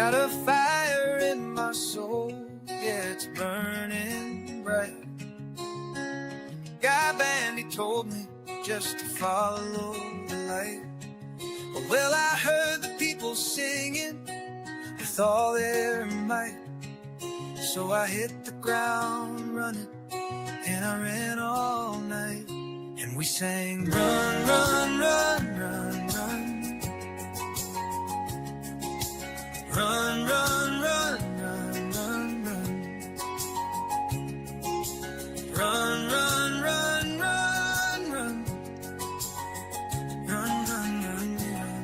got a fire in my soul, yeah, it's burning bright. Guy band, he told me just to follow the light. Well, I heard the people singing with all their might, so I hit the ground running, and I ran all night. And we sang, run, run, run, run, run. Run, run, run, run, run, run. Run, run, run, run, run. Run, run, run, run.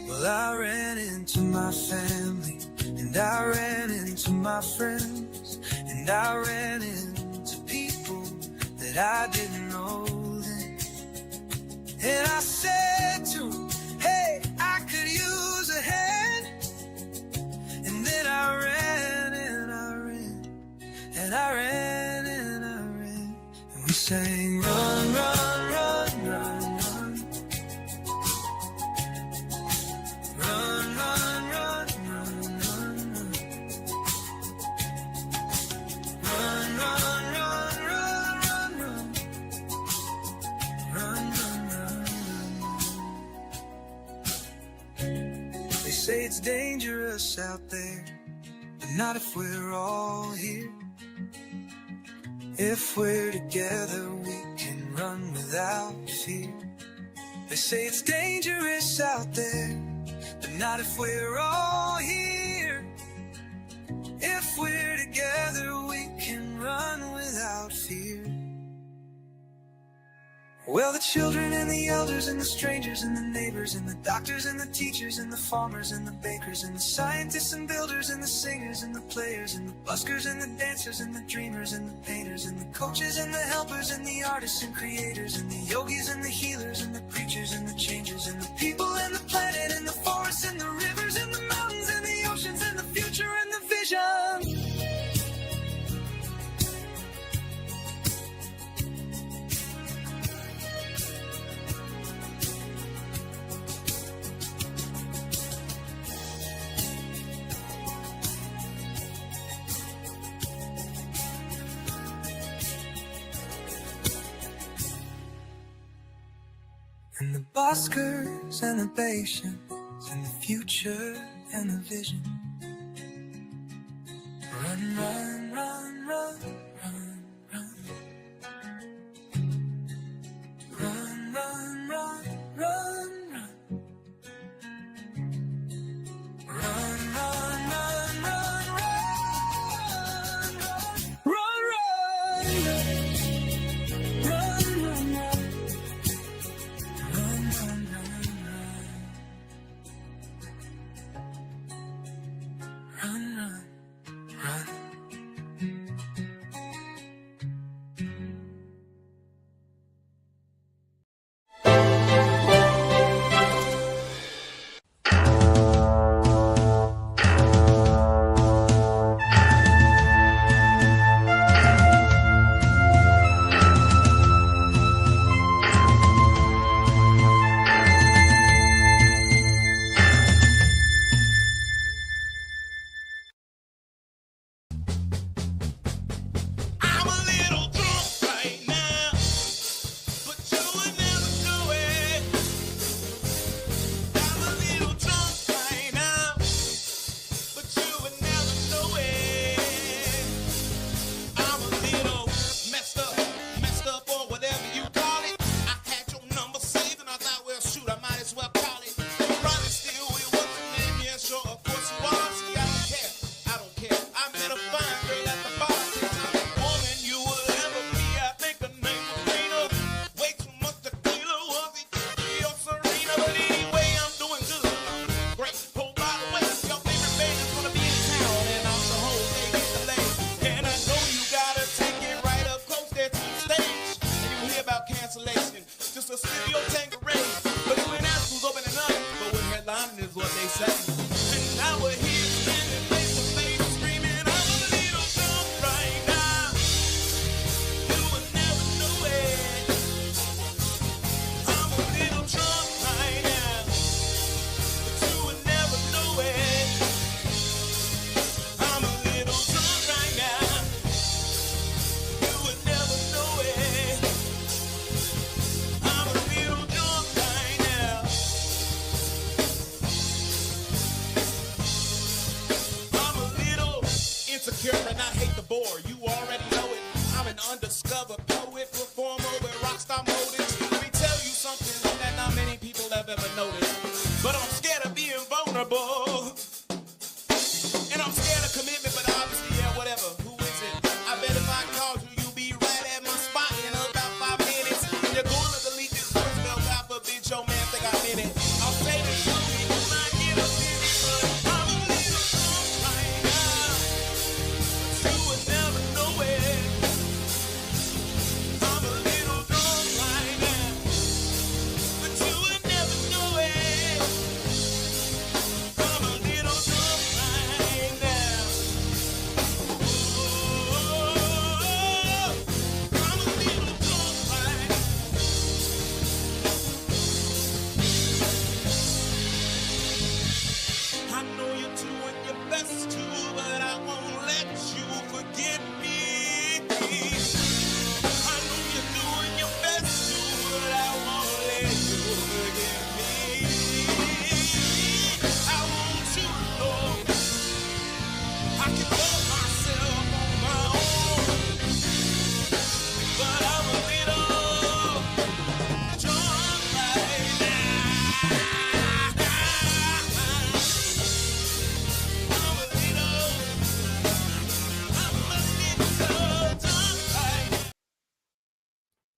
Well, I ran into my family, and I ran into my friends, and I ran into people that I didn't know then. And I said to them, hey, I could use a hand. And then I ran and I ran, and I ran and I ran. And we sang, run, run, run, run, run. Run, run, run, run, run, run. Run, run, run, run, run, run. Run, run, run, run. They say it's dangerous out there, but not if we're all here. If we're together, we can run without fear. They say it's dangerous out there, but not if we're all here. If we're together, we can run without fear. Well, the children and the elders and the strangers and the neighbors and the doctors and the teachers and the farmers and the bakers and the scientists and builders and the singers and the players and the buskers and the dancers and the dreamers and the painters and the coaches and the helpers and the artists and creators and the yogis and the healers and the preachers and the changers and the people and the planet and the forests and the rivers and the mountains and the oceans and the future and the vision. And the buskers and the patience and the future and the vision. Run, run, run, run, run, run. Run, run, run, run, run. Run, run, run, run, run, run. Run, run, run, run, run. Run, run, run.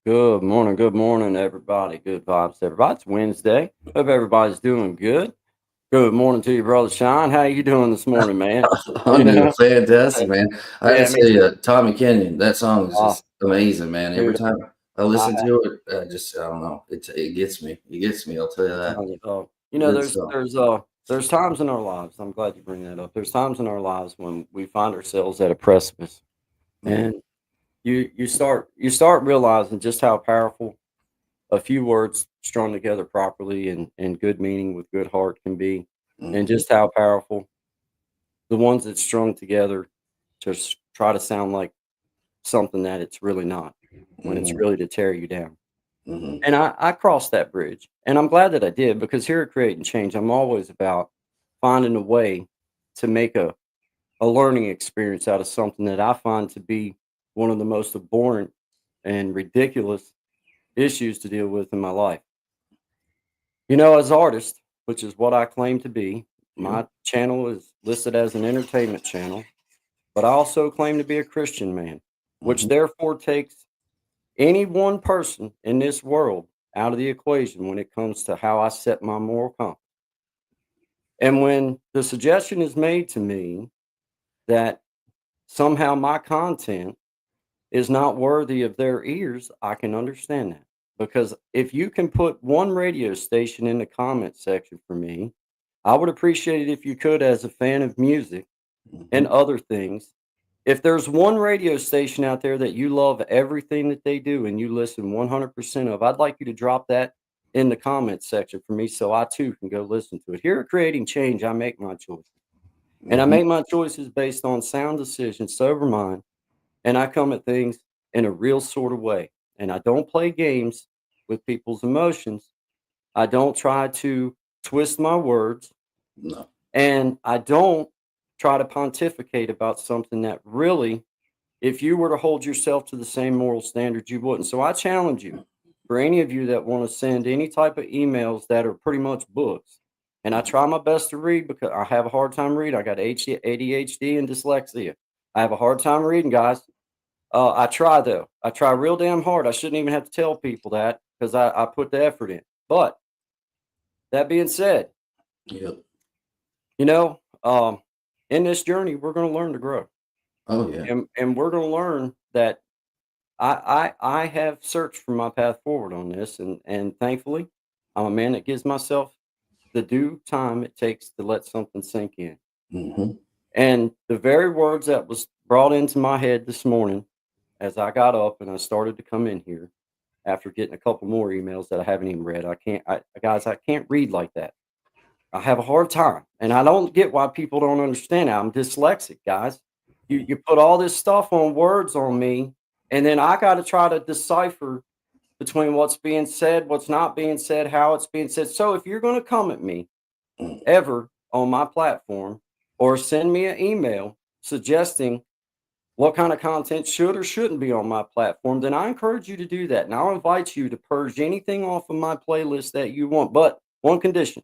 Good morning, everybody. Good vibes, everybody. It's Wednesday. Hope everybody's doing good. Good morning to you, brother Sean. How you doing this morning, man? You I'm doing know, uh, fantastic, man. I gotta yeah, me say, too. Tommy Kenyon, that song is Oh, just amazing, man. Every dude, time I I, listen to it, I don't know, it gets me. It gets me. I'll tell you I'm that. telling you, Good there's song. there's times in our lives. I'm glad you bring that up. There's times in our lives when we find ourselves at a precipice, Mm, and you start realizing just how powerful a few words strung together properly and good meaning with good heart can be, and mhm, just how powerful the ones that strung together just try to sound like something that it's really not, when it's mhm, really to tear you down. mhm, And I crossed that bridge, and I'm glad that I did because here at Create and Change, I'm always about finding a way to make a learning experience out of something that I find to be one of the most abhorrent and ridiculous issues to deal with in my life. As artist, which is what I claim to be, yeah, my channel is listed as an entertainment channel, but I also claim to be a Christian man, which mhm, therefore takes any one person in this world out of the equation when it comes to how I set my moral compass. And when the suggestion is made to me that somehow my content is not worthy of their ears, I can understand that. Because if you can put one radio station in the comment section for me, I would appreciate it if you could, as a fan of music and mhm, other things. If there's one radio station out there that you love everything that they do and you listen 100% of, I'd like you to drop that in the comments section for me so I too can go listen to it. Here at Creating Change, I make my choices. And I mhm, make my choices based on sound decisions, sober mind, and I come at things in a real sort of way. And I don't play games with people's emotions. I don't try to twist my words. no, And I don't try to pontificate about something that really, if you were to hold yourself to the same moral standards, you wouldn't. So I challenge you, for any of you that want to send any type of emails that are pretty much books, and I mhm, try my best to read because I have a hard time reading. I got ADHD and dyslexia. I have a hard time reading, guys. I try though. I try real damn hard. I shouldn't even have to tell people that because I put the effort in. But that being said, yep. you know, um, in this journey, we're going to learn to grow, Oh yeah. and we're going to learn that I have searched for my path forward on this, and thankfully, I'm a man that gives myself the due time it takes to let something sink in. Mhm, And the very words that was brought into my head this morning as I got up and I started to come in here after getting a couple more emails that I haven't even read. Guys, I can't read like that. I have a hard time, and I don't get why people don't understand that. I'm dyslexic, guys. You put all this stuff on words on me, and then I got to try to decipher between what's being said, what's not being said, how it's being said. So if you're going to come at me mm, ever on my platform or send me an email suggesting what kind of content should or shouldn't be on my platform, then I encourage you to do that. And I'll invite you to purge anything off of my playlist that you want. But one condition: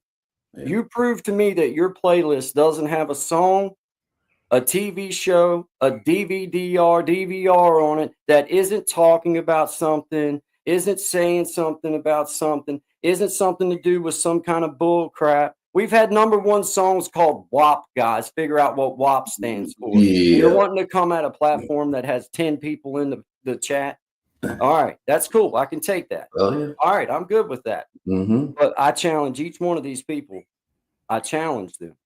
yeah. you prove to me that your playlist doesn't have a song, a TV show, a DVD or DVR on it that isn't talking about something, isn't saying something about something, isn't something to do with some kind of bull crap. We've had number one songs called WAP, guys. Figure out what WAP stands for. And you're Yeah. wanting to come at a platform that has 10 people in the chat. All right, that's cool. I can take that. Oh yeah. All right, I'm good with that. Mhm. But I challenge each one of these people. I challenge them.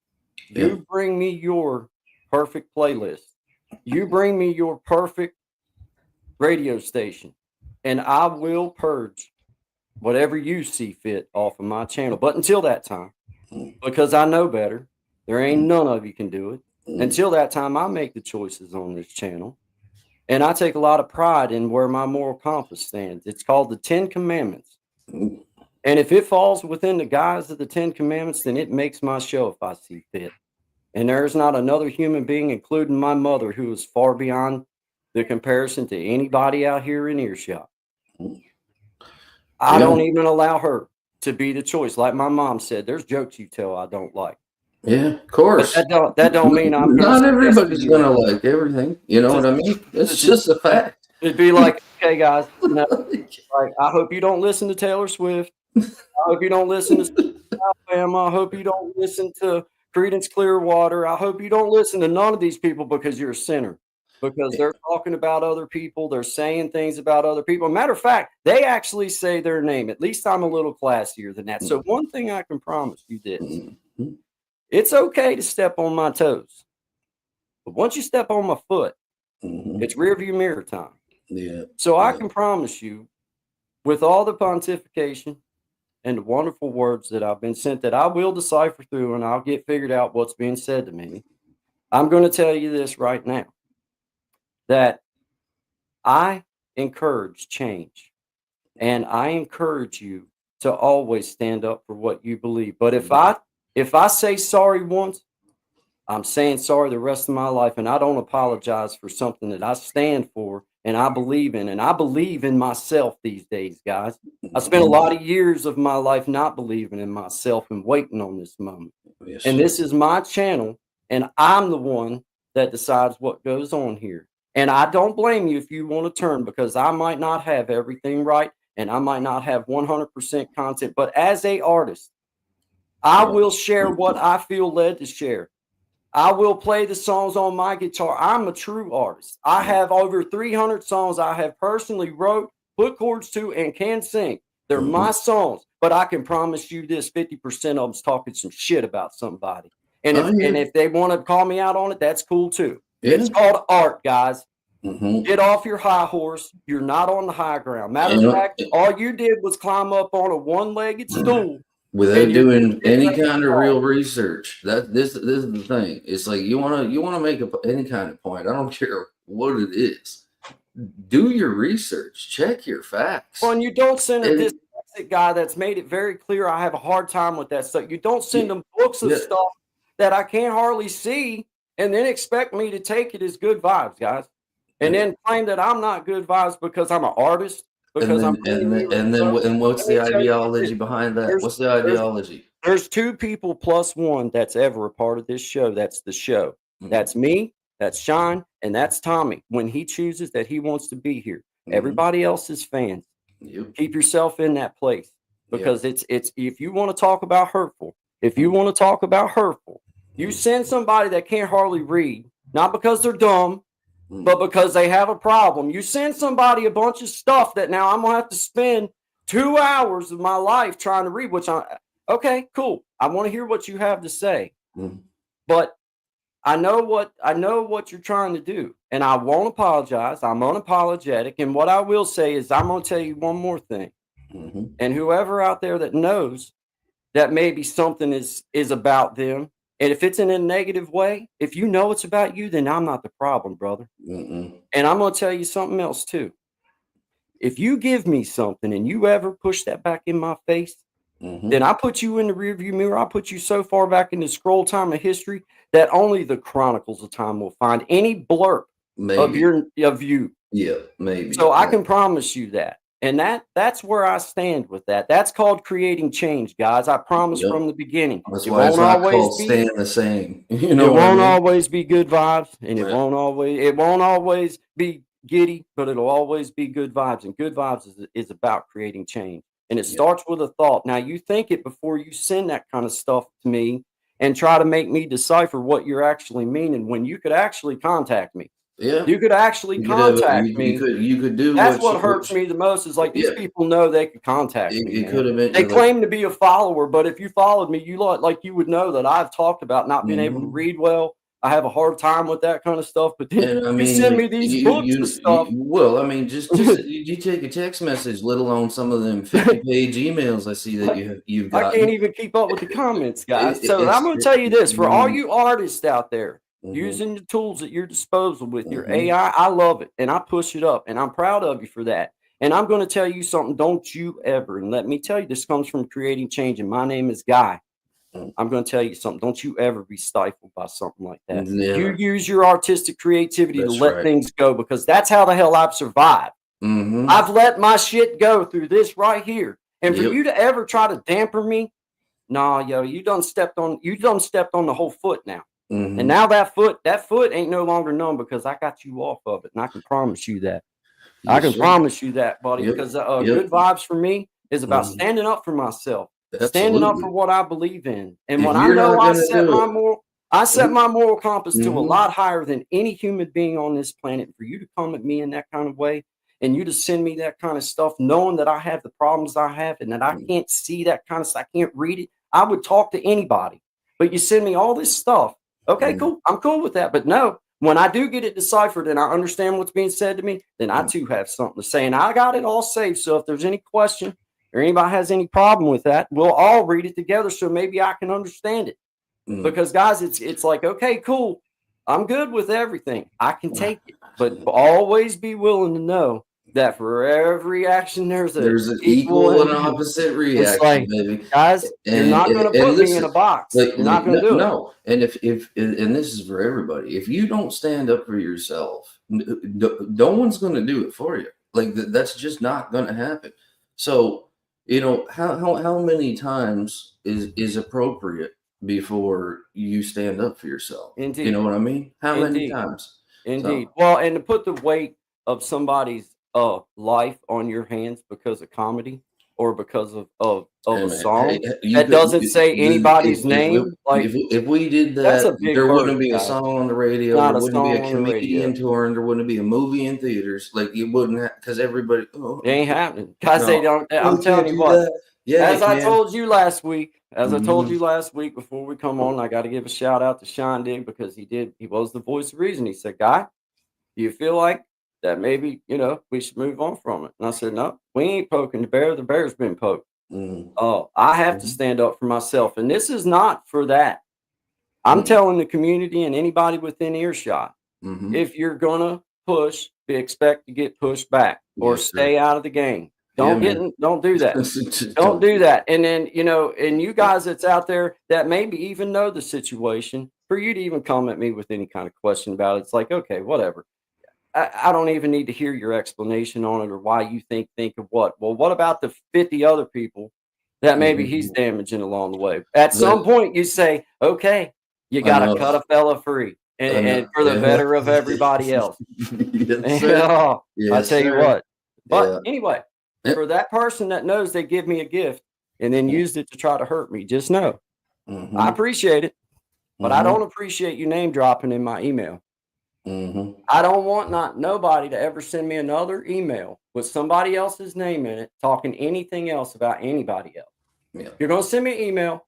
Yeah. You bring me your perfect playlist. You bring me your perfect radio station, and I will purge whatever you see fit off of my channel. But until that time, Mm, because I know better, there ain't mm, none of you can do it. mm, Until that time, I make the choices on this channel. And I take a lot of pride in where my moral compass stands. It's called the 10 Commandments. mm. And if it falls within the guise of the 10 Commandments, then it makes my show if I see fit. And there is not another human being, including my mother, who is far beyond the comparison to anybody out here in earshot. Mm. I Yeah. don't even allow her to be the choice. Like my mom said, there's jokes you tell I don't like. Yeah, of But course. that don't mean I'm gonna Not suggest to everybody's you gonna like everything. You know to what I mean? to It's to just a to fact. It'd be like, okay, guys, no, like, I hope you don't listen to Taylor Swift. I hope you don't listen to Alabama. I hope you don't listen to Creedence Clearwater. I hope you don't listen to none of these people because you're a sinner. Because they're talking about other people, they're saying things about other people. Matter of fact, they actually say their name. At least I'm a little classier than that. So one thing I can promise you this: Mhm. it's okay to step on my toes, but once you step on my foot, Mhm. it's rearview mirror time. Yeah. So I Yeah. can promise you, with all the pontification and the wonderful words that I've been sent that I will decipher through and I'll get figured out what's being said to me, I'm going to tell you this right now, that I encourage change and I encourage you to always stand up for what you believe. But if I say sorry once, I'm saying sorry the rest of my life, and I don't apologize for something that I stand for and I believe in. And I believe in myself these days, guys. I spent a lot of years of my life not believing in myself and waiting on this moment. Yes, And sir. this is my channel, and I'm the one that decides what goes on here. And I don't blame you if you want to turn, because I might not have everything right and I might not have 100% content. But as a artist, I will share what I feel led to share. I will play the songs on my guitar. I'm a true artist. I have over 300 songs I have personally wrote, put chords to, and can sing. They're my songs, but I can promise you this: 50% of them's talking some shit about somebody. And Oh, yeah. if they want to call me out on it, that's cool too. Yeah. It's called art, guys. Mhm. Get off your high horse. You're not on the high ground. Matter of fact, all you did was climb up on a one-legged stool. Without And you're doing getting any ready to kind of fall. real research. This is the thing. It's like you wanna make any kind of point. I don't care what it is. Do your research. Check your facts. Well, and you don't send a And dyslexic guy that's made it very clear I have a hard time with that stuff. You don't send them books of yeah, stuff that I can't hardly see and then expect me to take it as good vibes, guys. And Yeah. then claim that I'm not good vibes because I'm an artist, because I'm bringing you research. and what's Let me the tell you ideology this, behind that? there's What's the there's ideology? there's 2 people plus 1 that's ever a part of this show. That's the show. Mhm. That's me, that's Shine, and that's Tommy when he chooses that he wants to be here. Mhm. Everybody else is fans. Yep. Keep yourself in that place, Yep. because it's if you want to talk about hurtful, you send somebody that can't hardly read, not because they're dumb, but because they have a problem. You send somebody a bunch of stuff that now I'm gonna have to spend 2 hours of my life trying to read, which okay, cool. I want to hear what you have to say. Mhm. But I know what you're trying to do, and I won't apologize. I'm unapologetic, and what I will say is I'm gonna tell you one more thing. Mhm. And whoever out there that knows that maybe something is about them, and if it's in a negative way, if you know it's about you, then I'm not the problem, brother. Mm-mm. And I'm gonna tell you something else too. If you give me something and you ever push that back in my face, Mhm. then I put you in the rearview mirror. I put you so far back in the scroll time of history that only the chronicles of time will find any blurb of Maybe. of you. Yeah, maybe. So I can promise you that. And that's where I stand with that. That's called creating change, guys. I promise Yep. from the beginning. That's It why it's won't not always called be staying the same. You it know what I won't mean? always be good vibes, and Right. it won't always be giddy, but it'll always be good vibes. And good vibes is about creating change. And it Yep. starts with a thought. Now you think it before you send that kind of stuff to me and try to make me decipher what you're actually meaning when you could actually contact me. Yeah. You could actually You could have contact me. you could do That's what what hurts me the most, is like these yeah. people know they could contact me, It man. could have been They like claim to be a follower, but if you followed me, like you would know that I've talked about not being able to Mhm. read well. I have a hard time with that kind of stuff, but then And I you mean, send like me these books of stuff. well, I mean, just you take a text message, let alone some of them 50-page emails I see that you've I can't gotten. even keep up with the comments, guys. It, So I'm going to tell you this: for all mhm, you artists out there mhm, using the tools at your disposal with your mhm, AI, I love it and I push it up, and I'm proud of you for that. And I'm going to tell you something: don't you ever, and let me tell you, this comes from creating change. And my name is Guy. mhm. I'm going to tell you something: don't you ever be stifled by something like that. You Never. use your artistic creativity to That's let right. things go, because that's how the hell I've survived. Mhm. I've let my shit go through this right here. And for Yep. you to ever try to dampen me, nah, yo, you done stepped on the whole foot now. And Mhm. now that foot ain't no longer numb, because I got you off of it. And I can promise you that. I You can should. promise you that, buddy, Yep. because Yep. good vibes for me is about Mhm. standing up for myself, standing up for Absolutely. what I believe in. And If when I you're know not gonna do it, I set my moral compass to a Mhm. lot higher than any human being on this planet. For you to come at me in that kind of way and you to send me that kind of stuff, knowing that I have the problems I have and that I Mm. can't see that kind of stuff, I can't read it, I would talk to anybody. But you send me all this stuff. Okay, Mm. cool. I'm cool with that. But no, when I do get it deciphered and I understand what's being said to me, then I Mm. too have something to say. And I got it all saved. So if there's any question or anybody has any problem with that, we'll all read it together so maybe I can understand it. Mm. Because guys, it's like, okay, cool. I'm good with everything. I can Ah, take it. But always be willing to know that for every action there's a There's an equal equal and and opposite it's reaction, like, baby. guys, you're not going to And put me in a listen, box. You're not going to do it. no. And if and this is for everybody. If you don't stand up for yourself, no one's going to do it for you. Like that's just not going to happen. So how many times is appropriate before you stand up for yourself? You Indeed. know what I mean? How many Indeed. times? Indeed. So Well, and to put the weight of somebody's life on your hands because of comedy or because of hey a man, hey, song you that could doesn't say anybody's name, like if we did that's that, a big there burden, wouldn't be a guys. song on the radio, Not there a wouldn't be song a on the radio. comedian touring, there wouldn't be a movie in theaters. Like it wouldn't because everybody. It ain't happening. Guys, they No, don't. we I'm telling can't you do what. that. Yeah, they As I can. told you last week, Mhm. before we come on, I got to give a shout out to Sean Digg because he was the voice of reason. He said, "Guy, do you feel like that maybe, we should move on from it?" And I said, "No, we ain't poking the bear. The bear's been poked. Mhm. Oh, I have to Mhm. stand up for myself. And this is not for that. I'm Mhm. telling the community and anybody within earshot, Mhm. if you're gonna push, expect to get pushed back or Yes, sir. stay out of the game. Yeah, Don't do that. Just Don't don't do do that. that. And then, and you guys that's out there that maybe even know the situation, for you to even come at me with any kind of question about it, it's like, okay, whatever. I don't even need to hear your explanation on it or why you think of what. Well, what about the 50 other people that maybe he's Mhm. damaging along the way? At some But point, you say, okay, you got to cut enough. a fella free and Enough. for the Yeah. better of everybody else. Yes, And, sir. I Yes, tell you sir. what. But Yeah. anyway, Yep. for that person that knows they give me a gift and then used it to try to hurt me, just know I Mhm. appreciate it, but I Mhm. don't appreciate you name dropping in my email. Mhm. I don't want not nobody to ever send me another email with somebody else's name in it talking anything else about anybody else. Yeah. You're gonna send me an email,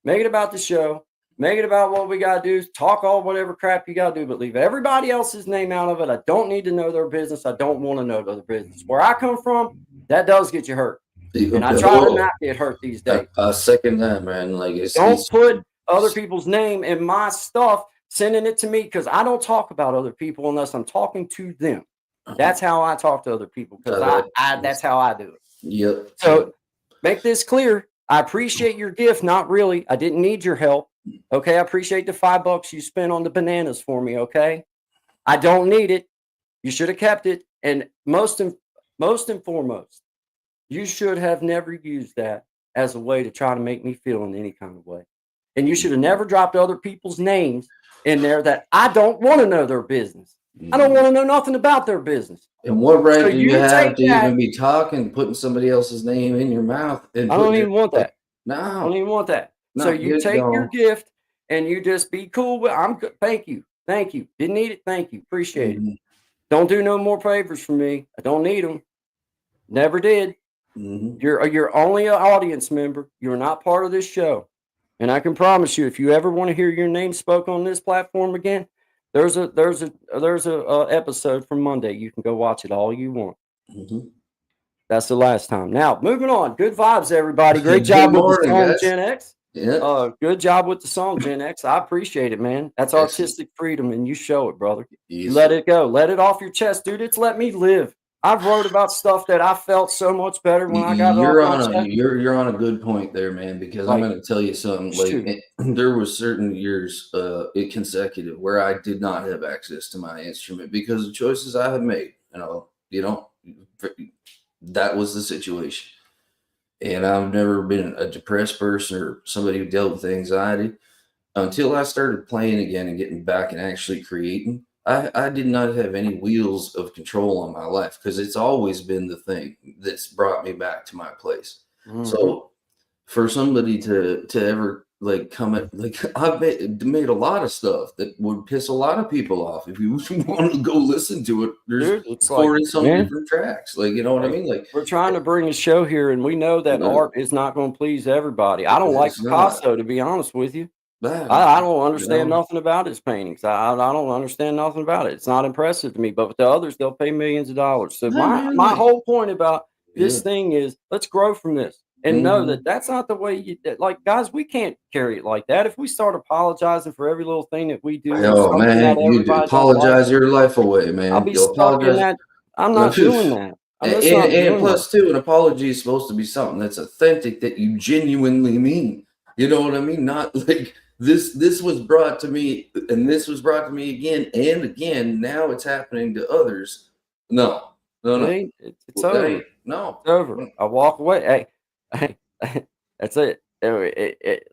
make it about the show, make it about what we gotta do, talk all whatever crap you gotta do, but leave everybody else's name out of it. I don't need to know their business. I don't want to know their business. Where I come from, that does get you hurt. And I try to not get hurt these days. I second that, man. Like Don't put other it's people's name in my stuff, sending it to me because I don't talk about other people unless I'm talking to them. That's how I talk to other people because that's how I do it. Yep. So make this clear. I appreciate your gift. Not really. I didn't need your help. Okay. I appreciate the $5 you spent on the bananas for me. Okay. I don't need it. You should have kept it. And most and foremost, you should have never used that as a way to try to make me feel in any kind of way. And you should have never dropped other people's names in there that I don't want to know their business. I don't want to know nothing about their business. And what right So do you you have take to that. even be talking, putting somebody else's name in your mouth and I putting don't your even want that. I don't no, even want that. So no, you get take your going. gift and you just be cool with. I'm good. Thank you. Thank you. Didn't need it. Thank you. Appreciate it. Mhm. Don't do no more favors for me. I don't need them. Never did. Mhm. You're only an audience member. You're not part of this show. And I can promise you, if you ever want to hear your name spoke on this platform again, there's a episode from Monday. You can go watch it all you want. Mhm. That's the last time. Now, moving on. Good vibes, everybody. Great Good job with the morning, song, guys. Gen X. Yeah. Good job with the song, Gen X. I appreciate it, man. That's Excellent. artistic freedom, and you show it, brother. You Yes, let sir. it go. Let it off your chest, dude. It's let me live. I've wrote about stuff that I felt so much better when I got it off my chest. You're on a good point there, man, because I'm Like, going to tell you something. shoot. There was certain years consecutive where I did not have access to my instrument because of choices I had made. That was the situation. And I've never been a depressed person or somebody who dealt with anxiety until I started playing again and getting back and actually creating. I did not have any wheels of control on my life because it's always been the thing that's brought me back to my place. Mhm. So for somebody to ever like come at like I've made a lot of stuff that would piss a lot of people off. If you want to go listen to it, there's Dude, it's like, 40 some man, different tracks. Like, you know what I hey, mean? Like, we're trying to bring a show here, and we know that uh, art is not going to please everybody. I don't like it's not Picasso, to be honest with you. bad, I don't you understand know. nothing about his paintings. I don't understand nothing about it. It's not impressive to me. But with the others, they'll pay millions of dollars. So Hey man, my like, whole point about yeah. this thing is let's grow from this and know that Mhm. that's not the way you like guys. We can't carry it like that. If we start apologizing for every little thing that we do and Oh something that man, you everybody don't like, apologize your life away, I'll man. be You'll stuck in apologize. that. I'm No, not doing that. I'm and, just not and doing that. plus, too, an apology is supposed to be something that's authentic that you genuinely mean. You know what I mean? Not like this was brought to me, and this was brought to me again and again. Now it's happening to others. No, no, It no. ain't. It's That over. ain't no. It's over. I walk away. Hey, that's it.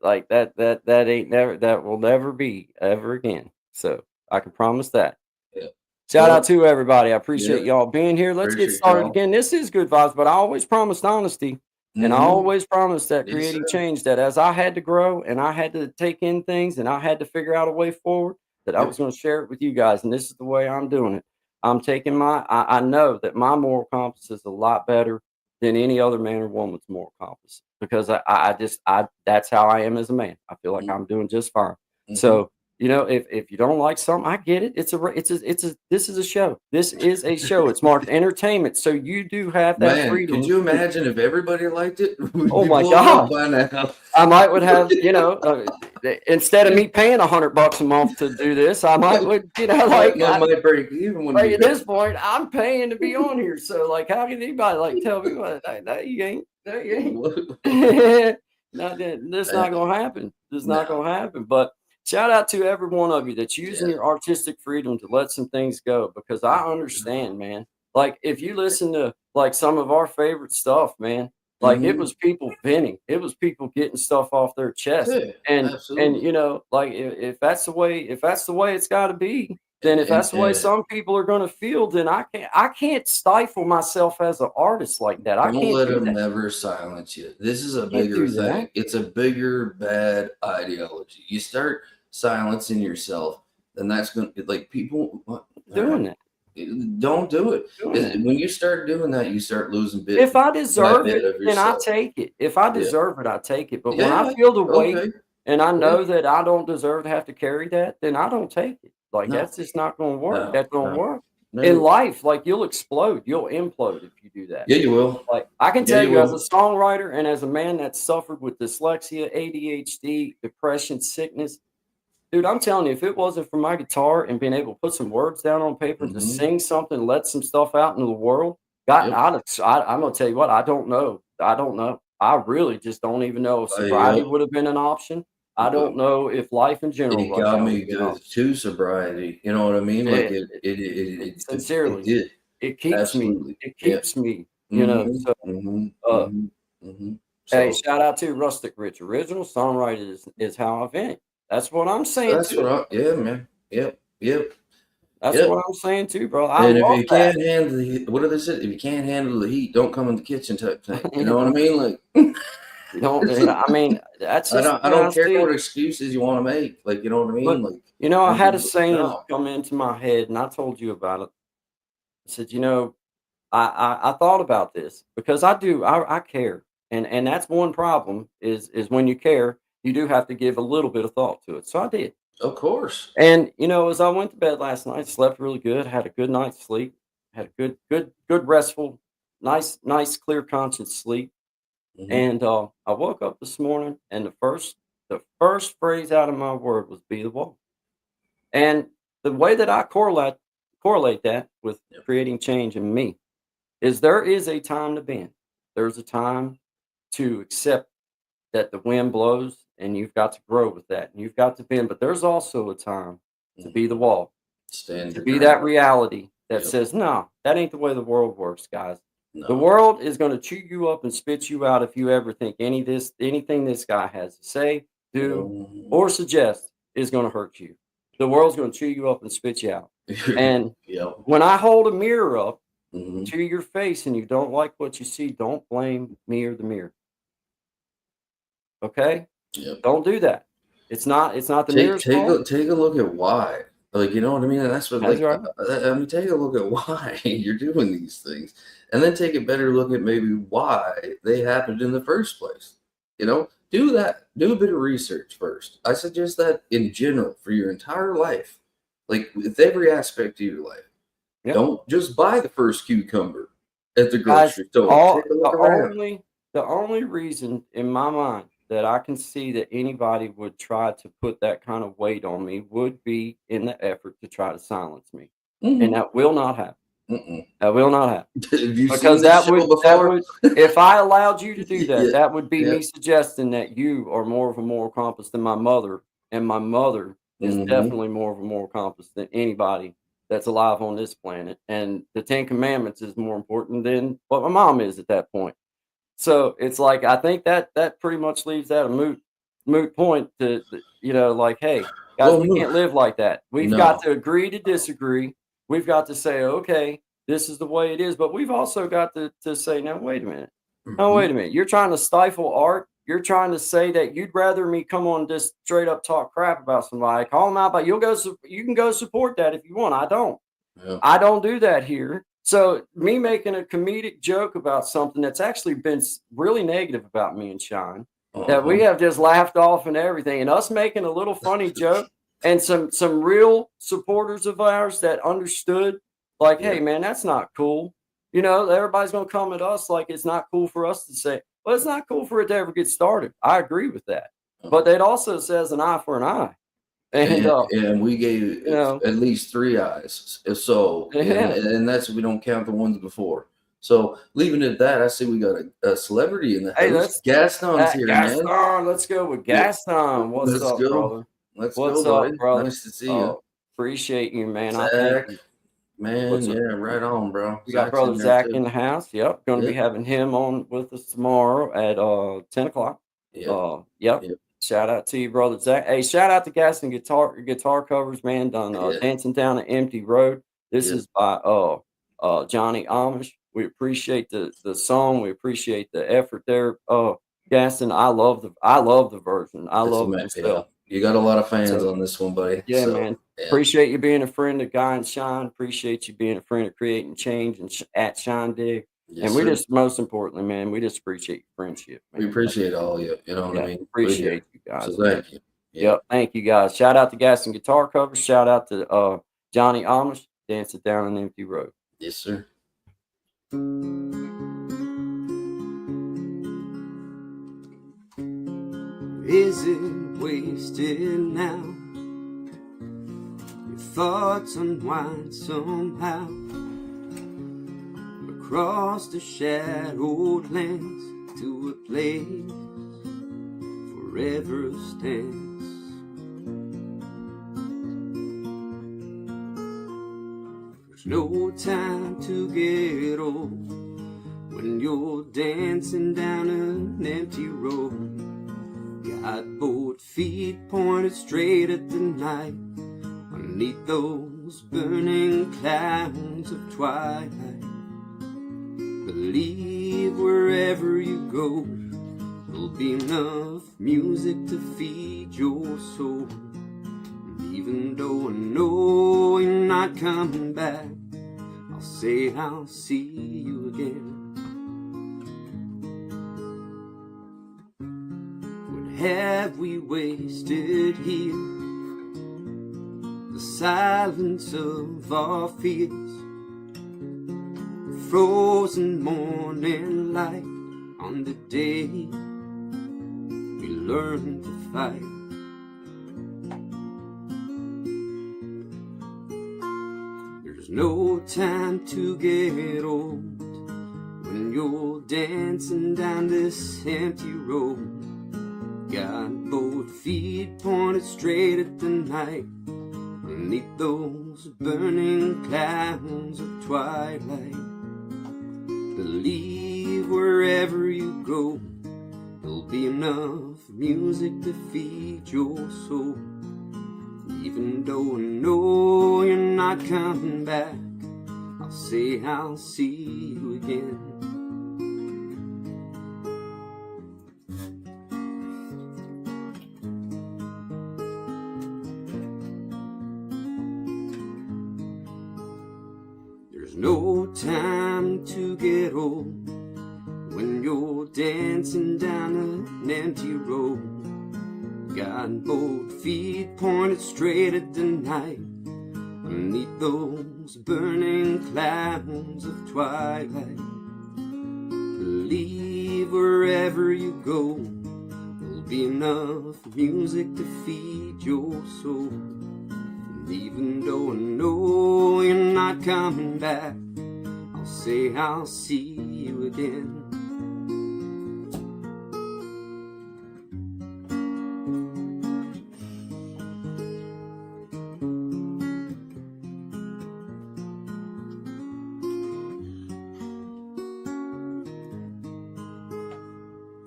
Like that ain't never that will never be ever again. So I can promise that. Yeah. Shout out Well, to everybody. I appreciate yeah. y'all being here. Let's get Appreciate started y'all. again. This is good vibes, but I always promised honesty. And I Mm-hmm. always promised that Yes, creating sir. change, that as I had to grow and I had to take in things and I had to figure out a way forward, that I was Yep. going to share it with you guys. And this is the way I'm doing it. I'm taking I know that my moral compass is a lot better than any other man or woman's moral compass because that's how I am as a man. I feel like I'm doing just fine. Mm-hmm. So, if you don't like something, I get it. This is a show. This is a show. It's marked entertainment. So you do have that Man, could freedom you to imagine if everybody liked it? We'd oh be my blowing up gosh. by now. I might would have, instead of me paying $100 a month to do this, I might would, Might break even when like we at this point, I'm paying to be on here. So like, how can anybody like tell me what? No, you ain't. No, you ain't. No, that's not gonna happen. This is not No. gonna happen. But shout out to every one of you that's using Yeah. your artistic freedom to let some things go because I understand, man. Like if you listen to like some of our favorite stuff, man, like it Mm-hmm. was people venting, it was people getting stuff off their chest, Yeah, and absolutely. like if that's the way, if that's the way it's got to be, then if And that's the way some people are going to feel, then I can't stifle myself as an artist like that. I don't can't let do them that. never silence you. This is a Can't bigger do thing. that. It's a bigger bad ideology. You start silencing yourself, then that's going to like people. All Doing right, that. don't do it. Doing that. When you start doing that, you start losing bit If I by deserve bit it, of then I yourself. take it. If I Yeah. deserve it, I take it. But when I Yeah. feel the weight Okay. and I Yeah. know that I don't deserve to have to carry that, then I don't take it. Like No. that's just not going to work. No. That's going to No. work in No. life. Like you'll explode, you'll implode if you do that. Yeah, you will. Like I can Yeah, tell you you, as a will. songwriter and as a man that's suffered with dyslexia, ADHD, depression, sickness, dude, I'm telling you, if it wasn't for my guitar and being able to put some words down on paper and just Mm-hmm. sing something, let some stuff out into the world, God, Yep. I'm gonna tell you what, I don't know. I don't know. I really just don't even know if sobriety Yep. would have been an option. I don't know if life in general It right got now would me have been an good option. to sobriety. You know what I mean? Like It, it sincerely, did. it keeps me. Absolutely. It Yeah. keeps me. Mhm. So Mhm. uh, Mhm. Mhm. hey, So shout out to Rustic Rich. Original songwriter is how I vent. That's what I'm saying that's what too. yeah, man. Yep. Yep. That's Yep. what I'm saying too, bro. I And if love you that. can't handle the heat, what do they say? If you can't handle the heat, don't come in the kitchen type thing. You know what I mean? Like You don't I mean, that's just I the way I don't care see what it. excuses you want to make. Like, you know what I mean? But, Like I had a saying no. come into my head, and I told you about it. I said, I thought about this because I care, and that's one problem is when you care, you do have to give a little bit of thought to it. So I did, Of course. and as I went to bed last night, slept really good, had a good night's sleep, had a good restful, nice clear conscious sleep. Mhm. And I woke up this morning, and the first phrase out of my word was "be the wall." And the way that I correlate that with Yep. creating change in me is there is a time to bend. There's a time to accept that the wind blows, and you've got to grow with that, and you've got to bend. But there's also a time to be the Mhm. wall, Stand to your be that ground. reality that Yep. says, "No, that ain't the way the world works, guys." The No. world is going to chew you up and spit you out if you ever think anything this guy has to say, do, Mhm. or suggest is going to hurt you. The world's going to chew you up and spit you out. And Yep. when I hold a mirror up Mhm. to your face and you don't like what you see, don't blame me or the mirror. Okay? Yep. Don't do that. It's not the mirror's fault. Take a look at why. Like, you know what I mean? And that's what That's like right. I mean, take a look at why you're doing these things, and then take a better look at maybe why they happened in the first place. You know, do that. Do a bit of research first. I suggest that in general for your entire life, like with every aspect of your life. Yep. Don't just buy the first cucumber at the Guys, grocery store. all Take a look around. the only reason in my mind that I can see that anybody would try to put that kind of weight on me would be in the effort to try to silence me. And Mhm. that will not happen. Mm-mm. That will not happen. Have you seen Because this show before? if I allowed you to do Yeah, that, that would be yeah. me suggesting that you are more of a moral compass than my mother, and my mother is Mhm. definitely more of a moral compass than anybody that's alive on this planet. And the 10 Commandments is more important than what my mom is at that point. So it's like I think that pretty much leaves that a moot point to like, hey, guys, Well, we can't live like that. We've got no. to agree to disagree. We've got to say, okay, this is the way it is, but we've also got to say, now wait a minute. No, Mhm. wait a minute. You're trying to stifle art. You're trying to say that you'd rather me come on just straight up talk crap about somebody, call them out, but you can go support that if you want. I don't. Yeah. I don't do that here. So me making a comedic joke about something that's actually been really negative about me and Sean, that we Uh-huh. have just laughed off and everything, and us making a little funny joke, and some real supporters of ours that understood, like, Yeah. hey man, that's not cool. Everybody's gonna come at us like it's not cool for us to say. Well, it's not cool for it to ever get started. I agree with that, but it also says an eye for an eye, and And we gave you know, at least 3 eyes. So, yeah. and that's if we don't count the ones before. So, leaving it at that, I see we got a celebrity in the Hey, house. Gaston's here, man. Gaston, let's go with Yeah, Gaston. What's let's up, go. brother? Let's go, What's up, buddy. brother? Nice to see you. Oh, appreciate you, man. I thank Zach, you. man, What's up? yeah, right on, bro. We got Zach's in brother there Zach too. in the house. Yep, going to be Yep, having him on with us tomorrow at 10 o'clock. yep, Yep. yep, Shout out to you, brother Zach. Hey, shout out to Gaston Guitar Covers, man. Done yeah, Dancing Down an Empty Road. This yep. is by Johnny Amish. We appreciate the song. We appreciate the effort there. Gaston, I love the version. I It's a love it mess, yeah. myself. You got a lot of fans So on this one, buddy. yeah, So, man. yeah. Appreciate you being a friend of Guy and Shine. Appreciate you being a friend of Creating Change and at Shine Dig. Yes, And we sir. just, most importantly, man, we just appreciate your friendship, We man. appreciate all of you. You know what I Yeah, mean? We're here. appreciate you guys, So man. thank you. Yeah. Yep, thank you guys. Shout out to Gaston Guitar Covers. Shout out to Johnny Amish, Dancing Down an Empty Road. Yes, sir. Is it wasted now? Your thoughts unwind somehow across the shadowed lands to a place forever stands. There's no time to get old when you're dancing down an empty road. Got both feet pointed straight at the night, underneath those burning clouds of twilight. Believe wherever you go, there'll be enough music to feed your soul. And even though I know you're not coming back, I'll say I'll see you again. Have we wasted here the silence of our fears, the frozen morning light on the day we learned to fight? There's no time to get old when you're dancing down this empty road. Got both feet pointed straight at the night, underneath those burning clouds of twilight. Believe wherever you go, there'll be enough music to feed your soul. Even though I know you're not coming back, I'll say I'll see you again. There's no time to get old when you're dancing down an empty road. Got both feet pointed straight at the night, beneath those burning clouds of twilight. Believe wherever you go, there'll be enough music to feed your soul. And even though I know you're not coming back, I'll say I'll see you again.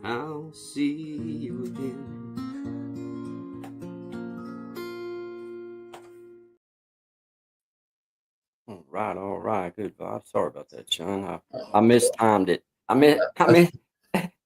I'll see you again. All right, good vibe. Sorry about that, Sean. I mistimed it. I mean,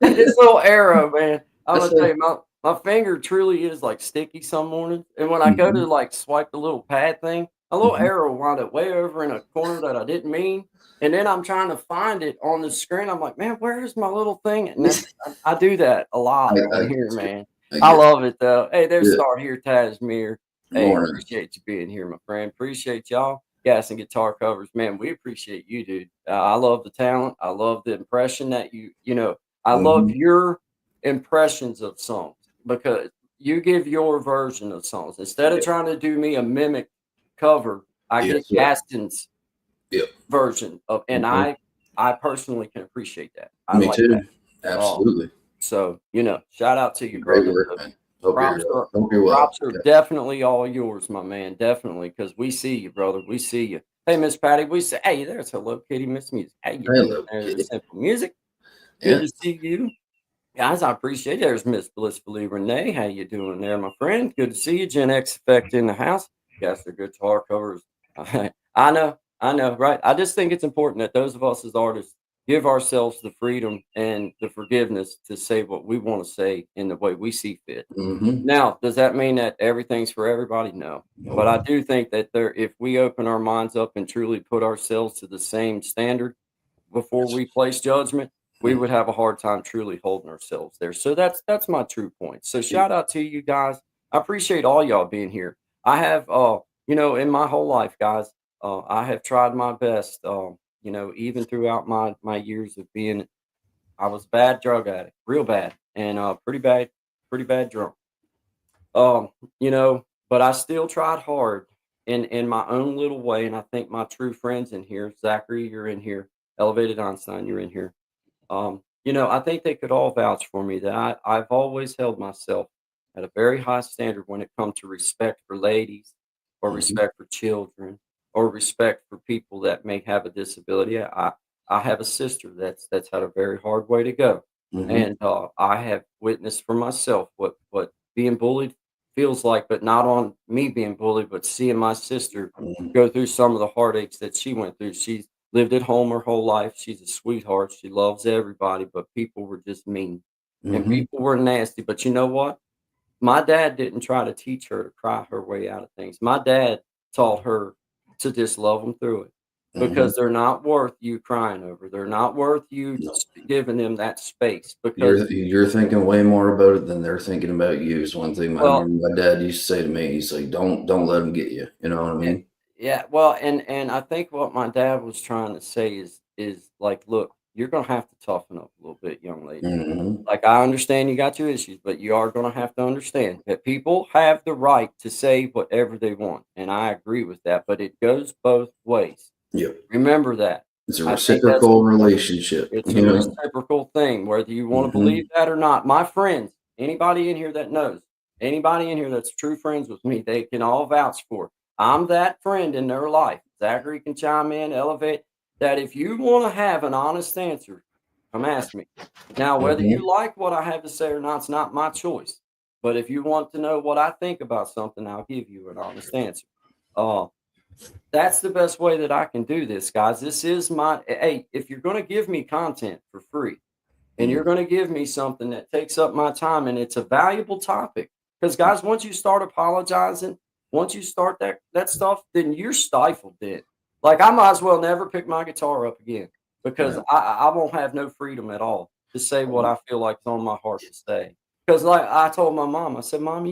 this little arrow, man. I'm That's gonna tell you, my finger truly is like sticky some mornings, and when I go to like swipe the little pad thing, a little arrow wound up way over in a corner that I didn't mean, and then I'm trying to find it on the screen. I'm like, man, where's my little thing? And I do that a lot on here, man. I love it though. Hey, there's Start Here, Tazmir. Hey, appreciate you being here, my friend. Appreciate y'all. Gas and Guitar Covers, man. We appreciate you, dude. I love the talent. I love the impression that you know. I love your impressions of songs because you give your version of songs instead of trying to do me a mimic cover. I get Gaston's version of, and I personally can appreciate that. Me like too. That. Absolutely. So shout out to you, brother. Props are definitely all yours, my man. Definitely, because we see you, brother. We see you. Hey, Miss Patty, we say, hey, there's Hello Kitty, Miss Music. Hey, you doing there? Simple Music. Good to see you. Guys, I appreciate it. There's Miss Blissfully Renee. How you doing there, my friend? Good to see you. Gen X Effect in the house. Guys, their guitar covers. I know, right? I just think it's important that those of us as artists give ourselves the freedom and the forgiveness to say what we want to say in the way we see fit. Now, does that mean that everything's for everybody? No. But I do think that if we open our minds up and truly put ourselves to the same standard before we place judgment, we would have a hard time truly holding ourselves there. So that's my true point. So shout out to you guys. I appreciate all y'all being here. I have, in my whole life, guys, I have tried my best. Even throughout my years of being, I was a bad drug addict, real bad, and pretty bad drunk. But I still tried hard in my own little way, and I think my true friends in here, Zachary, you're in here, Elevated Einstein, you're in here. I think they could all vouch for me that I've always held myself at a very high standard when it comes to respect for ladies or respect for children or respect for people that may have a disability. I have a sister that's had a very hard way to go. And I have witnessed for myself what being bullied feels like, but not on me being bullied, but seeing my sister go through some of the heartaches that she went through. She's lived at home her whole life. She's a sweetheart. She loves everybody, but people were just mean and people were nasty. But you know what? My dad didn't try to teach her to cry her way out of things. My dad taught her to just love them through it because they're not worth you crying over. They're not worth you giving them that space. Because you're thinking way more about it than they're thinking about you. Is one thing my dad used to say to me. He's like, "Don't let them get you." You know what I mean? Yeah. Well, and I think what my dad was trying to say is like, look, you're gonna have to toughen up a little bit, young lady. Like, I understand you got your issues, but you are gonna have to understand that people have the right to say whatever they want, and I agree with that. But it goes both ways. Yep. Remember that. It's a reciprocal relationship. It's a reciprocal thing, whether you want to believe that or not. My friends, anybody in here that knows, anybody in here that's true friends with me, they can all vouch for it. I'm that friend in their life. Zachary can chime in, elevate that. If you want to have an honest answer, come ask me. Now, whether you like what I have to say or not, it's not my choice. But if you want to know what I think about something, I'll give you an honest answer. Uh, that's the best way that I can do this, guys. This is my hey, if you're going to give me content for free and you're Mhm. going to give me something that takes up my time and it's a valuable topic, because guys, once you start apologizing, once you start that stuff, then you're stifled. Then, like, I might as well never pick my guitar up again because Right. I won't have no freedom at all to say what I feel like is on my heart to say. Because, like I told my mom, I said, Mom,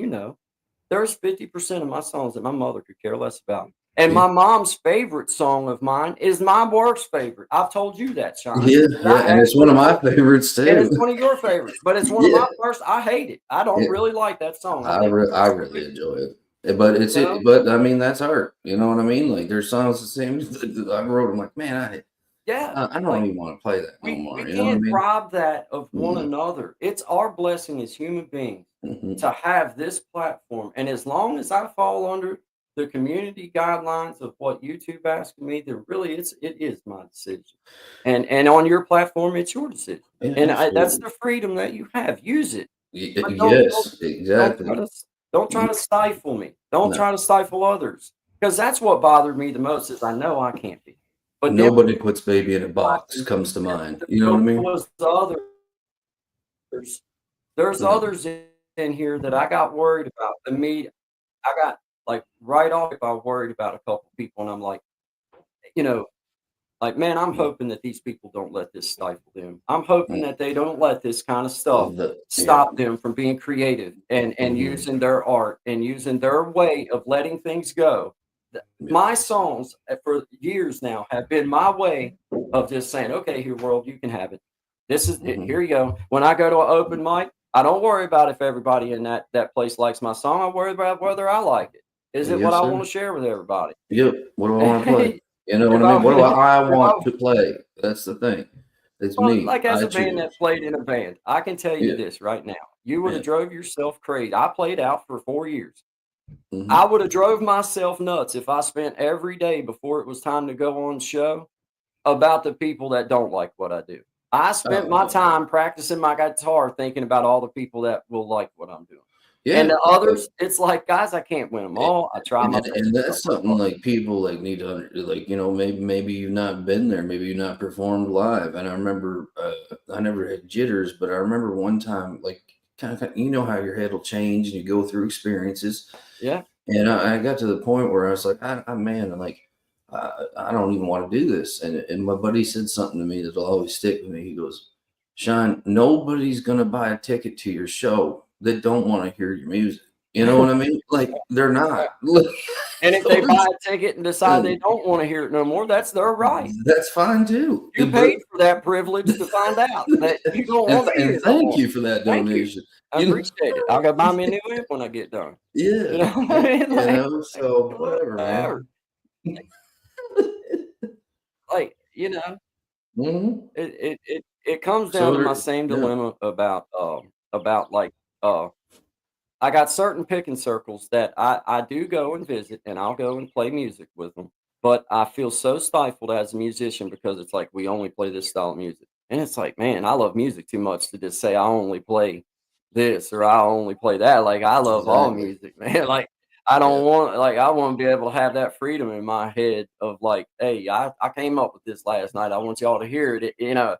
there's 50% of my songs that my mother could care less about. And Yeah. my mom's favorite song of mine is my worst favorite. I've told you that, Sean. Yeah, And I and it's one actually of my told you, favorites and it's too. one of your favorites, but it's one of Yeah, my worst. I hate it. I don't yeah. really like that song. I I think re it's I stupid, really enjoy it. But it's you know? it but I mean, that's art, you know what I mean? Like, there's songs the same that I wrote, I'm like, "Man, Yeah. I don't Like even wanna play that no we more," you know what I can't mean? rob that of one Mhm, another. It's our blessing as human beings mhm. to have this platform. And as long as I fall under the community guidelines of what YouTube asked me, then really it is my decision. And on your platform, it's your decision. Yeah, And that's absolutely. the freedom that you have. Use it, but Yes, don't try exactly. to don't try You to stifle me. Don't no, try to stifle others because that's what bothered me the most. Is I know I can't be, but then nobody puts baby in a box realizing comes to that mind, you know what I there mean? was others. There's No. others in here that I got worried about. I got like right off. I worried about a couple people, and I'm like, you know, like, man, I'm Mm, hoping that these people don't let this stifle them. I'm hoping mm. that they don't let this kind of stuff Yeah. stop them from being creative and Mhm. using their art and using their way of letting things go. Yeah. My songs for years now have been my way of just saying, "Okay, here, world, you can have it. This is it. Mhm. Here you go." When I go to an open mic, I don't worry about if everybody in that place likes my song. I worry about whether I like it. Is it what Yes, I sir. want to share with everybody? Yep. What do I wanna play? if You know what I mean? I What do I if I want to play? That's the thing. It's well, me. like as I a band choose. that played in a band, I can tell you Yeah, this right now. You would yeah. have drove yourself crazy. I played out for 4 years. I Mhm. would have drove myself nuts if I spent every day before it was time to go on show about the people that don't like what I do. I spent Oh, my yeah, no. time practicing my guitar thinking about all the people that will like what I'm doing. And Yeah, the others, it's like, guys, I can't win them all. I try my best, and but I that's work something hard. like people like need to like, maybe you've not been there, maybe you've not performed live. And I remember I never had jitters, but I remember one time like kind of you know how your head will change and you go through experiences. Yeah. And I got to the point where I was like, man, I'm like, I don't even want to do this. And my buddy said something to me that'll always stick with me. He goes, Sean, nobody's gonna buy a ticket to your show that don't want to hear your music. You know what I mean? Like they're not. And if So they buy a ticket and decide they and don't want to hear it no more, that's their right. that's fine too. You paid for that privilege to find out that you don't want to be And here no thank more. you for that Thank you. donation. I You know, appreciate it. I'll go buy me a new amp when I get done. You yeah, know what I mean? so whatever, Whatever. man. Like, you know, Mhm. it comes down So to my there, same yeah. dilemma about like I got certain picking circles that I do go and visit and I'll go and play music with them. But I feel so stifled as a musician because it's like we only play this style of music. And it's like, man, I love music too much to just say I only play this or I only play that. Like I love all Exactly. music, man. Like I Yeah. don't want like I want to be able to have that freedom in my head of like, hey, I came up with this last night. I want y'all to hear it, you know,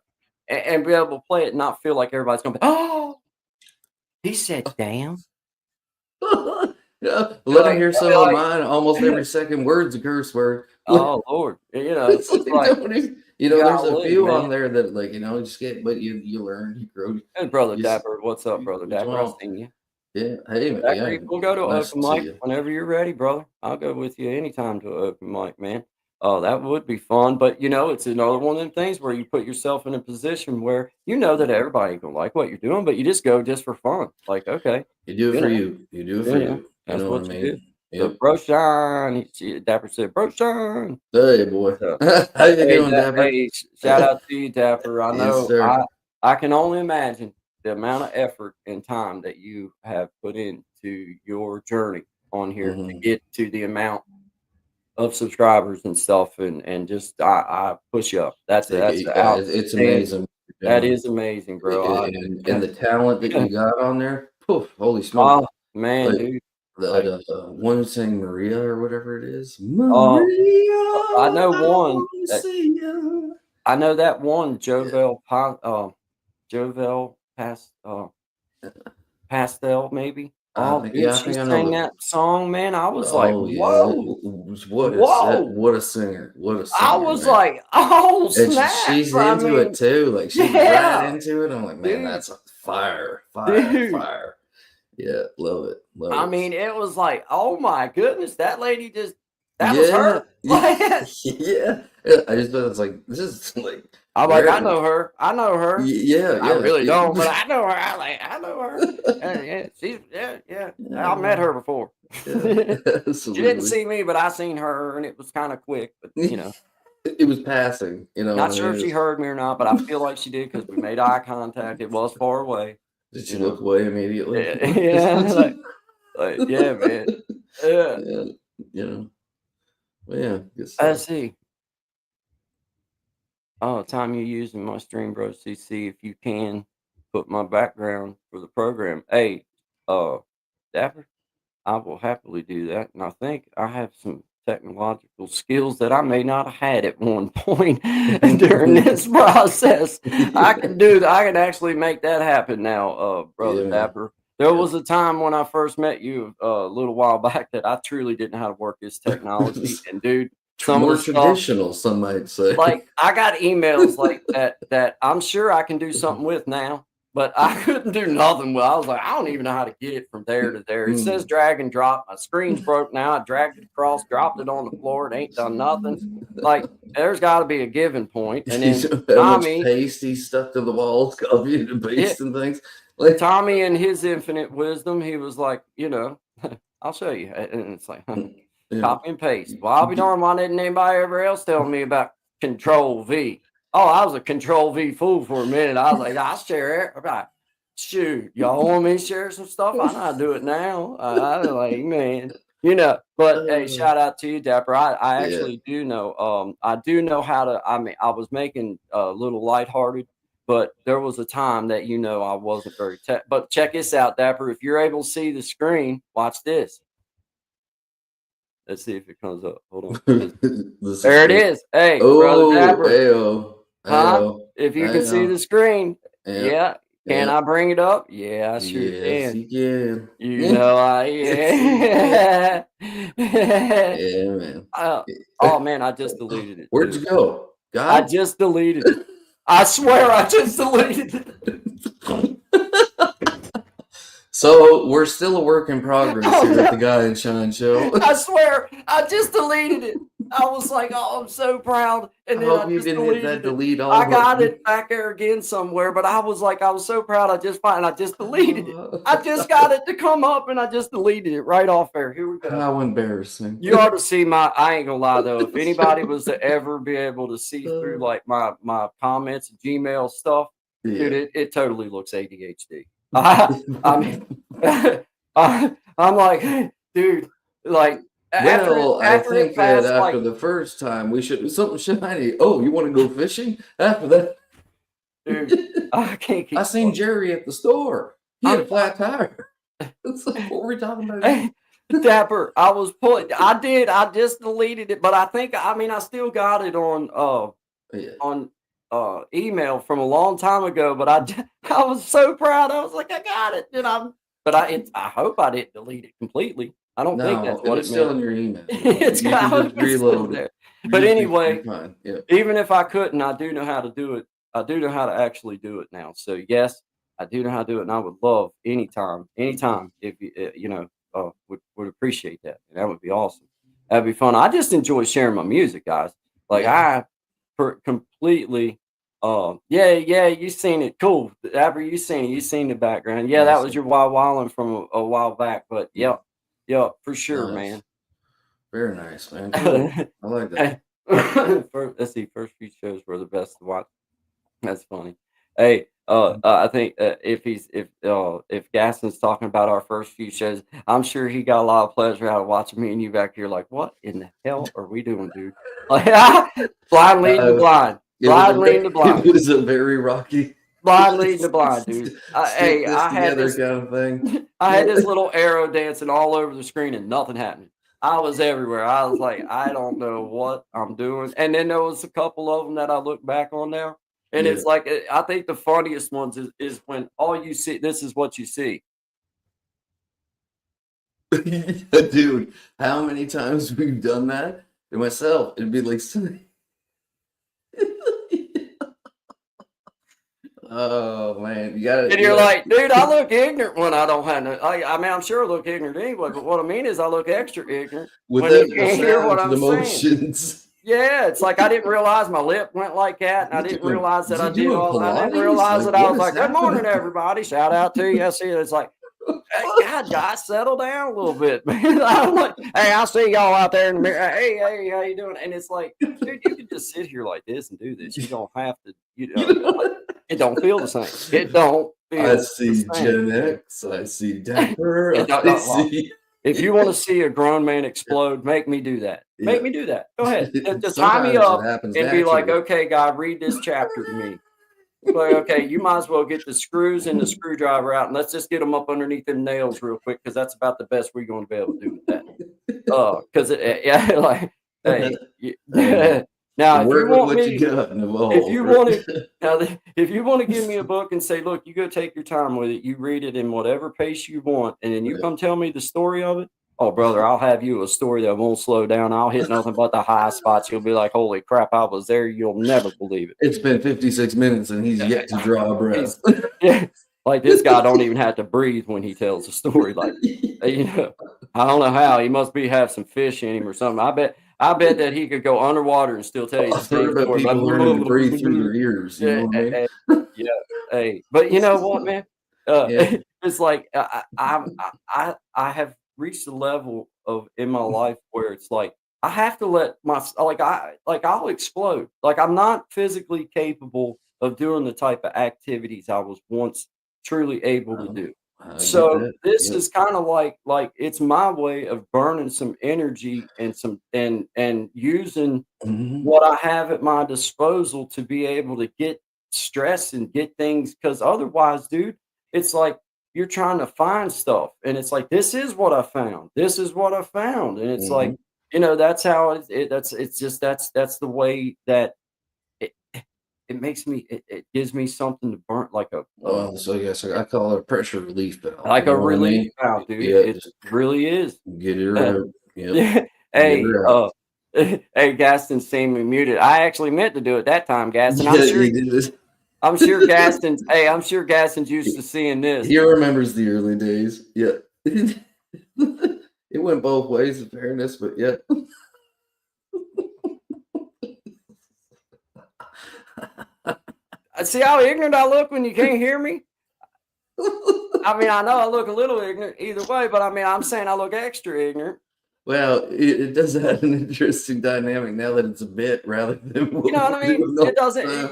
and be able to play it and not feel like everybody's gonna be, oh, he said damn. Yeah, Be let them like hear be some of mine. Almost like every second word's a curse word. oh, Lord, you know, It's it's like, like, don't even, there's a golly, few man. on there that like, just get, but you learn, you grow, Hey, Brother you just, Dapper, what's up, Brother you Dapper? I wrong. seen you. Yeah. Hey, Dapper, yeah. you wanna go to an Nice open to see mic you. whenever you're ready, brother. I'll go with you anytime to an open mic, man. Oh, that would be fun, but, you know, it's another one of them things where you put yourself in a position where you know that Mhm. everybody ain't gonna like what you're doing, but you just go just for fun. Like, okay, You do it you for know, you. You do it for you know, you. You that's know what I what you do. mean? So, Yep. Bro Shine, Dapper said, "Bro Shine." Hey, boy. So How you hey, doing, Dapper? shout out to you, Dapper. I Yes, know sir. I can only imagine the amount of effort and time that you have put into your journey on here to Hmm. get to the amount of subscribers and stuff, and just I push you up. That's It's outstanding. amazing what you're That doing. is amazing, bro. And the talent that you got on there, Poof, holy smoke! Oh man, Like, dude. that one saying Maria or whatever it is. Oh, Maria, I know I one. wanna see ya. I know that one. Yeah. Jovel Pastel, maybe. Oh, dude, I she think I know sang the. that song, man. I was like, Oh yeah, whoa, what a set! whoa. What a singer! What a I singer, was man! like, oh And snap. she's I into it mean, too. Like she's right yeah, into it. I'm like, man, dude, that's a fire, fire, dude. fire. Yeah, love it, love I it. mean, it was like, oh my goodness, that lady just that was Yeah, her. Like, yeah, yeah. I just thought it's like this is like I'm like, I very, know her. I know her. yeah, I yeah, really don't, but yeah. I know her. I know her. Yeah, she's yeah. Yeah, I met her before. yeah, She didn't absolutely. see me, but I seen her, and it was kind of quick. But It was passing, you know what not I sure mean? if she heard me or not, but I feel like she did because we made eye contact. It was far away, Did she you look know. away immediately? Yeah, like yeah, man. Yeah. Yeah, you know. Well, yeah, good Let's stuff. see. Oh, time you're using my Stream Bro CC, if you can put my background for the program. Hey, Dapper, I will happily do that. And I think I have some technological skills that I may not have had at one point during this process. I Yeah, can do that. I can actually make that happen now, brother yeah, man. Dapper. There Yep. was a time when I first met you a little while back that I truly didn't know how to work this technology. And dude, some of More the stuff traditional, some might say. like, I got emails like that I'm sure I can do something with now, but I couldn't do nothing with. I was like, I don't even know how to get it from there to there. It says Mm. drag and drop. My screen's broke now. I dragged it across, dropped it on the floor. It ain't done nothing. Like, there's got to be a given point. And You then know how much Tommy, paste he stuck to the walls, copied and yeah, pasting things. Like, Tommy, in his infinite wisdom, he was like, I'll show you. And it's like, yeah. copy and paste. Well, I'll be darned, why didn't anybody ever else tell me about Control V? Oh, I was a Control V fool for a minute. I was like, I'll share it. I'm like, shoot, y'all want me to share some stuff? I know how to do it now. I was like, man, but hey, shout out to you, Dapper. I Yeah. actually do know. I do know how to. I mean, I was making a little lighthearted, but there was a time that I wasn't very tech. But check this out, Dapper. If you're able to see the screen, watch this. Let's see if it comes up. Hold on. There it is. Hey, brother Dapper. Ayo. Huh? Ayo. If you can see the screen. Yeah. Can I bring it up? Yeah, I sure Yes, can. you can. Yeah. Yeah, man. Oh man, I just deleted it. Where'd you go? I God? just deleted it. I swear I just deleted it. So we're still a work in progress here at the Guy and Shine Show. I swear I just deleted it. I was like, oh, I'm so proud. And then I hope you just didn't hit that deleted delete it. all I got button. it back there again somewhere, but I was so proud. I just deleted it. I just got it to come up and I just deleted it right off there. Here we go. How embarrassing. You ought to see I ain't gonna lie though, if anybody was to ever be able to see through like my comments, Gmail stuff, dude, it totally looks ADHD. I mean, I'm like, dude, like, well, I think that passed, after the first time, we should do something shiny. Oh, you want to go fishing? After that, dude, I can't keep. I seen Jerry at the store. He had a flat tire. It's like, what were we talking about? Dapper, I just deleted it, but I still got it on email from a long time ago, but I was so proud. I was like, I got it, I hope I didn't delete it completely. I don't think that's what it's it still meant. in your email. It's you can just reload it. But anyway, yeah. even if I couldn't, I do know how to do it. I do know how to actually do it now. So yes, I do know how to do it, and I would love anytime, if you would appreciate that. And that would be awesome. That'd be fun. I just enjoy sharing my music, guys. Like completely. Yeah, you seen it. Cool. After you seen the background. Yeah, that was your Wild Wildin' from a while back. But yeah, for sure, man. Very nice, man. Cool. I like that. Let's see. First few shows were the best to watch. That's funny. Hey, I think if Gaston's talking about our first few shows, I'm sure he got a lot of pleasure out of watching me and you back here. Like, what in the hell are we doing, dude? Like, blind leading the blind. Blind leading the blind. It was a very rocky Blind leading the blind, dude. Stick Hey, this I had together this. kind of thing. I had this little arrow dancing all over the screen and nothing happened. I was everywhere. I was like, I don't know what I'm doing. And then there was a couple of them that I look back on now, and Yeah. it's like I think the funniest ones is when all you see. This is what you see. Dude, how many times we've done that? And myself, it'd be like, oh man, you gotta. And you're like, dude, I look ignorant when I don't have no. I mean, I'm sure I look ignorant anyway, but what I mean is I look extra ignorant when without you the can't hear what sounds, I'm the saying. motions. Yeah, it's like I didn't realize my lip went like that, and I didn't realize that Is I he did doing all. I didn't Pilates? realize Like, that I what was is like, "Good morning, happening?" everybody!" Shout out to you. I see it. It's like, hey, God, guys, settle down a little bit, man. I'm like, hey, I see y'all out there in the mirror. Hey, how you doing? And it's like, dude, you can just sit here like this and do this. You don't have to. Like, it don't feel the same. It don't feel. I the see same. Gen X. I see Dapper. It don't- I don't- well, see. If you want to see a grown man explode, make me do that. Make Yeah. me do that. Go ahead. Just tie Sometimes me up it happens and be like, naturally. okay, God, read this chapter to me. Like, okay, you might as well get the screws and the screwdriver out, and let's just get them up underneath them nails real quick, because that's about the best we're going to be able to do with that. Because yeah, like, hey, now if you Work with want what me, you got and evolve. if you want to, now, if you want to give me a book and say, look, you go take your time with it, you read it in whatever pace you want, and then you Right. come tell me the story of it. Oh, brother, I'll have you a story that won't slow down. I'll hit nothing but the high spots. You'll be like, holy crap, I was there. You'll never believe it. It's been 56 minutes and he's yet to draw a breath. Yeah, like this guy don't even have to breathe when he tells a story. Like, you know, I don't know how. He must have some fish in him or something. I bet that he could go underwater and still tell you the I've heard same about story. people learning to breathe through their ears. You know what I mean? Yeah, hey, but you know what, man? Yeah. It's like I have reached a level in my life where it's like I have to let I'll explode. Like I'm not physically capable of doing the type of activities I was once truly able to do. I get So that. this Yep. is kind of like it's my way of burning some energy and some and using Mhm. what I have at my disposal to be able to get stress and get things, because otherwise, dude, it's like you're trying to find stuff and it's like this is what I found. This is what I found. And it's like, Mhm. that's how it's just that's the way that it it makes me it gives me something to burn like Well, so yes, I call it a pressure relief valve. like You a know what I relief mean? valve, dude. Yeah, It just really is. get her Uh, out. Yep. yeah. Get Hey, her out. hey, Gaston seeing me muted. I actually meant to do it that time, Gaston. Yeah, you did this. I'm sure Gaston's hey, I'm sure Gaston's used to seeing this. He remembers the early days. Yeah. It went both ways, in fairness, but yeah. See how ignorant I look when you can't hear me? I mean, I know I look a little ignorant either way, but I mean, I'm saying I look extra ignorant. Well, it does have an interesting dynamic now that it's a bit rather than what You know what I we're mean? doing all It doesn't. the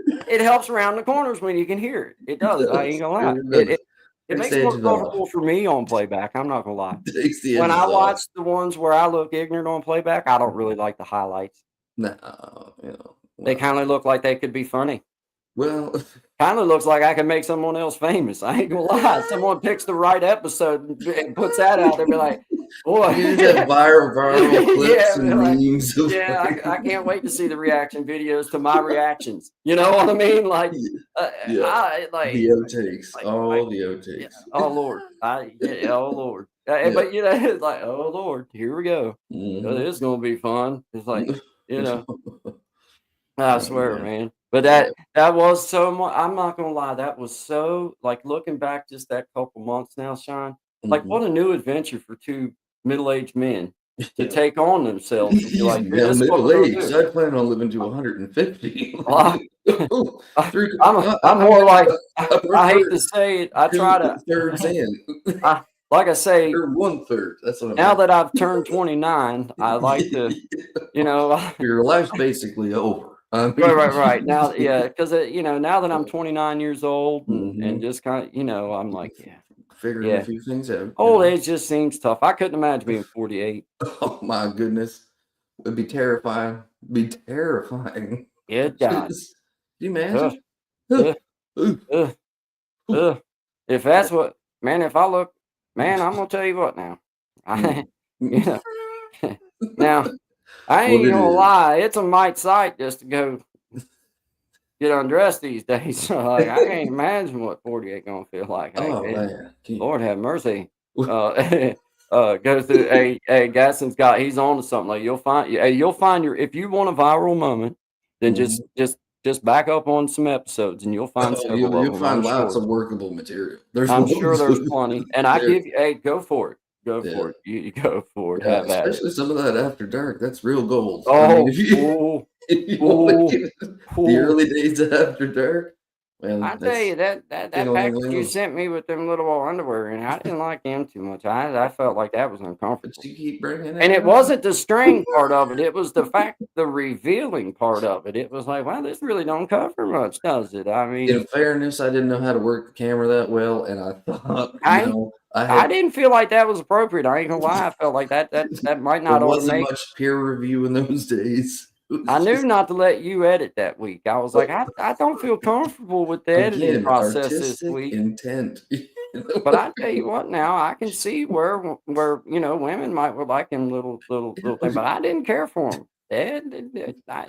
time. It helps around the corners when you can hear it. It does. I ain't gonna lie. Sure does. It Takes makes the it more edges off. comfortable for me on playback. I'm not gonna lie. Takes the When edges I off. watch the ones where I look ignorant on playback, I don't really like the highlights. No, They kind of look like they could be funny. well, Kind of looks like I can make someone else famous. I ain't gonna lie. Someone picks the right episode and puts that out there, be like, boy, you just have viral clips yeah, and like, memes. Of yeah. I can't wait to see the reaction videos to my reactions. You know what I mean? Like, Yeah. I like the outtakes, like, all the yeah, outtakes. oh Lord, oh Lord. Yeah. But it's like, oh Lord, here we go. Mhm. This is gonna be fun. It's like, I Oh, swear, man. man. But that was so much. I'm not gonna lie, that was so like looking back just that couple months now, Sean. Like, Mhm. what a new adventure for two middle-aged men to Yeah. take on themselves and be like, dude, Now this is what we're middle gonna aged. do. I plan on living to 150. Well, Ooh, three- I'm more like I hate prefer to say it. I try to thirds in. like I say, Or 1/3. That's what I'm now that I've turned 29, I like to, Your life's basically over. I mean, right. Now, yeah, because now that I'm 29 years old and Mhm. just kind of, I'm like, yeah, Figuring yeah. a few things out. Old age just seems tough. I couldn't imagine being 48. Oh my goodness. It'd be terrifying. Be terrifying. Good God. Can you imagine? Ugh. Ooh. Ugh, ugh. If that's what, man, if I look, man, I'm gonna tell you what now. I, you know, now I What ain't it gonna is. lie, it's a mite sight just to go get undressed these days. So like, I can't imagine what 48 gonna feel like. Hey, Oh man. Lord have mercy. Go through a Gadsden's got he's on to something. Like you'll find your if you want a viral moment, then Mhm. just back up on some episodes and you'll find Oh, several of you'll them. find lots of workable material. There's I'm sure loads there's of plenty. And I there. give you hey, go for it. Go Yeah. for it. You go for it. Yeah, Have at it. especially some of that after dark. That's real gold. I mean, Oh, if you ooh, if you want ooh, to get the ooh. early days of after dark, I man, tell that's you that package you ding-a-ling-ling. sent me with them little old underwear, and I didn't like them too much. I felt like that was But uncomfortable. you keep bringing And it it up. wasn't the string part of it, it was the revealing part of it. It was like, "Wow, this really don't cover much, does it?" I mean, In fairness, I didn't know how to work the camera that well, and I thought, I I I had didn't feel like that was appropriate, I ain't gonna lie, I felt like that might there not oughta wasn't make much peer review in those days. It I was knew just not to let you edit that week. I was like, but I don't feel comfortable with the editing again, process this artistic week." intent. But I tell you what now, I can see where, women might would like him little thing, but I didn't care for him. I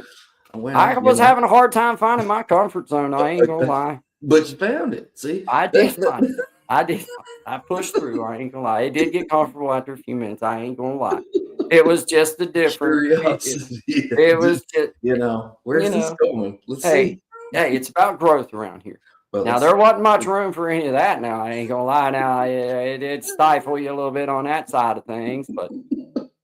went I out, was having a hard time finding my comfort zone, I ain't gonna lie. but you found it. See, I did find it. I did. I pushed through. I ain't gonna lie. It did get comfortable after a few minutes. I ain't gonna lie. It was just the difference. curiosity. It was just, you Where's this know. going? Let's Hey, see. hey, it's about growth around here. Well, Now that's there wasn't much room for any of that. Now I ain't gonna lie. Now it did stifle you a little bit on that side of things, but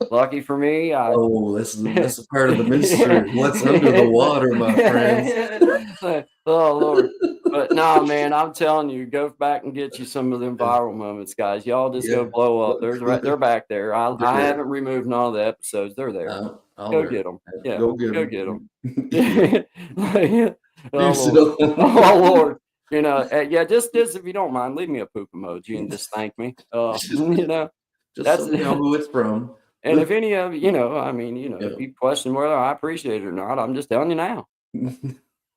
lucky for me, I oh, that's a part of the mystery. What's under the water, my friends? Oh, Lord. But nah, man, I'm telling you, go back and get you some of them viral moments, guys. Y'all just go Yeah, blow up. They're back there. they're I there. haven't removed none of the episodes. They're there. I'll Go wear get it. them. Yeah, Go get go get them. them. Oh You Lord. so Oh Lord. Yeah, just if you don't mind, leave me a poop emoji and just thank me. just That's so we know who it's from. and if any of you, if Yeah. you question whether I appreciate it or not, I'm just telling you now.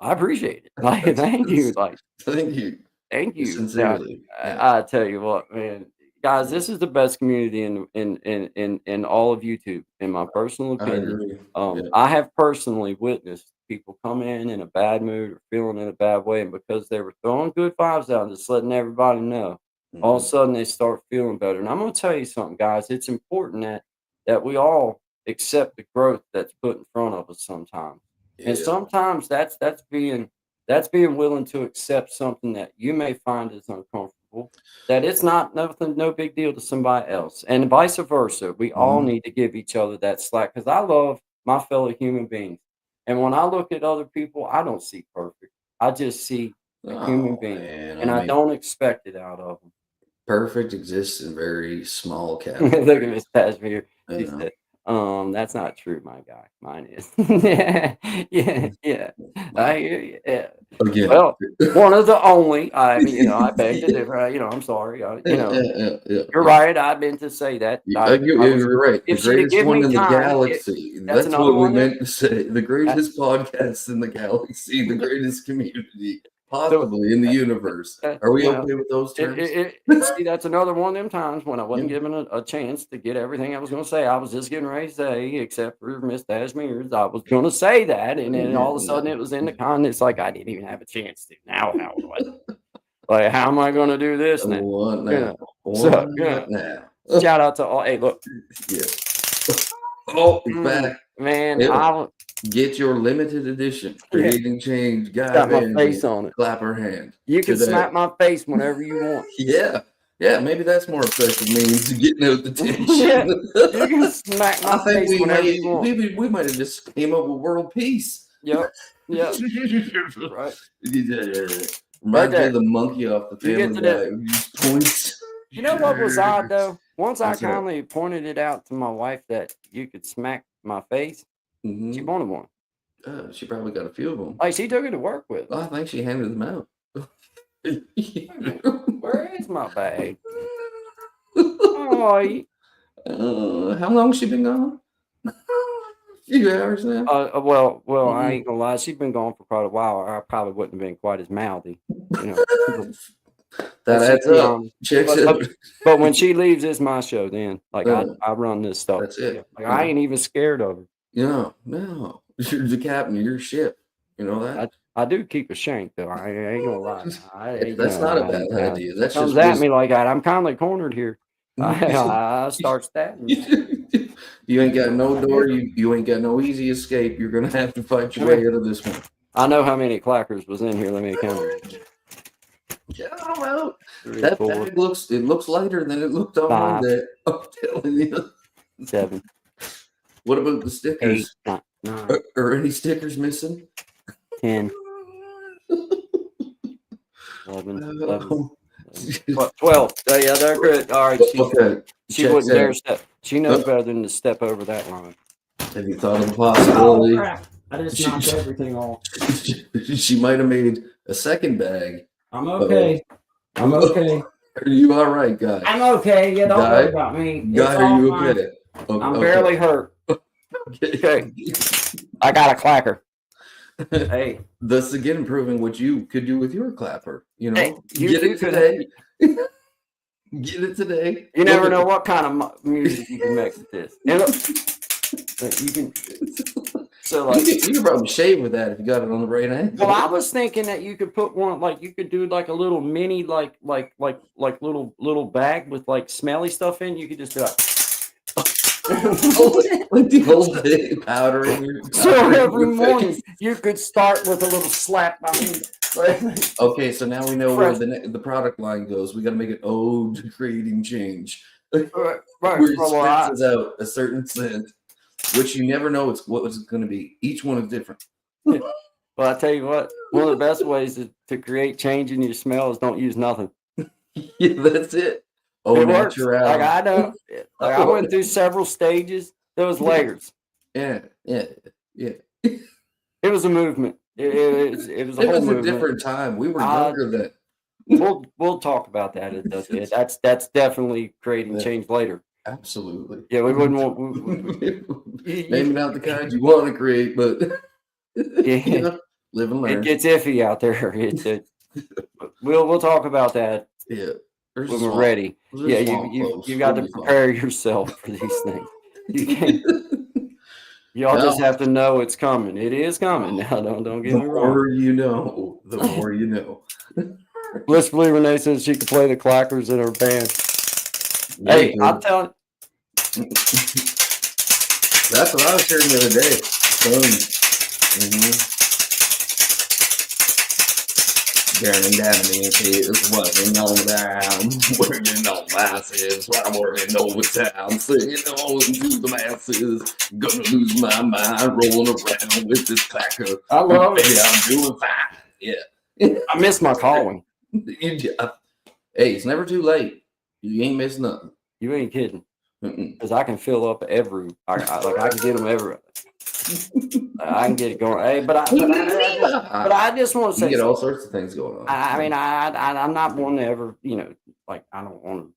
I appreciate it. Like, thank you. Like, Thank you. thank you. Now, Sincerely. Yeah. I tell you what, man, guys, this is the best community in all of YouTube, in my personal I opinion. agree. Yeah. I have personally witnessed people come in a bad mood or feeling in a bad way, and because they were throwing good vibes out and just letting everybody know, all of a Mhm. sudden they start feeling better. And I'm gonna tell you something, guys. It's important that we all accept the growth that's put in front of us sometimes. And Yeah. sometimes that's being willing to accept something that you may find is uncomfortable, that it's not nothing, no big deal to somebody else, and vice versa. We all Mhm. need to give each other that slack because I love my fellow human beings. And when I look at other people, I don't see perfect. I just see a human Oh being, man. and I I mean, don't expect it out of perfect exists in very small them. Look at categories. Miss Cashmere. You She know. said, that's not true, my guy. Mine is. Yeah, yeah, yeah. I Wow. hear you. Yeah. Again. Well, one of the only, I mean, I beg to differ. I'm sorry. You're Yeah. right. I meant to say that. I was, You're right. The if she'd have greatest given one me in the time, galaxy. that's That's another what we one. meant to say. The That, greatest podcast in the galaxy, the greatest community, so, possibly in the universe. Are we you know, okay with those terms? see, that's another one of them times when I Yeah. wasn't given a chance to get everything I was going to say. I was just getting ready to say, except for Miss Dashmere's, I was going to say that, and then all of a sudden No. it was in the con. It's like I didn't even have a chance to. Now how do I? Like, how am I going to do this now? What You now? know. So, What now? shout out to all. Hey, look, Yeah. Oh, it's back. man, Yeah. Get your limited edition yeah, Creating Change Guy got my face Vandy on it. clapper hand You can today. smack my face whenever you want. Yeah. Yeah, maybe that's more effective means of getting out the Yeah, tension. you can smack I my think face we whenever may you want. we might have just came up with world peace. Yep, yep, right, right Reminds me of there. the monkey off the You get Family to the. Guy who just points. You know what was odd though? Once I What's that? kindly pointed it out to my wife that you could smack my face, she Mm-hmm. wanted one. She probably got a few of them. Like she took it to work with. I think she handed them out. Wait a minute, where is my bag? Oh, How long has she been gone? few hours now. Well, I Mhm. ain't gonna lie. She's been gone for quite a while. I probably wouldn't have been quite as mouthy, you know. That But adds she, up. Checks but, out. but when she leaves, it's my show. Then, like No, I run this stuff. that's Yeah, it. like I ain't even scared of her. No. You're the captain of your ship. You know that? I do keep a shank though. I ain't gonna lie. That's not a bad idea. She That's comes just at wisdom. me like that. I'm kind of cornered here. I start stabbing. You ain't got no door. You ain't got no easy escape. You're gonna have to fight your way out of this one. I know how many clackers was in here. Let me count. Get them out. 3, That 4, bag looks lighter than it looked on 5. Monday. I'm telling you. 7, What about the 8, stickers? 9, Are any stickers missing? 10, 11, 12. 12. Yeah, they're good. All right. Okay. She checks wouldn't dare out. step. She knows better than to step over that line. Have you thought of the possibility? I just knocked everything off. She might have made a second bag. I'm okay. I'm okay. Are you all right, guy? I'm okay. Yeah, don't Guy? worry about me. Guy, are you okay? I'm barely hurt. Okay. I got a clacker. Hey, Thus again proving what you could do with your clapper. You know, hey, you get too it could- today. Get it today. You never Look know at- what kind of music you can make with this. And look, you can. So like, you can probably shave with that if you got it on the right angle. well, I was thinking that you could put one like you could do like a little mini like little bag with like smelly stuff in. You could just be like. Like the old day powder in your So every morning you could start with a little slap. I mean, Okay, so now we know where Fresh. the product line goes. We got to make an ode to creating change. right. Where it Well, I- spits out a certain scent, which you never know what it's going to be. Each one is different. Well, I tell you what, one of the best ways to create change in your smell is don't use nothing. Yeah, that's it. Oh, It works. natural. Like I know, like I went through several stages. There was layers. Yeah. It was a movement. It was a It whole was a movement. different time. We were Uh, younger then. We'll talk about that. That's definitely creating change later. Absolutely. Yeah, we wouldn't want. Maybe not the kind you want to create, but you know, live and It learn. gets iffy out there. We'll talk about that Yeah. There's when a we're swamp. ready. There's a Yeah, swamp you close. got to We'll be fine. prepare yourself for these things. You can't. Y'all just Well- have to know it's coming. It is coming. Now, don't get The me wrong. more you know, the more you know. Blissfully Renee says she could play the clackers in her band. Yeah, Hey, dude. I'm telling. That's what I was hearing the other day. Burning down me is working on down, working on masses, I'm working overtime, singing on to the masses, gonna lose my mind, rolling around with this clacker. I love it. Yeah, I'm doing fine. Yeah. I miss my calling. Hey, it's never too late. You ain't missing nothing. You ain't kidding. Mm-mm. Because I can fill up every. I can get them every. I can get it going. Hey, but I just want to You say. get all sorts of things going on. I mean, I'm not one to ever, like I don't want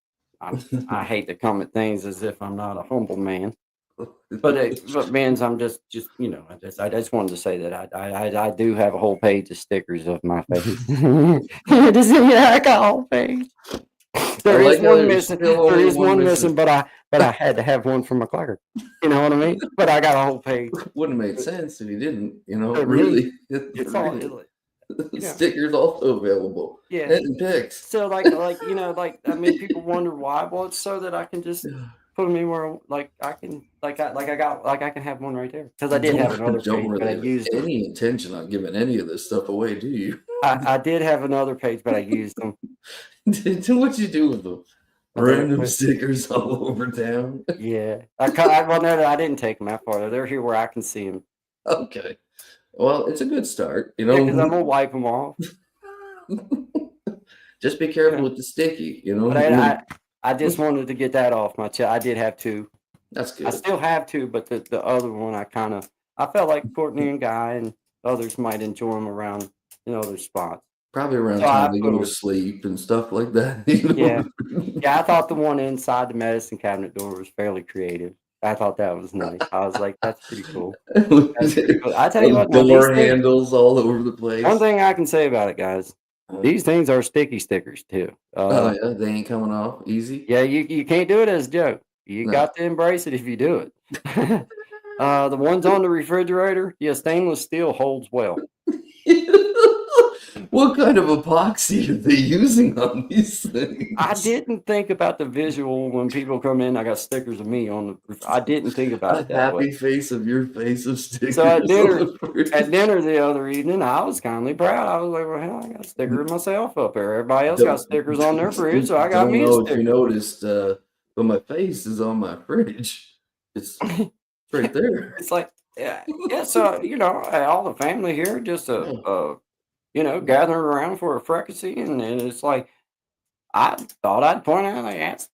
to. I hate to come at things as if I'm not a humble man. But Benz, I'm just I just wanted to say that I do have a whole page of stickers of my face. Does it like a whole page? There like is how one there's missing. still There only is one one missing. missing, but I had to have one for my clacker. You know what I mean? But I got a whole page. Wouldn't have made sense if you didn't, For me, really. It's all, yeah. Stickers also available. yeah. And pics. So like I mean, people wonder why. Well, it's so that I can just put them anywhere. I can have one right there because I did have another Don't page, but I really used have them. any intention on giving any of this stuff away, do you? I did have another page, but I used them. What you do with them? I did. Random stickers all over town. Yeah, I didn't take them that far. They're here where I can see them. Okay. Well, it's a good start, Yeah, because I'm gonna wipe them off. Just be careful with the sticky, But I just wanted to get that off my chest. I did have two. That's good. I still have two, but the other one I felt like Courtney and Guy and others might enjoy them around in other spots. Probably around So time I they put go to 'em- sleep and stuff like that. Yeah. Yeah, I thought the one inside the medicine cabinet door was fairly creative. I thought that was nice. I was like, that's pretty cool. That's pretty Those cool. I tell you what, now these door things, handles all over the one place. thing I can say about it, guys, these things are sticky stickers too. Oh yeah, they ain't coming off easy. Yeah, you can't do it as a joke. You No. got to embrace it if you do it. The ones on the refrigerator, yeah, stainless steel holds well. What kind of epoxy are they using on these things? I didn't think about the visual when people come in. I got stickers of me on the. I didn't think about A it that way. happy face of your face of stickers. So at on dinner, the fridge. at dinner the other evening, I was kindly proud. I was like, "Well, hell, I got a sticker of myself up there. Everybody else got Don't- stickers on their fridge, so I got don't me a know if you sticker." noticed, but my face is on my fridge. It's right there. It's like, yeah. So all the family here just gathering around for a fricassee, and it's like I thought I'd point out, like, that's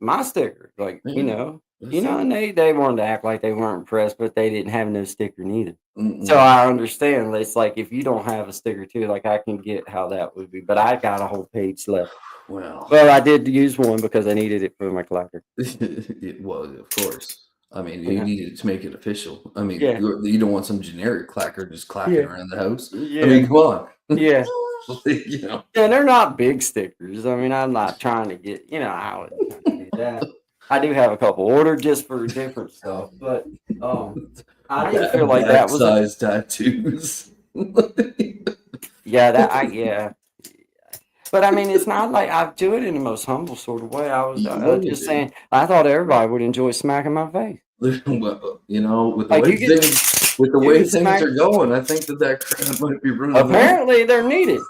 my sticker, like Yeah, that's and it. they wanted to act like they weren't impressed, but they didn't have no sticker neither. So Mm-mm. I understand. It's like if you don't have a sticker too, like I can get how that would be, but I got a whole page left. Well, Well, I did use one because I needed it for my clacker. well, of course. I mean, you Yeah. need it to make it official. I mean, Yeah. you don't want some generic clacker just clacking Yeah. around the house. I Yeah. mean, come on. Yeah. You know. Yeah, they're not big stickers. I mean, I'm not trying to get, I wouldn't try to do that. I do have a couple ordered just for different stuff, but I didn't feel like that was size tattoos. yeah. But I mean, it's not like I do it in the most humble sort of way. I was You just do. saying, I thought everybody would enjoy smacking my face. Well, with the Like, way you get- things, with the you way get things smacked- are going, I think that crap might be running. Apparently, they're needed.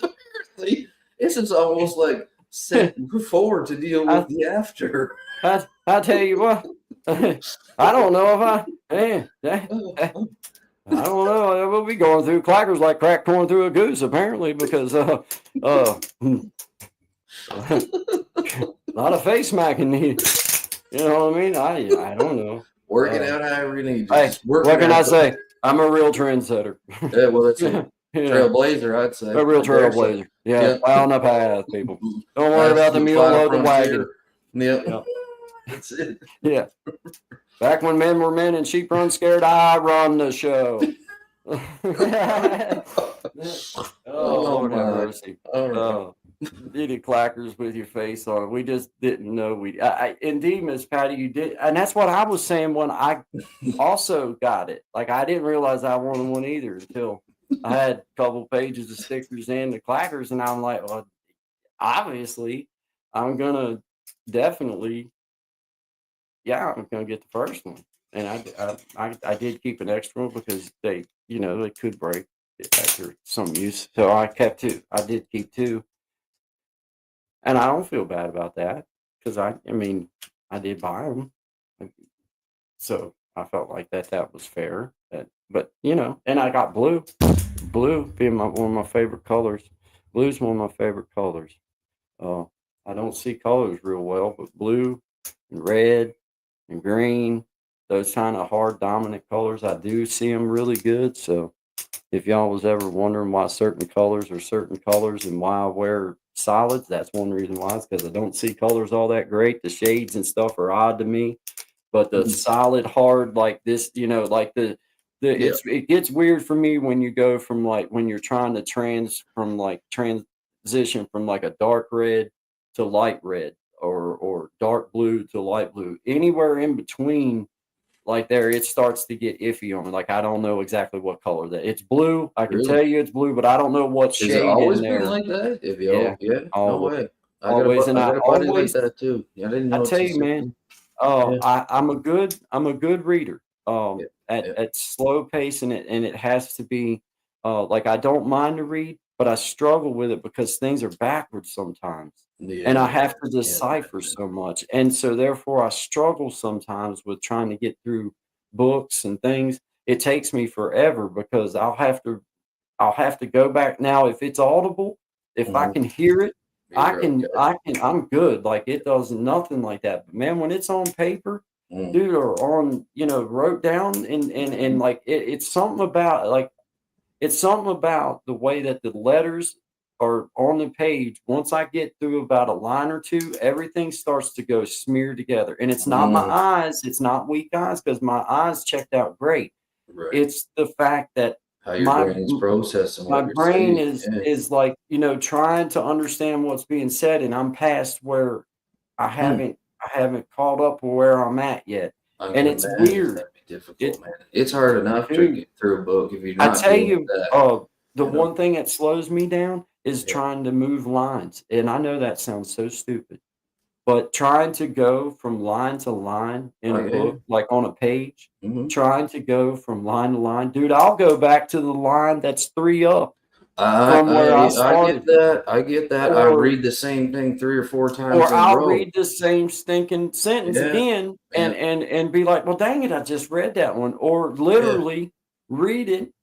Apparently, this is almost like set forward to deal with the after. I tell you what, I don't know if I don't know. We'll be going through clackers like crack corn through a goose, apparently, because a lot of face smacking needed. You know what I mean? I don't know. Work it out however you need. Hey, Just work what it can I out. say? I'm a real trendsetter. Yeah, well, that's a Yeah, trailblazer, I'd say. a real I dare say. trailblazer. Yeah, Yeah. plow on the path, people. Don't worry about the mule load the wagon. Yep. Yep. That's it. Yeah. Back when men were men and sheep run scared, I run the show. Oh, Lord have my. mercy. All right. Needed clackers with your face on it. We just didn't know indeed, Miss Patty, you did, and that's what I was saying when I also got it. Like I didn't realize I wanted one either until I had a couple pages of stickers and the clackers, and I'm like, well, obviously, I'm gonna definitely, I'm gonna get the first one, and I did keep an extra one because they could break after some use, so I kept two. I did keep two. And I don't feel bad about that because I mean, I did buy them, so I felt like that was fair. But and I got blue being one of my favorite colors. Blue's one of my favorite colors. I don't see colors real well, but blue and red and green, those kind of hard dominant colors, I do see them really good. So if y'all was ever wondering why certain colors are certain colors and why I wear solids, that's one reason why. It's because I don't see colors all that great. The shades and stuff are odd to me, but the solid hard like this, like it gets weird for me when you go from like when you're trying to transition from like a dark red to light red or dark blue to light blue. Anywhere in between like there, it starts to get iffy on me. Like I don't know exactly what color that it's blue. I can Really? tell you it's blue, but I don't know what shade Has it always in there. been like that? Yeah, No always. way. Always, and I I got a buddy like always, that too. I didn't know. I tell you, man. I'm a good reader. Yeah, At slow pace, and it has to be like I don't mind to read, but I struggle with it because things are backwards sometimes. And I have to decipher so much. And so therefore I struggle sometimes with trying to get through books and things. It takes me forever because I'll have to go back. Now, if it's audible, if I can hear it, I'm good. Like it does nothing like that. But man, when it's on paper, dude, or on, wrote down and like it's something about the way that the letters are on the page, once I get through about a line or two, everything starts to go smear together. And it's not my eyes, it's not weak eyes, because my eyes checked out great. Right. It's the fact that How your my brain's processing my what you're brain saying. Yeah. is like, trying to understand what's being said, and I'm past where I haven't caught up with where I'm at yet. I And can it's imagine weird. that'd be difficult, It man. It's hard enough to dude, get through a book if you're I not tell doing you, that. the You know? one thing that slows me down is Yeah. trying to move lines. And I know that sounds so stupid, but trying to go from line to line in a Oh, yeah. book, like on a page, Mm-hmm. trying to go from line to line, dude, I'll go back to the line that's 3 up I from where I get started. that. I get that. I Or read the same thing 3 or 4 times or in a I'll row. read the same stinking sentence Yeah. again Yeah. and be like, "Well, dang it, I just read that one." Or Yeah. literally read it,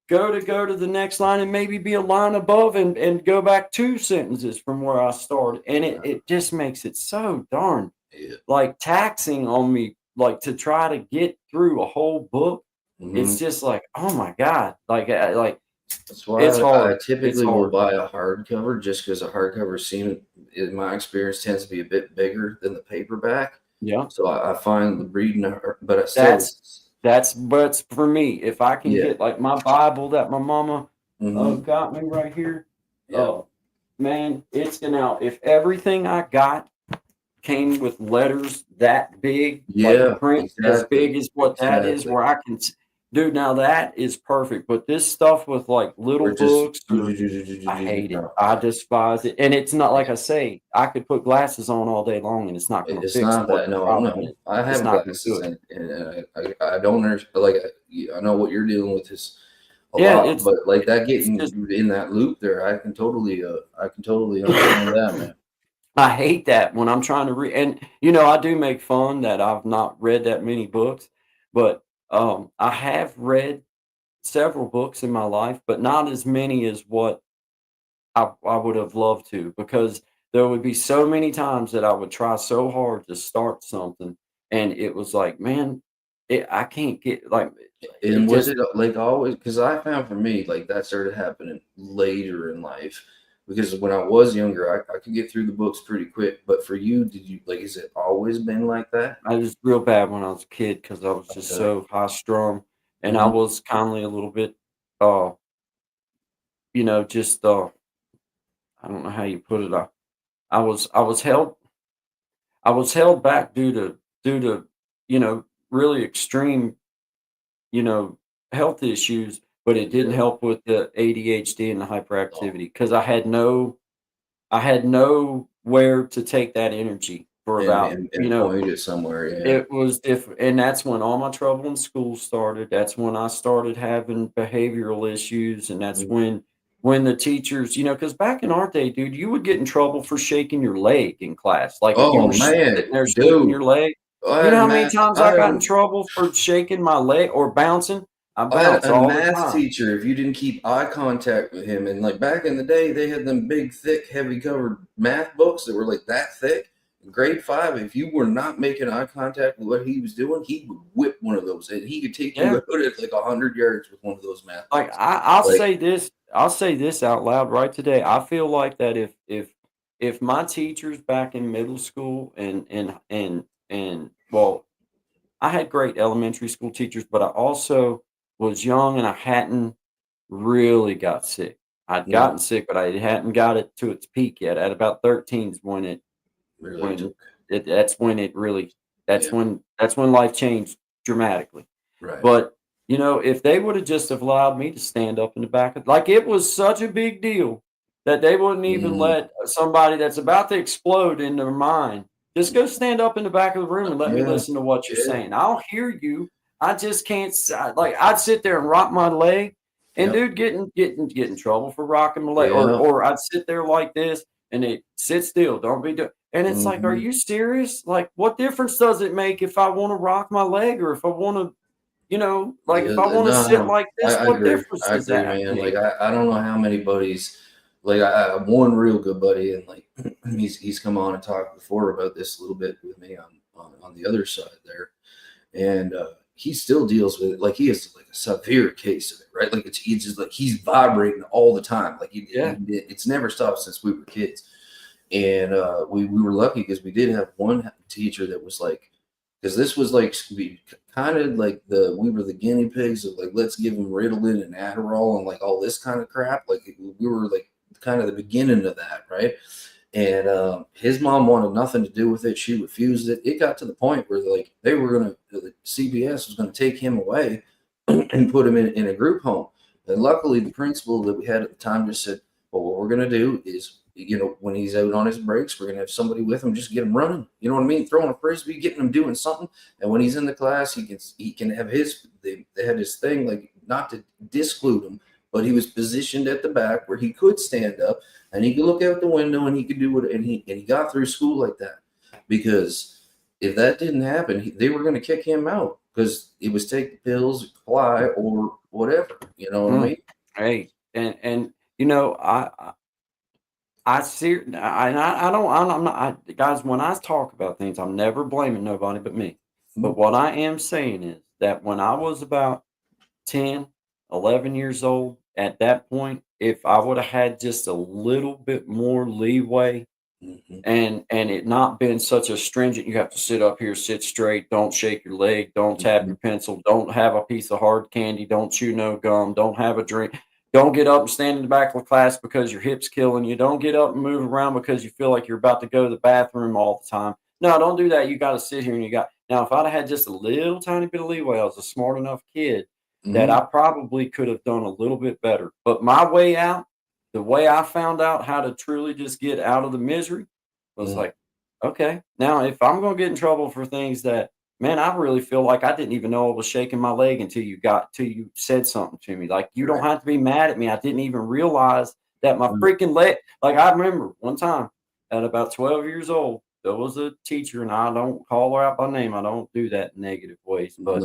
go to the next line, and maybe be a line above and go back 2 sentences from where I started. And it just makes it so darn, Yeah. like, taxing on me, like, to try to get through a whole book. Mm-hmm. It's just like, "Oh my god." Like, That's why it's I hard. It's typically will hard. buy a hardcover, just because a hardcover in my experience, tends to be a bit bigger than the paperback. Yeah. So I find the reading, but I still, But for me, if I can yeah. get like my Bible that my mama Mm-hmm. got me right here, Yeah. man, it's gonna, if everything I got came with letters that big, like Yeah. print as Exactly. big as what that is, Exactly. where I can, dude, now that is perfect. But this stuff with like little Or just books, I hate it. I despise it. And it's not, like I say, I could put glasses on all day long and it's not going to It's fix not what that. the No, problem no. is. I It's have not going to do glasses, it. and I don't understand. Like, I know what you're dealing with is a Yeah, lot, but like that it's getting just, in that loop there, I can totally understand that, man. I hate that when I'm trying to read, and I do make fun that I've not read that many books, but I have read several books in my life, but not as many as what I would have loved to, because there would be so many times that I would try so hard to start something, and it was like, man, I can't get, like, And it was just, it like always? Because I found for me, like that started happening later in life. Because when I was younger, I could get through the books pretty quick. But for you, did you like? Is it always been like that? I was real bad when I was a kid because I was just Okay. so high strung, and I Mm-hmm. was kindly a little bit, uh, just I don't know how you put it. I was I was held I was held back due to really extreme, you know health issues, but it didn't Yeah. help with the ADHD and the Oh, hyperactivity because I had nowhere to take that energy for and about, and, and point it somewhere. Yeah. it was different, and that's when all my trouble in school started. That's when I started having behavioral issues, and that's Mhm. when the teachers, because back in our day, dude, you would get in trouble for shaking your leg in class. Like if you Oh were man, sitting there shaking dude, your leg, I you had know a how many math. times I got in trouble for shaking my leg or bouncing? I I had bounce a all the math time. teacher. If you didn't keep eye contact with him, and like back in the day, they had them big, thick, heavy covered math books that were like that thick. In grade 5, if you were not making eye contact with what he was doing, he would whip one of those, and he could take you Yeah. out at like 100 yards with one of those math Like books. I'll Like, say this, out loud right today. I feel like that if my teachers back in middle school and well, I had great elementary school teachers, but I also was young and I hadn't really got sick. I'd mm, gotten sick, but I hadn't got it to its peak yet. At about 13 is really when took, that's when it really yeah, that's when life changed dramatically. right, But, if they would have just have allowed me to stand up in the back of, like, it was such a big deal that they wouldn't even mm, let somebody that's about to explode in their mind, just go stand up in the back of the room and let me yeah, listen to what you're yeah, saying. I'll hear you. I just can't like, I'd sit there and rock my leg, and yep, dude, get in trouble for rocking my leg, or yeah, or I'd sit there like this, and they sit still, don't be doing, and it's like, are hmm, you serious? Like, what difference does it make if I wanna rock my leg or if I wanna, like, yeah. if I wanna sit No, like this, I what agree. difference I does agree, that man. Like make? I don't know how many buddies. Like I have one real good buddy, and like he's come on and talked before about this a little bit with me on the other side there, and he still deals with it. Like he has like a severe case of it, right? Like it's just like he's vibrating all the time. Like it's never stopped since we were kids. And we were lucky because we did have one teacher that was like, because this was like we kind of like we were the guinea pigs of like, let's give him Ritalin and Adderall and like all this kind of crap. Like we were like kind of the beginning of that, right? And his mom wanted nothing to do with it. She refused it. It got to the point where like they were gonna, the CPS was gonna take him away and put him in a group home. And luckily, the principal that we had at the time just said, "Well, what we're gonna do is, when he's out on his breaks, we're gonna have somebody with him, just get him running. You know what I mean? Throwing a frisbee, getting him doing something. And when he's in the class, he can have his. They had his thing, like not to disclude him, but he was positioned at the back where he could stand up and he could look out the window and he could do what. And he got through school like that, because if that didn't happen, they were going to kick him out because it was take the pills, apply, or whatever. You know what I mean? Hey, and I'm not, guys, when I talk about things, I'm never blaming nobody but me. But what I am saying is that when I was about 10, 11 years old, at that point, if I would have had just a little bit more leeway and it not been such a stringent, you have to sit up here, sit straight, don't shake your leg, don't tap your pencil, don't have a piece of hard candy, don't chew no gum, don't have a drink. Don't get up and stand in the back of the class because your hip's killing you. Don't get up and move around because you feel like you're about to go to the bathroom all the time. No, don't do that. You got to sit here and now, if I'd have had just a little tiny bit of leeway, I was a smart enough kid that I probably could have done a little bit better. But my way out, the way I found out how to truly just get out of the misery was like, okay, now if I'm going to get in trouble for things that, man, I really feel like I didn't even know I was shaking my leg until you said something to me. Like, you don't have to be mad at me. I didn't even realize that my freaking leg, like I remember one time at about 12 years old, there was a teacher, and I don't call her out by name. I don't do that in negative ways, but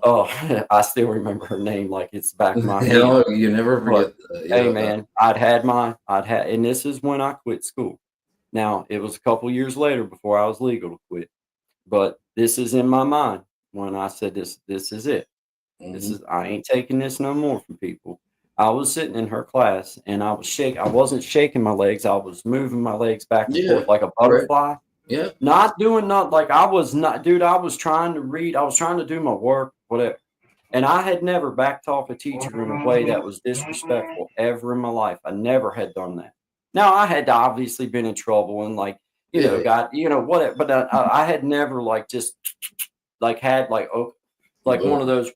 oh, I still remember her name like it's the back of my head. You never forget that. Hey, man, and this is when I quit school. Now, it was a couple years later before I was legal to quit. But this is in my mind when I said this is it. I ain't taking this no more from people. I was sitting in her class and I wasn't shaking my legs. I was moving my legs back and forth like a butterfly. Yeah. Not doing nothing. Like I was not, dude, I was trying to read. I was trying to do my work, whatever. And I had never backtalked a teacher in a way that was disrespectful ever in my life. I never had done that. Now, I had obviously been in trouble and like, whatever. But I had never like just like had like one of those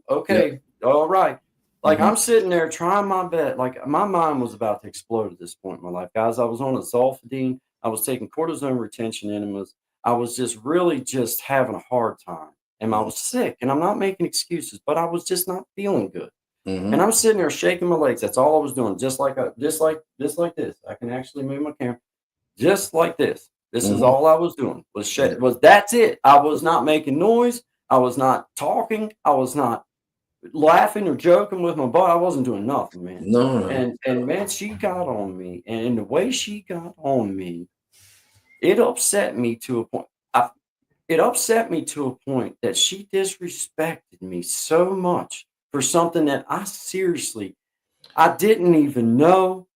okay, all right. Like I'm sitting there trying my best. Like my mind was about to explode at this point in my life, guys. I was on a Zolfidine. I was taking cortisone retention enemas. I was just really just having a hard time, and I was sick. And I'm not making excuses, but I was just not feeling good. And I'm sitting there shaking my legs. That's all I was doing, just like this. I can actually move my camera. Just like this. This is all I was doing. That's it. I was not making noise. I was not talking. I was not laughing or joking with my butt. I wasn't doing nothing, man. No. And man, she got on me. And the way she got on me, it upset me to a point. It upset me to a point that she disrespected me so much for something that I didn't even know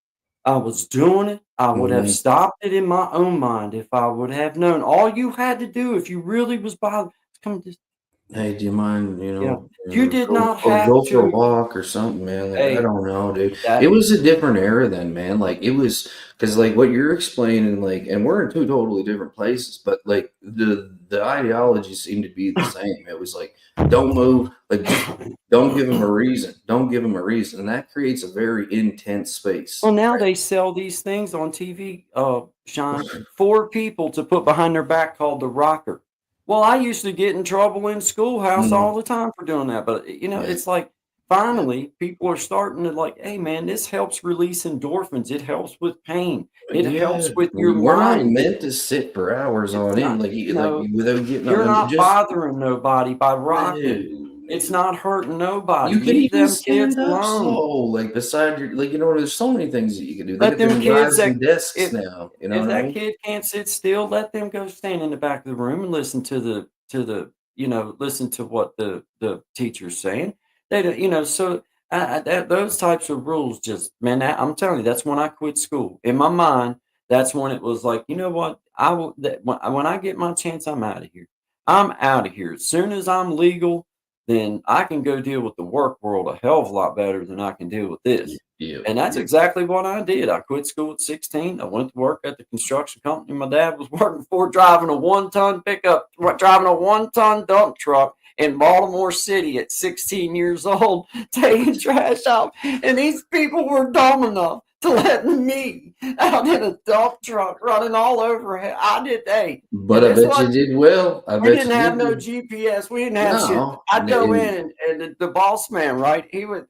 I was doing it. I would have stopped it in my own mind if I would have known. All you had to do, if you really was bothered, come just. Hey, do you mind? You did not have go to for a walk or something, man. Like, Hey, I don't know, dude. It was a different era then, man. Like it was because like what you're explaining, like, and we're in two totally different places, but like the ideology seemed to be the same. It was like, don't move, like don't give him a reason. Don't give him a reason. And that creates a very intense space. Well, now they sell these things on TV, Sean, for people to put behind their back called the rocker. Well, I used to get in trouble in schoolhouse all the time for doing that. But, it's like finally people are starting to like, hey, man, this helps release endorphins. It helps with pain. It helps with your mind. We're not meant to sit for hours on end without getting. You're not bothering nobody by rocking. It's not hurting nobody. You can Leave even them stand kids up alone. slow, like beside your, like there's so many things that you can do. Let them kids desks now. If that kid can't sit still, let them go stand in the back of the room and listen to the listen to what the teacher's saying. They don't, so those types of rules just, man, I'm telling you, that's when I quit school. In my mind, that's when it was like, you know what? I will, when I get my chance, I'm out of here. I'm out of here. As soon as I'm legal, then I can go deal with the work world a hell of a lot better than I can deal with this. Yeah. And that's exactly what I did. I quit school at 16. I went to work at the construction company my dad was working for, driving a 1-ton pickup, driving a 1-ton dump truck in Baltimore City at 16 years old, taking trash out. And these people were dumb enough to let me out in a dump truck running all over. I did, hey. But I bet you did well. We didn't have no GPS. We didn't have shit. I'd go in and the boss man, right? He would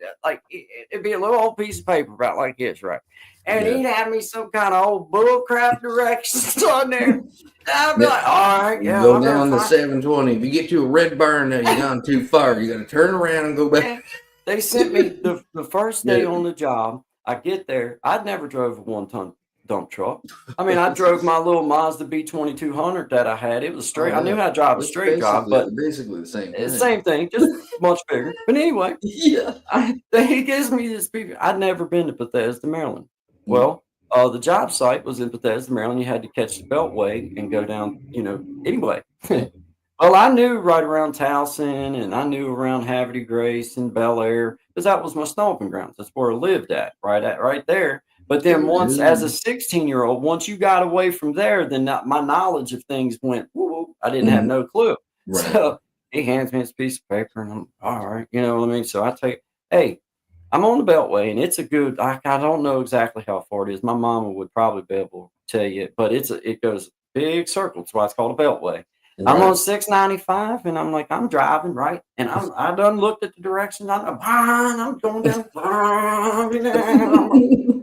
it'd be a little old piece of paper about like this, right? And he'd have me some kind of old bull crap directions on there. I'd be like, all right, yeah. Go down the 720. If you get to a red burn, now you're gone too far. You got to turn around and go back. They sent me the first day on the job. I get there. I'd never drove a 1-ton dump truck. I mean, I drove my little Mazda B2200 that I had. It was straight. I knew how to drive a straight drive, but basically the same thing. Same thing, just much bigger. But anyway, yeah, he gives me this people. I'd never been to Bethesda, Maryland. Well, the job site was in Bethesda, Maryland. You had to catch the Beltway and go down, anyway. Well, I knew right around Towson, and I knew around Havre Grace and Bel Air, because that was my stomping grounds. That's where I lived right there. But then once, as a 16-year-old, once you got away from there, then my knowledge of things went, woo, I didn't have no clue. Right. So he hands me this piece of paper, and I'm, all right, you know what I mean? So I take, hey, I'm on the Beltway, and it's a good, I don't know exactly how far it is. My mama would probably be able to tell you, but it goes big circle. That's why it's called a Beltway. Right. I'm on 695, and I'm like, I'm driving, right? And I done looked at the directions. I'm going down.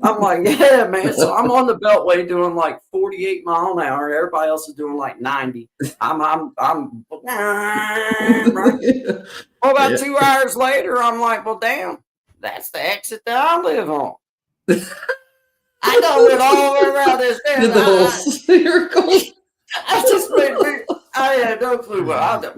I'm like, yeah, man. So I'm on the Beltway doing like 48 mile an hour. Everybody else is doing like 90. I'm right. Well, about 2 hours later, I'm like, well, damn, that's the exit that I live on. I done went all the way around this damn did the whole circle. I just made me. I had no clue what I did.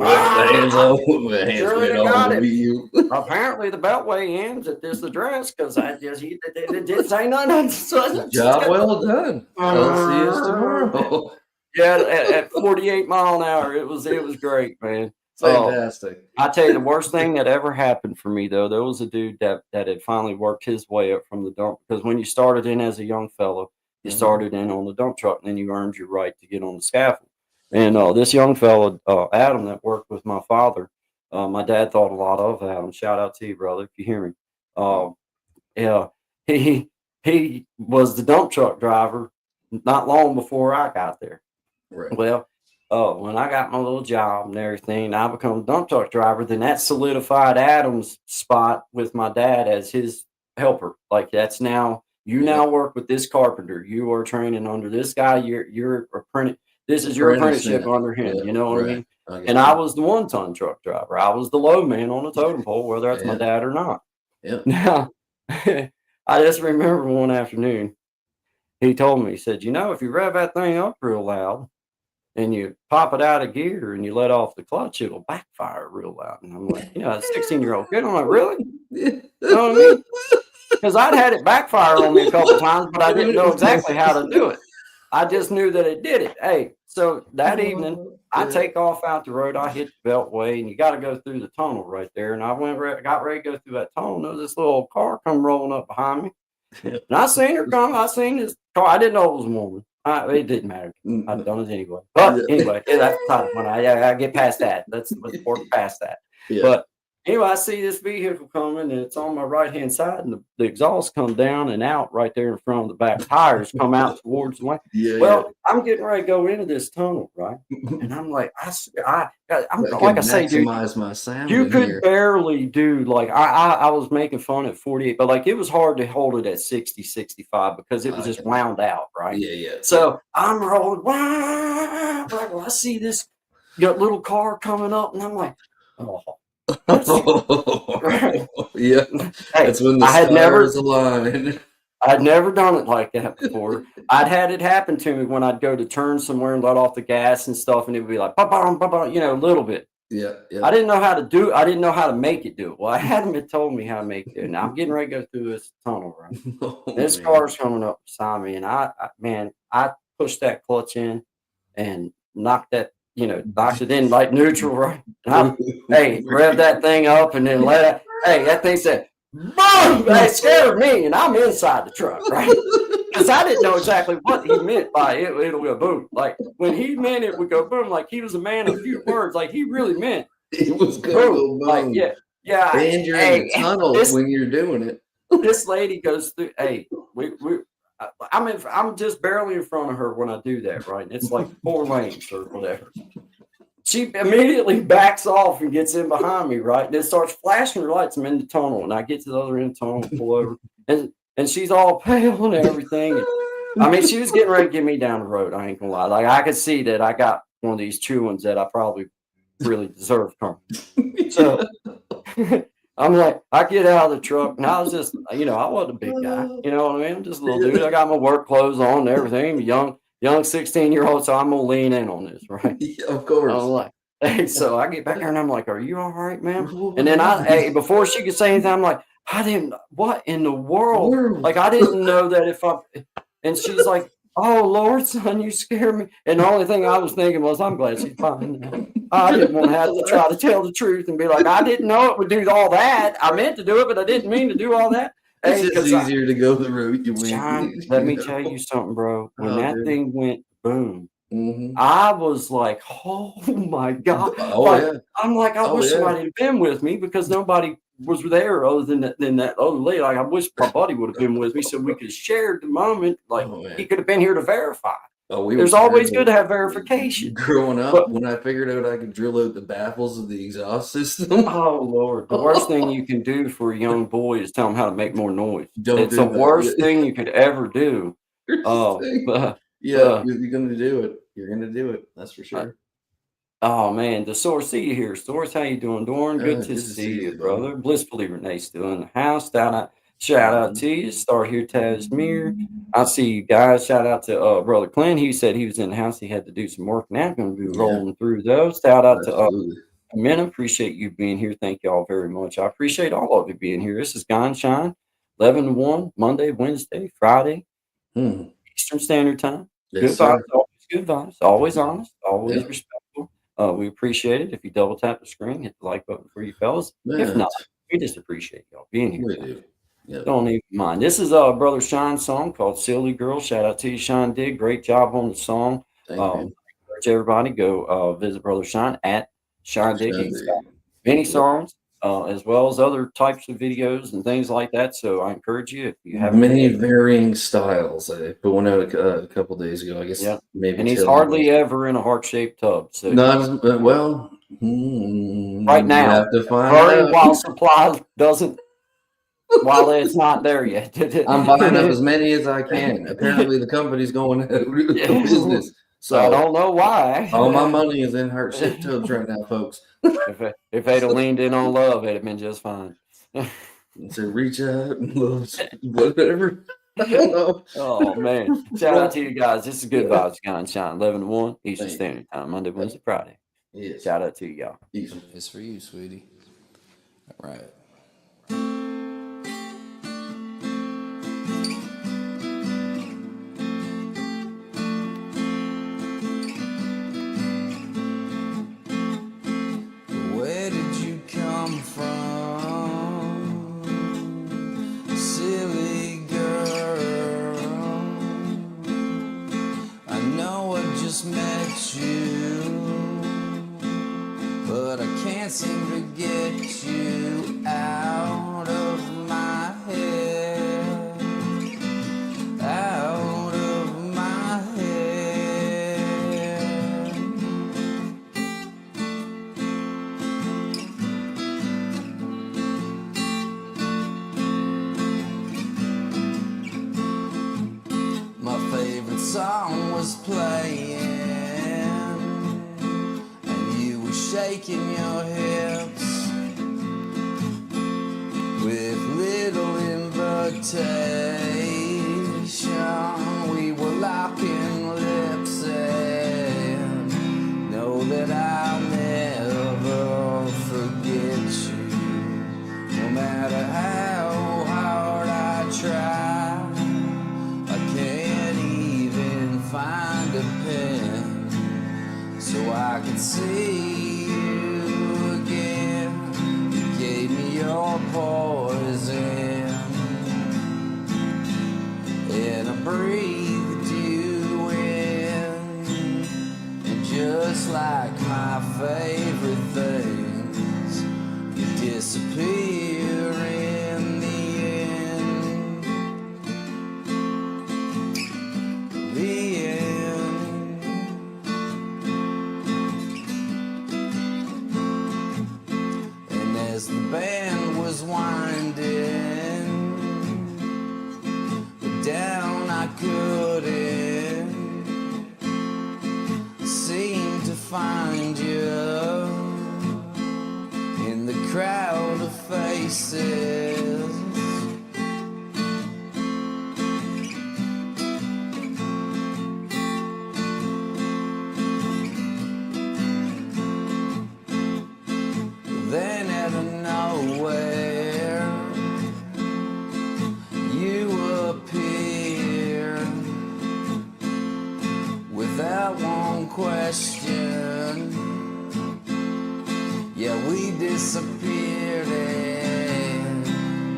Apparently, the Beltway ends at this address because it didn't say nothing. So job well done. I'll see you tomorrow. Yeah, at 48 mile an hour, it was great, man. Fantastic. I tell you, the worst thing that ever happened for me though, there was a dude that had finally worked his way up from the dump, because when you started in as a young fellow, you started in on the dump truck, and then you earned your right to get on the scaffold. And this young fellow, Adam, that worked with my father, my dad thought a lot of Adam. Shout out to you, brother, if you hear me. Yeah, he was the dump truck driver not long before I got there. Right. Well, when I got my little job and everything, I become a dump truck driver. Then that solidified Adam's spot with my dad as his helper. Like that's now. You now work with this carpenter. You are training under this guy. You're apprentice. This is your apprenticeship under him. You know what I mean? And I was the 1-ton truck driver. I was the low man on the totem pole, whether that's my dad or not. Yeah. Now, I just remember one afternoon, he told me, he said, if you rev that thing up real loud and you pop it out of gear and you let off the clutch, it'll backfire real loud. And I'm like, a 16-year-old kid. I'm like, really? You know what I mean? Because I'd had it backfire on me a couple times, but I didn't know exactly how to do it. I just knew that it did it. Hey, so that evening, I take off out the road. I hit the Beltway, and you got to go through the tunnel right there. And I got ready to go through that tunnel. And there was this little car come rolling up behind me. And I seen her come. I seen this car. I didn't know it was a woman. It didn't matter. I'd done it anyway. But anyway, that's the time when I get past that. Let's work past that. Yeah. But anyway, I see this vehicle coming, and it's on my right-hand side, and the exhaust come down and out right there in front of the back tires come out towards the lane. I'm getting ready to go into this tunnel, right? And I'm like, I'm like I say, dude, my sound you could barely do, like, I was making fun at 48, but like it was hard to hold it at 60, 65 because it was just wound out, right? Yeah. So I'm rolling, I see this little car coming up, and I'm like, oh. Yeah, that's when the stars align. I'd never done it like that before. I'd had it happen to me when I'd go to turn somewhere and let off the gas and stuff, and it would be like, a little bit. Yeah, yeah. I didn't know how to do. I didn't know how to make it do it. Well, I hadn't been told me how to make it. And I'm getting ready to go through this tunnel, right? Oh, This man. car's coming up beside me, and I pushed that clutch in and knocked it in like neutral, right? And hey, rev that thing up and then let it. Hey, that thing said, boom! It scared me, and I'm inside the truck, right? Because I didn't know exactly what he meant by it. It'll go boom. Like when he meant it would go boom, like he was a man of few words. Like he really meant It was gonna boom. go boom. Like yeah. And you're in the tunnel when you're doing it. This lady goes through. Hey, I'm just barely in front of her when I do that, right? And it's like 4 lanes or whatever. She immediately backs off and gets in behind me, right? And it starts flashing her lights. I'm in the tunnel, and I get to the other end of the tunnel, pull over, and she's all pale and everything. And, I mean, she was getting ready to get me down the road. I ain't gonna lie. Like I could see that I got one of these chewings that I probably really deserve from. So I'm like, I get out of the truck, and I was just, I wasn't a big guy. You know what I mean? I'm just a little dude. I got my work clothes on and everything. Young 16-year-old, so I'm gonna lean in on this, right? Yeah, of course. I'm like, hey, so I get back there and I'm like, are you all right, ma'am? And then before she could say anything, I'm like, what in the world? Like, I didn't know that and she's like, oh, Lord, son, you scare me. And the only thing I was thinking was, I'm glad she's fine now. I didn't want to have to try to tell the truth and be like, I didn't know it would do all that. I meant to do it, but I didn't mean to do all that. It's just easier to go the route you went. John, let me tell you something, bro. When that thing went boom, I was like, oh my God. I'm like, I wish somebody had been with me because nobody was there other than that other lady. Like, I wish my buddy would have been with me so we could have shared the moment. Like, he could have been here to verify. There's always good to have verification. Growing up, when I figured out I could drill out the baffles of the exhaust system. Oh, Lord. The worst thing you can do for a young boy is tell him how to make more noise. It's the worst thing you could ever do. Oh, you're going to do it. You're going to do it. That's for sure. Oh, man. The Source, see you here. Source, how you doing, Doran? Good to see you, brother. Blissfully Renee still in the house. Shout out to you. Start here, Tasmir. I see you guys. Shout out to Brother Clint. He said he was in the house. He had to do some work now. Going to be rolling through those. Shout out to men. Appreciate you being here. Thank you all very much. I appreciate all of you being here. This is Gone Shine, 11 to 1, Monday, Wednesday, Friday, Eastern Standard Time. Yes, good vibes. Always good vibes. Always honest. Always respectful. We appreciate it. If you double tap the screen, hit the like button for you fellas. If not, we just appreciate y'all being here. We do. Yep. Don't even mind. This is Brother Sean's song called Silly Girl. Shout out to you, Sean Dig. Great job on the song. Encourage everybody go visit Brother Sean at Sean Dig. He's got many songs as well as other types of videos and things like that. So I encourage you if you have many varying styles. I put one out a couple days ago, I guess. Yeah. Maybe. And he's hardly ever in a heart-shaped tub. So not as well. Right now, have to find while supply doesn't. While it's not there yet. I'm buying up as many as I can. Apparently the company's going out of business. So I don't know why. All my money is in heart-shaped tubs right now, folks. If they'd have leaned in on love, it'd have been just fine. So reach out and love whatever. I don't know. Oh, man. Shout out to you guys. This is good vibes, Gone Shine. 11 to 1, Eastern Standard Time, Monday, Wednesday, Friday. Yes. Shout out to you, y'all. It's for you, sweetie. All right. Where did you come from, silly girl? I know I just met you, but I can't seem to get you out of my head, out of my head. My favorite song was playing, and you were shaking your hips with little invitation. We were locking lips and know that I'll never pen so I could see you again. You gave me your poison, and I breathed you in. And just like my favorite things, you disappear in the end. The end. And as the band was winding down, I couldn't seem to find you in the crowd of faces. Then out of nowhere, you appear without one question. Yeah, we disappeared, and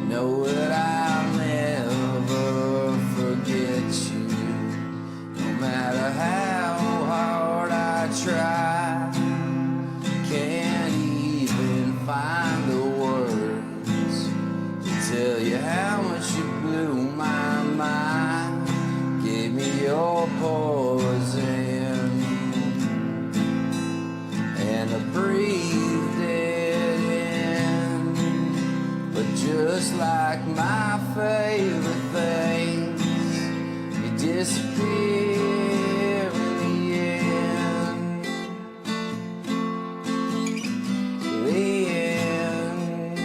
know that I'll never forget you. No matter how hard I try, can't even find the words to tell you how much you blew my mind. Gave me your poison, and I breathed it in. But just like my favorite things, you disappear in the end. The end.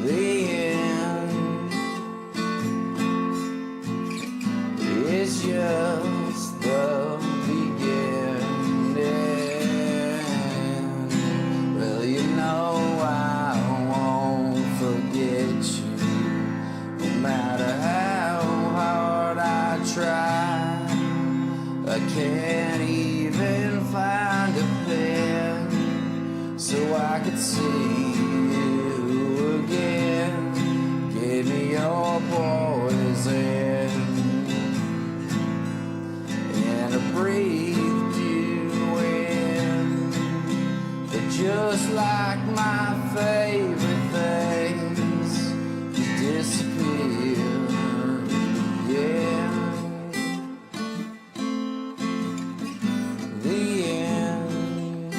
The end. It's just the beginning. Well, you know I won't forget you, no matter how hard I try. I can't even find a pen so I could see you again. Gave me your poison, and I breathed you in. But just like my favorite things, you disappear, yeah. The end.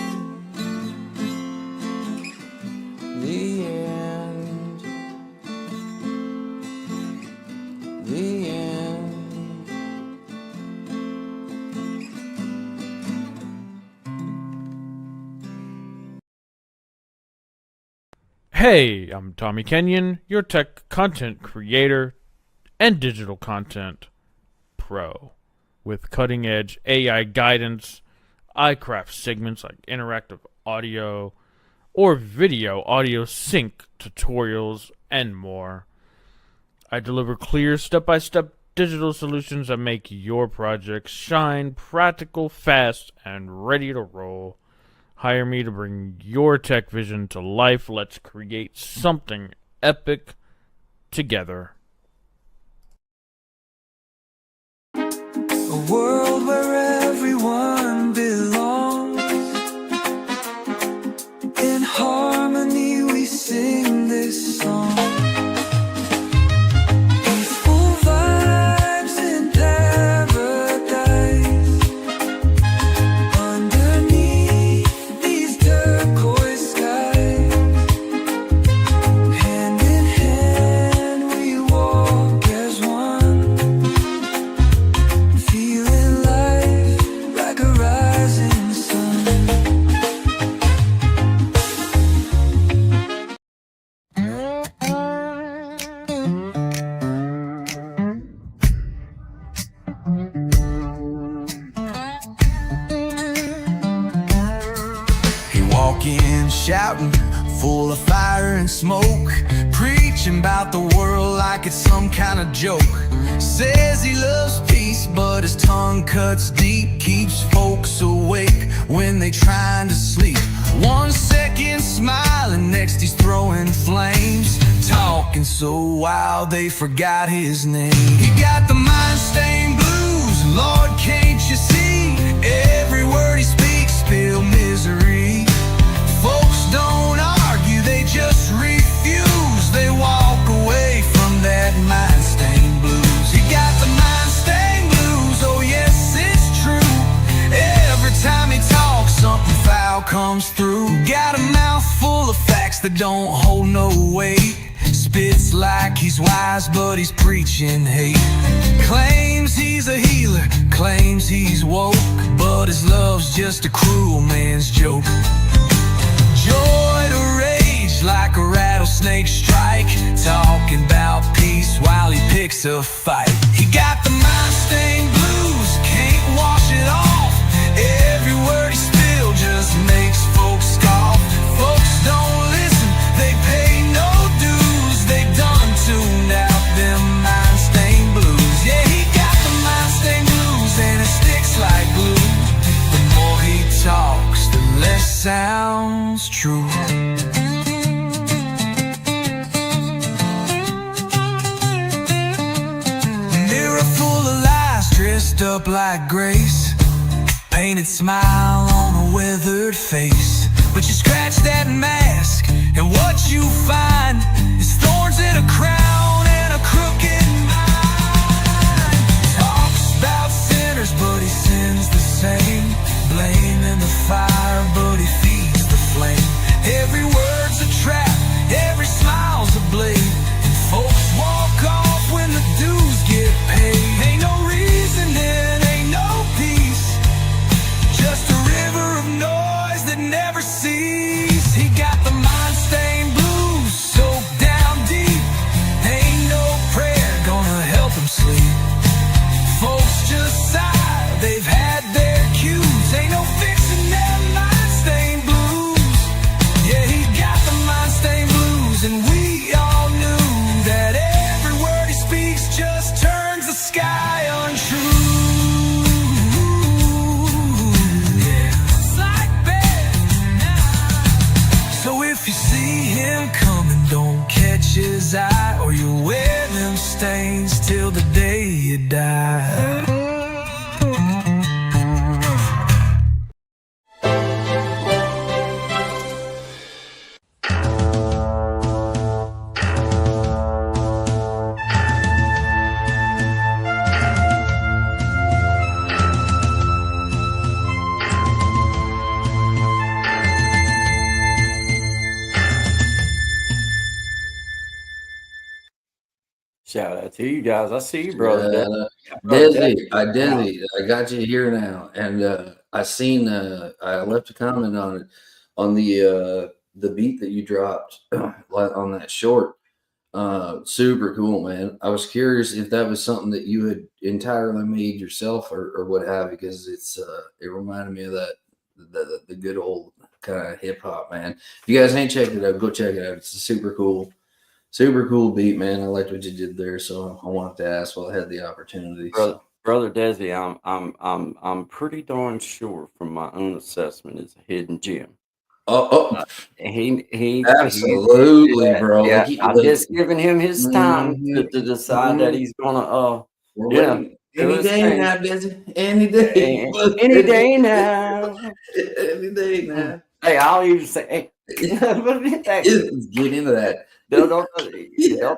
The end. The end. Hey, I'm Tommy Kenyon, your tech content creator and digital content pro. With cutting edge AI guidance, I craft segments like interactive audio or video audio sync tutorials and more. I deliver clear step-by-step digital solutions that make your projects shine, practical, fast, and ready to roll. Hire me to bring your tech vision to life. Let's create something epic together. A world where everyone belongs. In harmony we sing this song. Peaceful vibes in paradise. Underneath these turquoise skies. Hand in hand we walk as one. Feeling life like a rising sun. He walk in shouting, full of fire and smoke, preaching about the world like it's some kind of joke. Says he loves peace cuts deep, keeps folks awake when they trying to sleep. 1 second smiling, next he's throwing flames, talking so wild they forgot his name. He got the mind-stained blues, Lord, can't you see? Every word he speaks, spill misery. Folks don't argue, they just refuse. They walk away from that mind-stained blues. He got the mind-stained blues, oh yes, it's true. Every time he talks, something foul comes through. Got a mouth full of facts that don't hold no weight. Spits like he's wise, but he's preaching hate. Claims he's a healer, claims he's woke, but his love's just a cruel man's joke. Joy to rage like a rattlesnake strike, talking about peace while he picks a fight. He got the mind-stained blues, can't wash it off. Every word he spilled just makes folks scoff. Folks don't listen, they pay no dues. They done tuned out them mind-stained blues. Yeah, he got the mind-stained blues and it sticks like glue. The more he talks, the less sounds true. Mirror full of lies, dressed up like grace, painted smile on a weathered face. But you scratch that mask and what you find is thorns in a crown and a crooked mind. Talks about sinners, but he sins the same. Blaming the fire, but he feeds the flame. Every word's a trap, every smile's a blade, and folks walk off when the dues get paid. Ain't no reasoning, ain't no peace, just a river of noise that never cease. He got the mind-stained blues soaked down deep. Ain't no prayer gonna help him sleep. Folks just sigh, they've had their cues. Ain't no fixing them mind-stained blues. Yeah, he got the mind-stained blues, and we all knew that every word he speaks just turns the sky untrue. It's like bad night. So if you see him coming, don't catch his eye, or you'll wear them stains till the day you die. Shout out to you guys. I see you, brother. Desi, I got you here now, and I seen I left a comment on it on the beat that you dropped on that short. Super cool, man. I was curious if that was something that you had entirely made yourself or what have you, because it reminded me of that the good old kind of hip hop, man. If you guys ain't checked it out, go check it out. It's a super cool beat, man. I liked what you did there, so I wanted to ask while I had the opportunity. Brother Desi, I'm pretty darn sure from my own assessment it's a hidden gem. He absolutely, bro. Yeah, I'm just giving him his time to decide that he's gonna any day now, Desi. Any day. Any day now. Any day now. Hey, I'll even say, hey, get into that. Don't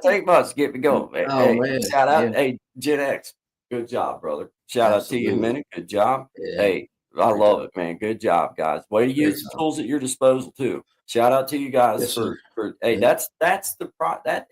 take much to get me going, man. Oh, man. Shout out, hey, Gen X, good job, brother. Shout out to you in a minute, good job. Yeah. Hey, I love it, man. Good job, guys. Way to use the tools at your disposal too. Shout out to you guys for hey, that's that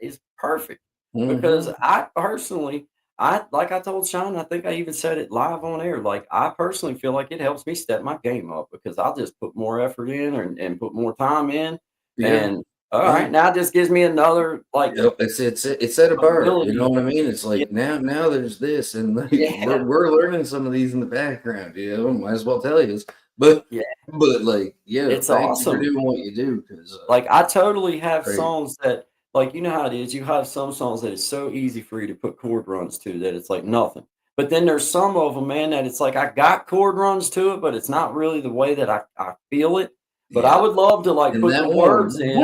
is perfect because I personally, like I told Sean, I think I even said it live on air. Like I personally feel like it helps me step my game up because I'll just put more effort in and put more time in and. All right, now it just gives me another like it's at a bar. You know what I mean? It's like now there's this, and like, we're learning some of these in the background. You know, might as well tell you. But it's awesome for doing what you do because like I totally have songs that like you know how it is. You have some songs that it's so easy for you to put chord runs to that it's like nothing. But then there's some of them, man, that it's like I got chord runs to it, but it's not really the way that I feel it. But I Yeah. would love to like And put that the one, words in.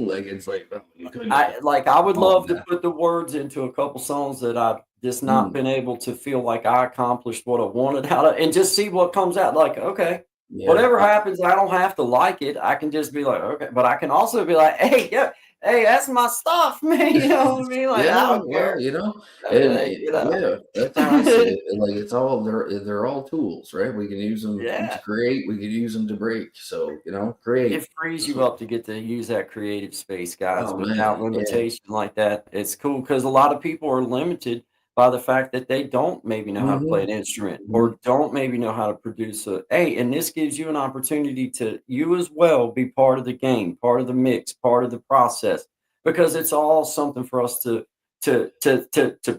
like it's like, oh, you couldn't I would Oh, love to yeah. put the words into a couple songs that I've just not been able to feel like I accomplished what I wanted out of, and just see what comes out. Like, okay, Yeah. whatever happens, I don't have to like it. I can just be like, okay, but I can also be like, hey, yeah, hey, that's my stuff, man. You know what I mean? Like, I Yeah, don't well, care. you know, Hey, you know, yeah, that's how I see it. And, like, it's all they're all tools, right? We can use them to yeah. create, we can use them to break. So, create. It frees That's you what, up to get to use that creative space, guys, oh man, without yeah. limitation like that. It's cool because a lot of people are limited by the fact that they don't maybe know how to play Hmm. an instrument Hmm. or don't maybe know how to produce a hey, and this gives you an opportunity to you as well be part of the game, part of the mix, part of the process, because it's all something for us to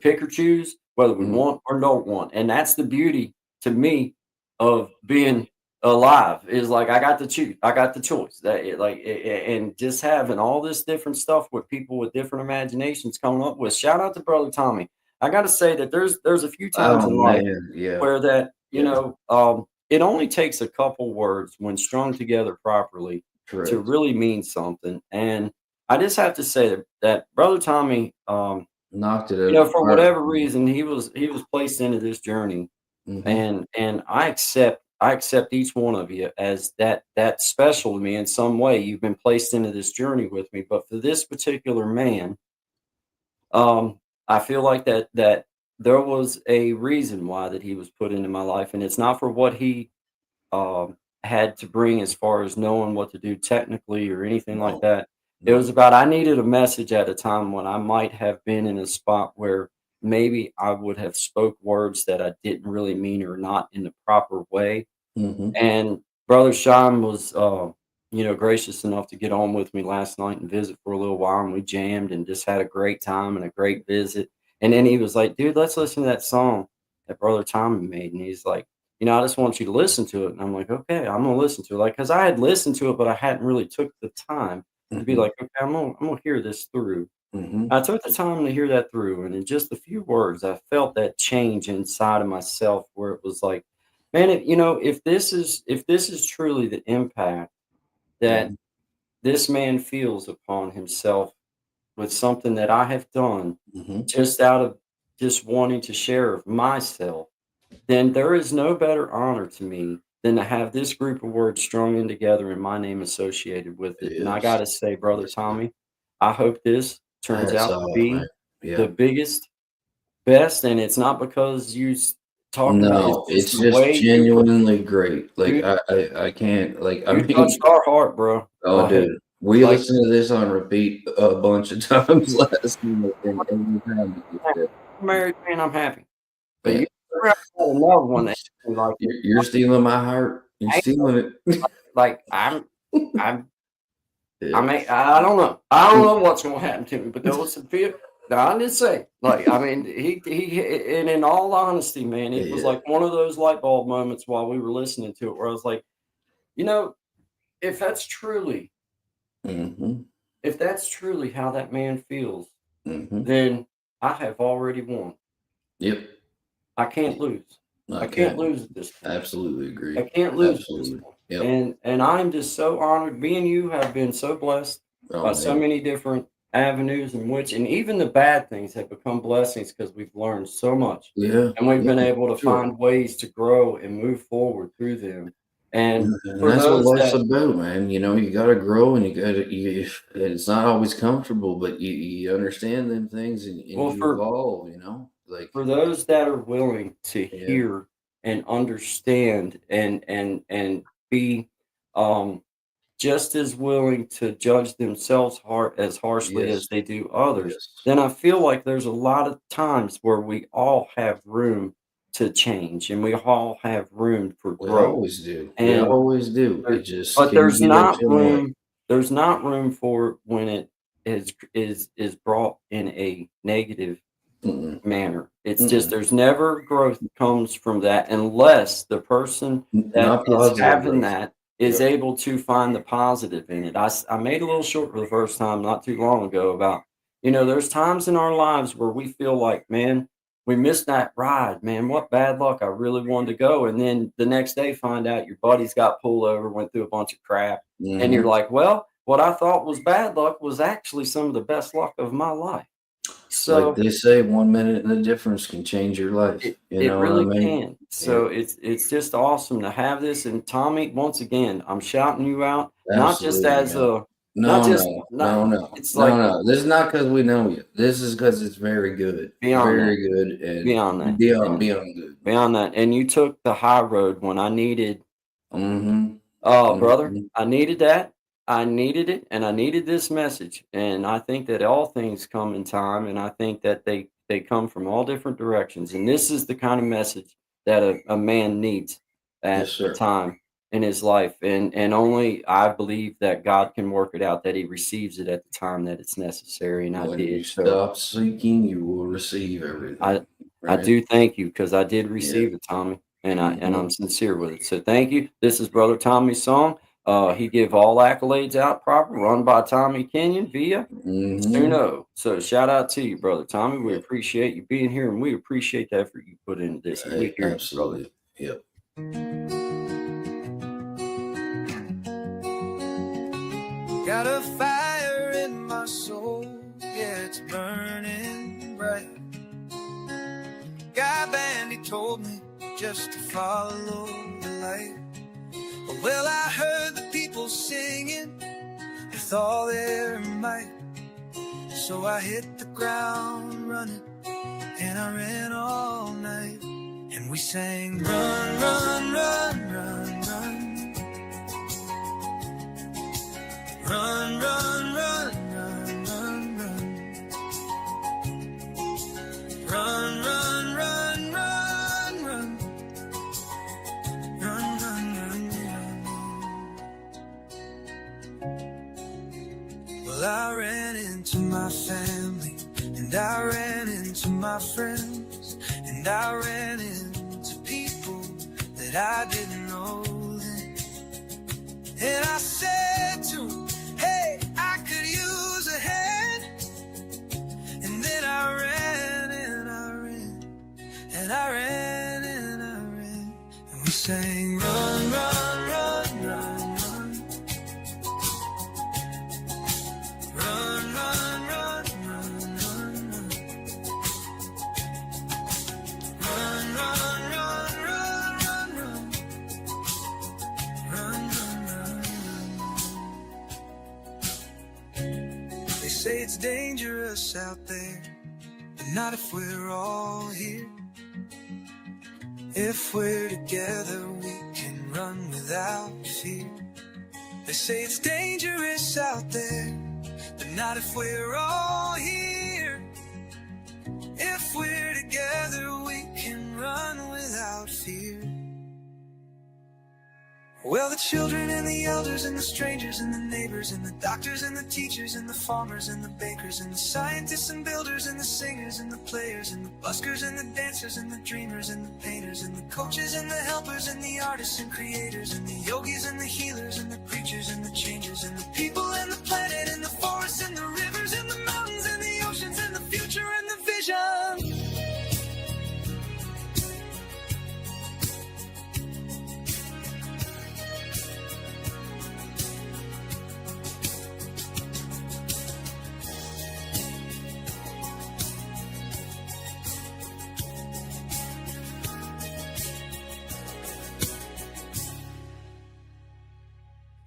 pick or choose whether we Hmm. want or don't want. And that's the beauty to me of being alive is like I got to choose. I got the choice. And just having all this different stuff with people with different imaginations coming up with. Shout out to Brother Tommy. I got to say that there's a few times Oh in life man, yeah, where that yeah, it only takes a couple words when strung together properly to correct. really mean something. And I just have to say that Brother Tommy, Knocked it out of the for park. whatever reason, he was placed into this journey Hmm. and I accept each one of you as that's special to me in some way. You've been placed into this journey with me, but for this particular man, I feel like that there was a reason why that he was put into my life, and it's not for what he had to bring as far as knowing what to do technically or anything like No, that. It no. was about I needed a message at a time when I might have been in a spot where maybe I would have spoke words that I didn't really mean or not in the proper way. Hmm. And Brother Sean was, gracious enough to get on with me last night and visit for a little while, and we jammed and just had a great time and a great visit. And then he was like, "Dude, let's listen to that song that Brother Tommy made." And he's like, "I just want you to listen to it." And I'm like, "Okay, I'm gonna listen to it." Like, cause I had listened to it, but I hadn't really took the time to be Hmm. like, "Okay, I'm gonna hear this through." Hmm. I took the time to hear that through, and in just a few words, I felt that change inside of myself where it was like, man, if this is truly the impact that Hmm. this man feels upon himself with something that I have done Hmm. just out of just wanting to share of myself, then there is no better honor to me than to have this group of words strung in together and my name associated with it. And I Yes. gotta say, Brother Yes, sir. Tommy, I hope this turns Hats out to off, man. be Yeah. the biggest, best, and it's not because talking. It's No, just it's the just way you, genuinely great. Like dude, I can't like I you touched mean, our heart, bro. oh Like, dude, we like listened to this on repeat a bunch of times last night, and every time it just did. married man, I'm happy. But Man, you ever had another one that like you're stealing my heart. You're stealing it. like I'm I Yeah. mean, I don't know. I don't know what's going to happen to me, but there was some fear. Now, I didn't say, like, I mean, and in all honesty, man, it was Yeah. like one of those light bulb moments while we were listening to it where I was like, you know, if that's truly, Hmm. if that's truly how that man feels, Hmm. then I have already won. Yep. I can't lose. I I can't can lose at this point. absolutely I agree. can't lose at this Absolutely. point. Yep. And I'm just so honored. Me and you have been so blessed Oh by so man. many different avenues in which, and even the bad things have become blessings because we've learned so much Yeah. and we've been Yeah. able to Sure. find ways to grow and move forward through them. And And for that's what those life's that, about, man. You got to grow, and it's not always comfortable, but you understand them things, and well, you for evolve. for those that are willing to Yeah. hear and understand and be um just as willing to judge themselves as harshly Yes. as they do others, Yes. then I feel like there's a lot of times where we all have room to change and we all have room for We growth. always do. We And always do. It there, just but can be that certain way. there's not room for it when it is brought in a negative Mm-mm. manner. It's just Mm-mm. there's never growth comes from that unless the person that Not is positive having growth. that is Yep. able to find the positive in it. I made a little short for the first time not too long ago about, You know, there's times in our lives where we feel like, man, we missed that ride, man. What bad luck. I really wanted to go. And then the next day find out your buddies got pulled over, went through a bunch of crap. And you're Mhm. like, well, what I thought was bad luck was actually some of the best luck of my life. Like So they say, 1 minute in the difference can change your life. You it know what I really mean? can. Yeah, So it's just awesome to have this. And Tommy, once again, I'm shouting you out, not just absolutely, as man. a, not No, just no, not. no, no, It's no, like no. This is not because we know you. This is because it's beyond that, very good, and beyond that, and beyond good, man. beyond that. And you took the high road when I needed. Mhm, Oh, brother, mhm. I needed that. I needed it, and I needed this message. And I think that all things come in time, and I think that they come from all different directions. And this is the kind of message that a man needs Yes, at a sir. time in his life. And only I believe that God can work it out, that he receives it at the time that it's necessary, and I When you did. So stop seeking, you will receive I everything, I right? do thank you because I did Yeah. receive it, Tommy, and I'm Mhm, sincere with it. So thank you. This is Brother Tommy's song. He give all accolades out proper, run by Tommy Kenyon via mhm. Suno. So shout out to you, Brother Tommy. We Yep. appreciate you being here, and we appreciate the effort you put into this. And we hear you, brother. Absolutely. Yep. Got a fire in my soul, yeah, it's burning bright. Guy band, he told me just to follow the light. Well, I heard the people singing with all their might. So I hit the ground running, and I ran all night. And we sang, run, run, run, run, run. Run, run, run, run, run, run. Run, run, run, run, run. Run, run, run, run. Well, I ran into my family, and I ran into my friends, and I ran into people that I didn't know then. And I said to them, hey, I could use a hand. And then I ran and I ran and I ran and I ran. And we sang, run, run, run, run, run. Run, run, run, run, run, run. Run, run, run, run, run, run. Run, run, run, run. They say it's dangerous out there, but not if we're all here. If we're together, we can run without fear. They say it's dangerous out there, but not if we're all here. If we're together, we can run without fear. Well, the children and the elders and the strangers and the neighbors and the doctors and the teachers and the farmers and the bakers and the scientists and builders and the singers and the players and the buskers and the dancers and the dreamers and the painters and the coaches and the helpers and the artists and creators and the yogis and the healers and the preachers and the changers and the people and the planet and the forests and the rivers and the mountains and the oceans and the future and the vision.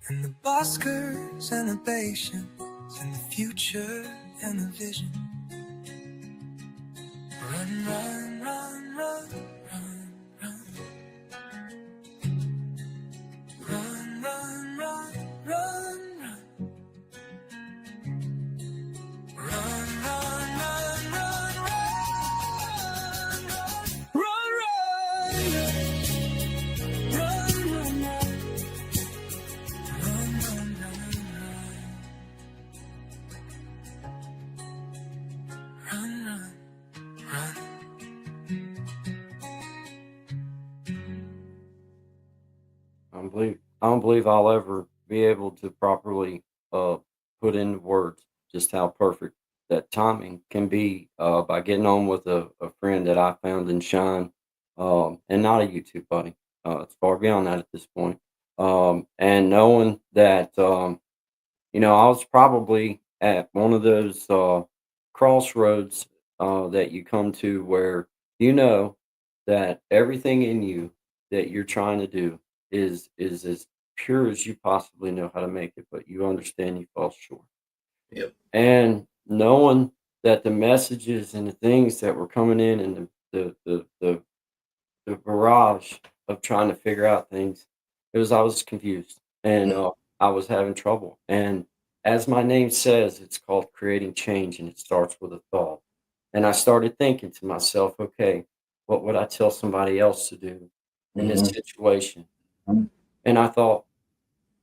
And the buskers and the patience and the future and the vision. Run, run, run, run, run, run. Run, run, run, run, run. Run, run, run, run, run, run. Run, run. Run, run, run. Run, run, run, run. Run, run, run. I don't believe I'll ever be able to properly put into words just how perfect that timing can be by getting on with a friend that I found in Shine, and not a YouTube buddy. It's far beyond that at this point. And knowing that, I was probably at one of those crossroads that you come to where you know that everything in you that you're trying to do is as pure as you possibly know how to make it, but you understand you fall short. Yep. And knowing that the messages and the things that were coming in and the barrage of trying to figure out things, I was confused and I was having trouble. And as my name says, it's called creating change and it starts with a thought. And I started thinking to myself, okay, what would I tell somebody else to do in this Mhm. situation? Mhm. And I thought,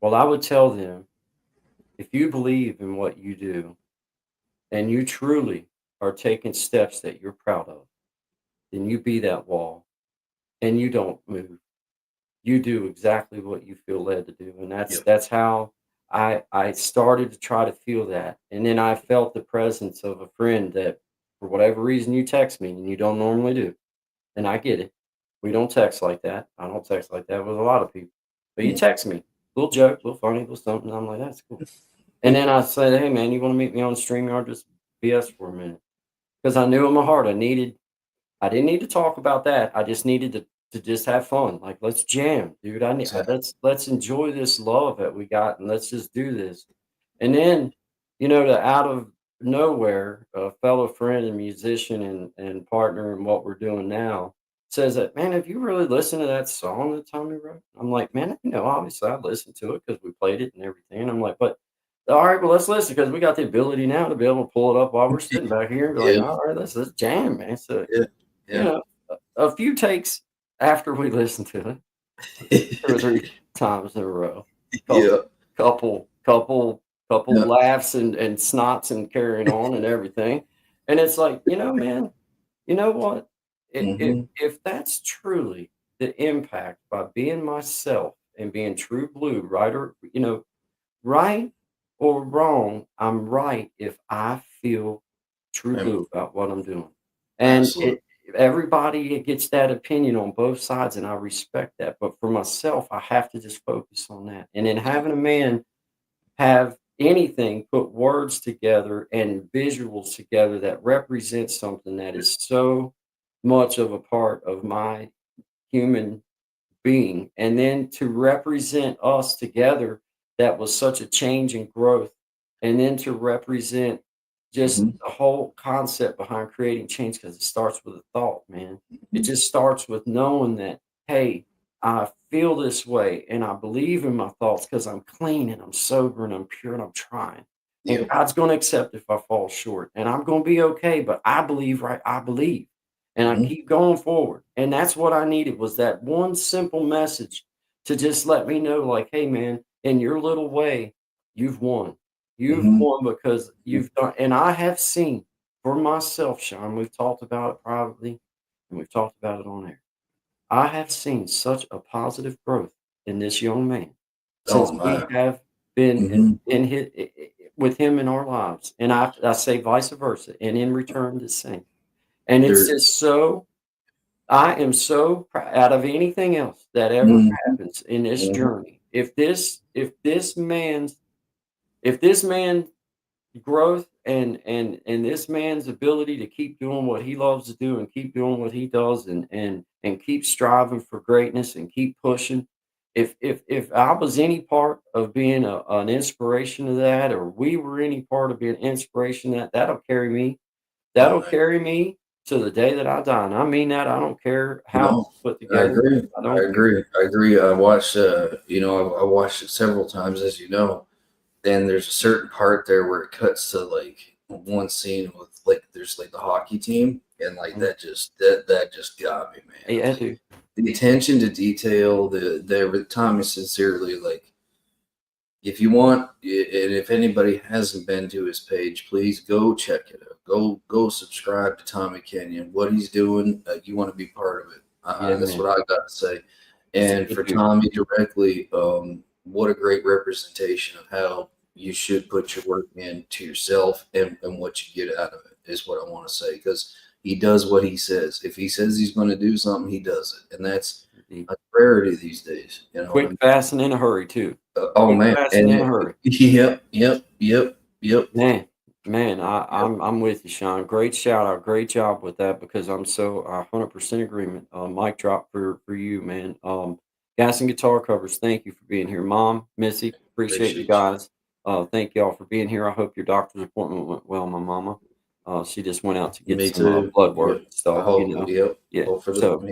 well, I would tell them, if you believe in what you do and you truly are taking steps that you're proud of, then you be that wall and you don't move. You do exactly what you feel led to do. And Yep. that's how I started to try to feel that. And then I felt the presence of a friend that for whatever reason you text me and you don't normally do. And I get it. We don't text like that. I don't text like that with a lot of people. But you Mm. text me, little joke, little funny, little something. I'm like, that's cool. And then I said, hey man, you want to meet me on StreamYard? Just BS for a minute. Because I knew in my heart I didn't need to talk about that. I just needed to just have fun. Like, let's jam, dude. Exactly. Let's enjoy this love that we got and let's just do this. And then, to out of nowhere, a fellow friend and musician and partner in what we're doing now says that, man, have you really listened to that song that Tommy wrote? I'm like, man, obviously I listened to it because we played it and everything. And I'm like, but all right, well, let's listen because we got the ability now to be able to pull it up while we're sitting back here and be like, Yeah. all right, let's jam, man. So Yeah. you Yeah. know, a few takes after we listened to it 2 or 3 times in a row, Yeah. couple couple couple Yeah. laughs and snots and carrying on and everything, and it's like, man, you know what? Mhm. If that's truly the impact by being myself and being true blue, right or wrong, I'm right if I feel true Am blue about what I'm doing. And absolutely. everybody gets that opinion on both sides, and I respect that. But for myself, I have to just focus on that. And then having a man have anything put words together and visuals together that represent something that is so much of a part of my human being, and then to represent us together, that was such a change and growth, and then to represent just Mhm. the whole concept behind creating change because it starts with a thought, man. It Mhm. just starts with knowing that, hey, I feel this way and I believe in my thoughts because I'm clean and I'm sober and I'm pure and I'm trying. And Yep. God's going to accept if I fall short and I'm going to be okay. But I believe, right? I believe and I Mhm. keep going forward. And that's what I needed was that one simple message to just let me know, like, hey, man, in your little way, you've won. You've Mhm. won because you've done. And I have seen for myself, Sean, we've talked about it privately and we've talked about it on air. I have seen such a positive growth in this young man Oh since we my. have been Mhm. in his, with him in our lives. And I say vice versa. And in return, the same. And it's There. just so I am so out of anything else that ever Mhm. happens in this Mhm. journey. If this man growth and this man's ability to keep doing what he loves to do and keep doing what he does and keep striving for greatness and keep pushing. If I was any part of being an inspiration to that, or we were any part of being inspiration to that, that'll carry me Oh That'll man. carry me to the day that I die, and I mean that, I don't care how No. it's put I together. agree. I I don't care. agree. I agree. I watched. I watched it several times, as you know. And there's a certain part there where it cuts to like one scene with like there's like the hockey team, and like Mm. that just got me, man. Yeah, Like dude. the attention to detail, the Tommy sincerely, like if you want, and if anybody hasn't been to his page, please go check it out. Go subscribe to Tommy Kenyon. What he's doing, you want to be part of it. Yeah, That's man. what I got to say. And Same for here. Tommy directly, what a great representation of how you should put your work into yourself and what you get out of it is what I want to say, because he does what he says. If he says he's going to do something, he does it, and that's a rarity these days. You know, Quick, fast, and in a hurry too. oh Quick, man, fast, and in a hurry. Yep. Man, I'm with you, Sean. Great shout out, great job with that, because I'm so 100% agreement. Mic drop for you, man. Gas and Guitar Covers, thank you for being here, Mom, Missy. Appreciate you guys. Thank y'all for being here. I hope your doctor's appointment went well, my mama. She just went out to get Me some too. blood work Yep. and stuff. I hope. You know, Yep. yeah. Hope for the, So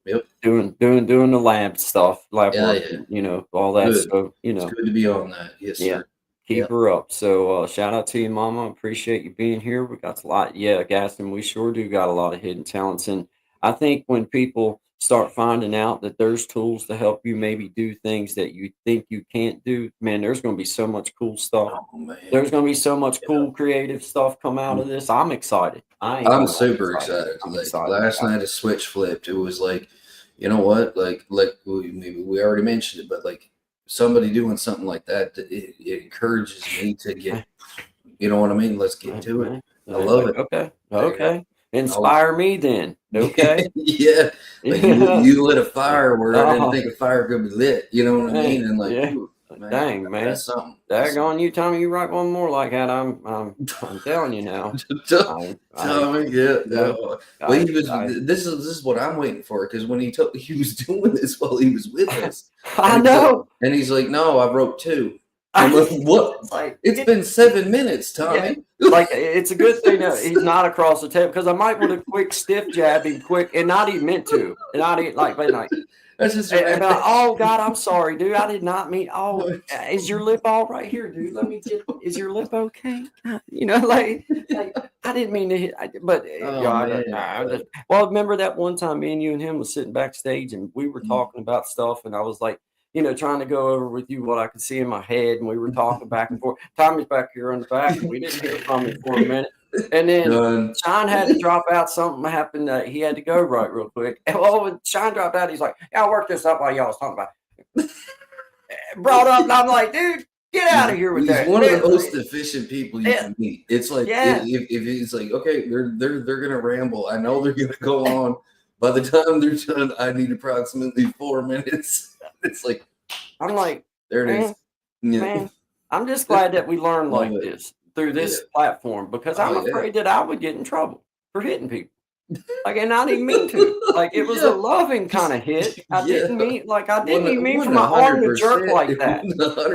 yep. doing the lab stuff, lab Yeah, work, yeah. and, you know, all that. Good. So you It's know, good to be on that. Yes, yeah. sir. Keep Yep. her up. So shout out to you, Mama. Appreciate you being here. We got a lot. Yeah, Gaston, we sure do got a lot of hidden talents. And I think when people start finding out that there's tools to help you maybe do things that you think you can't do, man, there's going to be so much cool stuff. Oh man, There's going to be so much Yeah. cool creative stuff come out of this. I'm excited. I ain't I'm gonna lie, super excited. I'm Like excited. last night, a switch flipped. It was like, you know what? Like we already mentioned it, but like somebody doing something like that, it encourages me to get. You know what I mean? Let's get to it. I love it. Okay. There you Okay. Inspire me then. Okay. Yeah. Like you lit a fire where I didn't Oh. think a fire could be lit. You know what I mean? And like, Yeah. ooh, man, Dang, man. that's something. That's Daggone you, Tommy. You write one more like that. I'm telling you now. something. Tommy, yeah. Well, I- he was. This is what I'm waiting for, because when he was doing this while he was with us, I know. and he's like, "No, I wrote 2." I'm like, "What? It's like It's been 7 minutes, Tommy." like it's a good thing that he's not across the table, because I might want to quick stiff jab him quick and not even meant to, and not even like That's just and oh God, I'm sorry, dude. I did not mean. Oh, is your lip all right here, dude? Let me get. Is your lip okay? You know, like I didn't mean to hit. But Oh, man. well, remember that one time me and you and him was sitting backstage and we were talking about stuff, and I was like, you know, trying to go over with you what I could see in my head, and we were talking back and forth. Tommy's back here on the back, and we didn't hear from him for a minute. And then Done. Sean had to drop out. Something happened. He had to go right real quick. And when Sean dropped out, he's like, "Yeah, I'll work this up while y'all was talking about it." Brought up, and I'm like, dude, get out of here with He's that. one of the Literally. most efficient people you can meet. It's like if it's like, okay, they're gonna ramble. I know they're gonna go on. By the time they're done, I need approximately 4 minutes. It's like, I'm like, there it is. Yeah. man, I'm just glad that we learned like Love it. this through this Yeah. platform, because I'm Oh, yeah. afraid that I would get in trouble for hitting people. Like, and I didn't mean to. Like, it was a loving kind of hit. I didn't mean, like, I didn't even mean for my arm to jerk like that.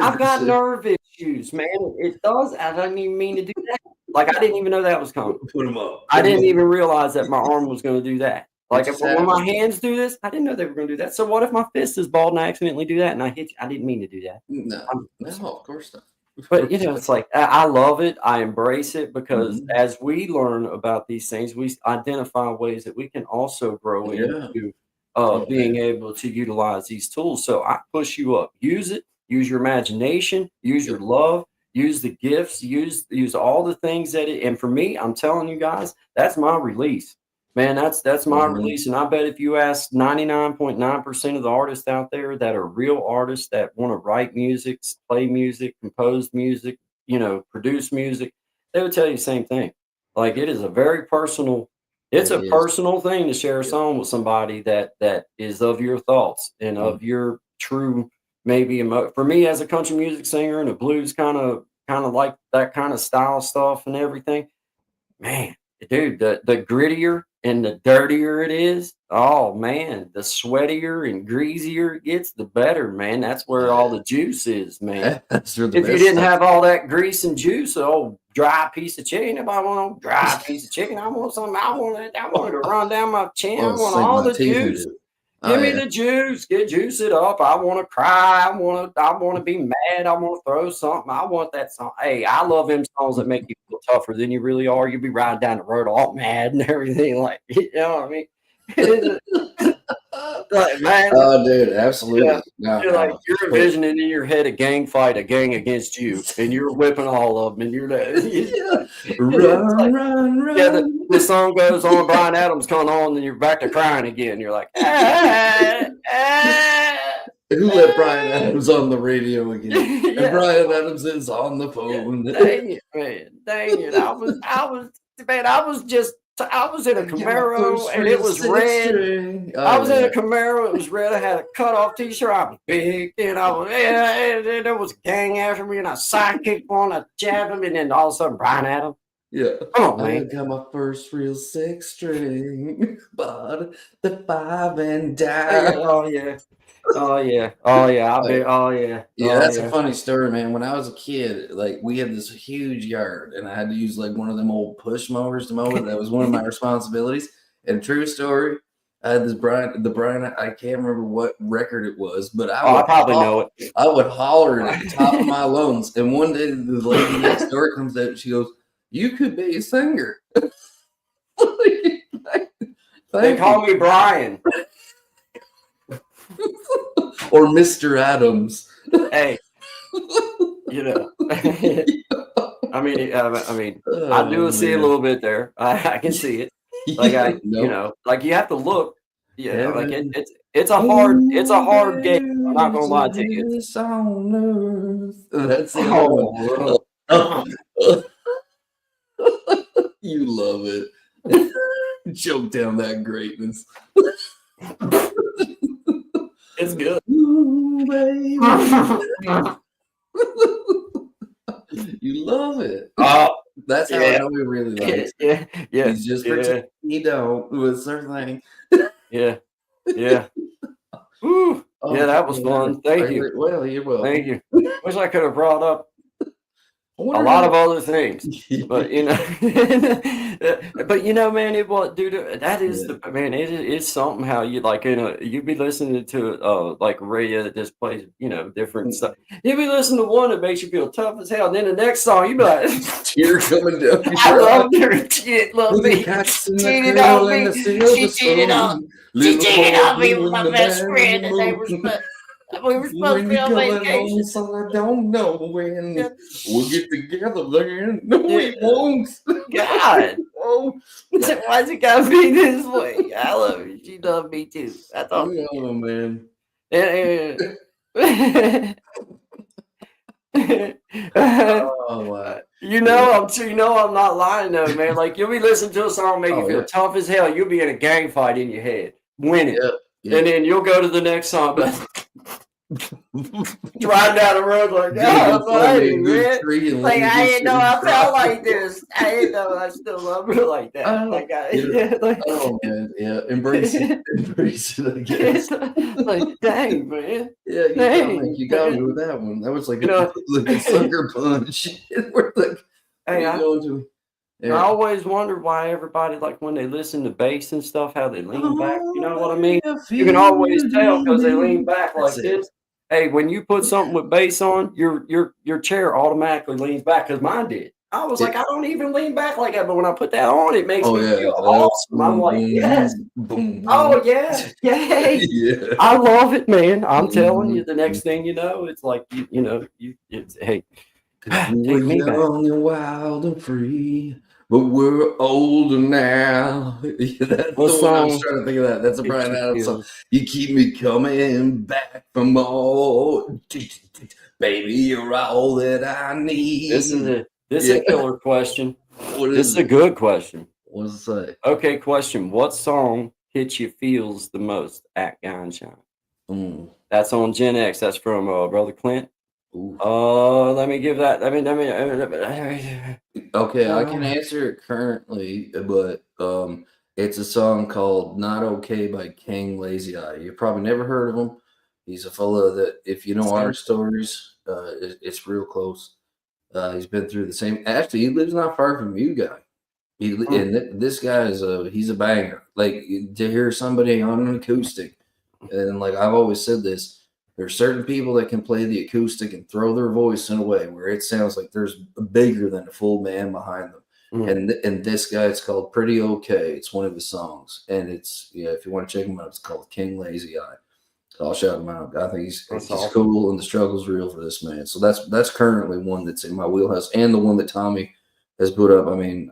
I've got 100%. nerve issues, man. It does. I didn't even mean to do that. Like, I didn't even know that was coming. Put them up. I didn't even realize that my arm was going to do that. Like, just when my happens. hands do this, I didn't know they were going to do that. So what if my fist is bald and I accidentally do that and I hit you? I didn't mean to do that. No, I'm- of course not. But you know, it's like I love it. I embrace it, because Mhm. as we learn about these things, we identify ways that we can also grow Yeah. into Oh, being able to utilize these tools. So I push you up. Use it. Use your imagination. Use your love. Use the gifts. Use all the things that it. And for me, I'm telling you guys, that's my release. Man, that's my Mhm. release. And I bet if you ask 99.9% of the artists out there that are real artists that want to write music, play music, compose music, you know, produce music, they would tell you the same thing. Like, it is a very personal, it's It a is. personal thing to share a song with somebody that is of your thoughts and of your true, maybe for me as a country music singer and a blues kind of like that kind of style stuff and everything. Man, dude, the grittier and the dirtier it is, oh man, the sweatier and greasier it gets, the better, man. That's where all the juice is, man. That's the If you best didn't stuff. have all that grease and juice, oh dry piece of chicken. If I want a dry piece of chicken, I want something. I want it to run down my chin. I Oh, want sink all my the teeth into juice. it. Give Oh, me yeah. the juice. Juice it up. I want to cry. I want to be mad. I want to throw something. I want that song. Hey, I love them songs that make you feel tougher than you really are. You'll be riding down the road all mad and everything. Like, you know what I mean? Like, man, Oh, dude, absolutely. Yeah. No, you're like, you're but- envisioning in your head a gang fight, a gang against you, and you're whipping all of them, and you're Yeah. It's like- Run. yeah, the song goes on, Brian Adams coming on, and you're back to crying again. You're like, ah, ah. Who let Brian Adams on the radio again? Yeah. And Brian Adams is on the phone. Dang it, man. Dang it. I was in a Camaro and it was red. I was in a Camaro. It was red. I had a cutoff t-shirt. I was big, and and there was a gang after me, and I sidekicked one. I jabbed him, and then all of a sudden, Brian Adams. Yeah. Oh I man. got my first real 6-string, bought the 5 and dime. Oh yeah. Oh yeah. Oh yeah. Oh yeah. Yeah, Oh, that's a funny story, man. When I was a kid, like we had this huge yard, and I had to use like one of them old push mowers to mow it. That was one of my responsibilities. And true story, I had this Brian. I can't remember what record it was, but I probably know it. I would holler it at the top of my lungs. And one day, the lady next door comes out, and she goes, "You could be a singer." They call me Brian. Or Mr. Adams. Hey, you know. I mean, I do see a little bit there. I can see it. Like you know, like you have to look. Yeah, like it's a hard game. I'm not gonna lie to you. That's the You love it. Choke down that greatness. It's good. Ooh, baby. You love it. That's how I know he really likes it. Yeah. He's just pretending he don't with certain thing. Yeah. Ooh, yeah, that was fun. Thank you. Well, you're welcome. Thank you. Wish I could have brought up a lot of other things, but you know, man, it was, dude. That is the man. It is something how you like, you be listening to like radio that just plays, different stuff. You be listening to one that makes you feel tough as hell, and then the next song you be like, tear coming down. I love her. She love me. She cheated on me. She cheated on me with my best friend, and we were supposed to be on vacation. So I don't know when we'll get together then. No, we won't. God. Oh, Why's it gotta be this way? I love her. She loved me too. That's all. oh man. Oh wow. I'm not lying though, man. Like you'll be listening to a song, make you feel tough as hell. You'll be in a gang fight in your head, winning, and then you'll go to the next song, but driving down the road like, buddy, man. Like I didn't know I felt like this. I didn't know I still love her like that. Oh man, yeah. Embrace it, I guess. Like, dang, man. Yeah, you got me with that one. That was like a sucker punch. We're like, hey, I always wondered why everybody, like when they listen to bass and stuff, how they lean back. You know what I mean? You can always tell because they lean back like this. Hey, when you put something with bass on, your chair automatically leans back because mine did. I was like, I don't even lean back like that, but when I put that on, it makes me feel awesome. I'm like, yes. Boom. Oh yeah. Yay. Yeah. I love it, man. I'm telling you, the next thing you know, it's like it's hey. We're young and wild and free, but we're older now. That's what the song? one I was trying to think of that. That's a Brian Adams song. You keep me coming back for more. Baby, you're all that I need. This is a killer question. This is a good question. What does it say? Okay, question. What song hits you feels the most at Gunshine? That's on Gen X. That's from Brother Clint. Let me give that. Okay, I can answer it currently, but it's a song called "Not Okay" by King Lazy Eye. You've probably never heard of him. He's a fellow that, if you know our stories, it's real close. He's been through the same. Actually, he lives not far from you, guy. And this guy he's a banger. Like to hear somebody on an acoustic, and like I've always said this. There's certain people that can play the acoustic and throw their voice in a way where it sounds like there's bigger than a full man behind them. And this guy, it's called Pretty Okay. It's one of his songs. And it's, if you want to check him out, it's called King Lazy Eye. So I'll shout him out. I think he's cool, and the struggle's real for this man. So that's currently one that's in my wheelhouse, and the one that Tommy has put up. I mean,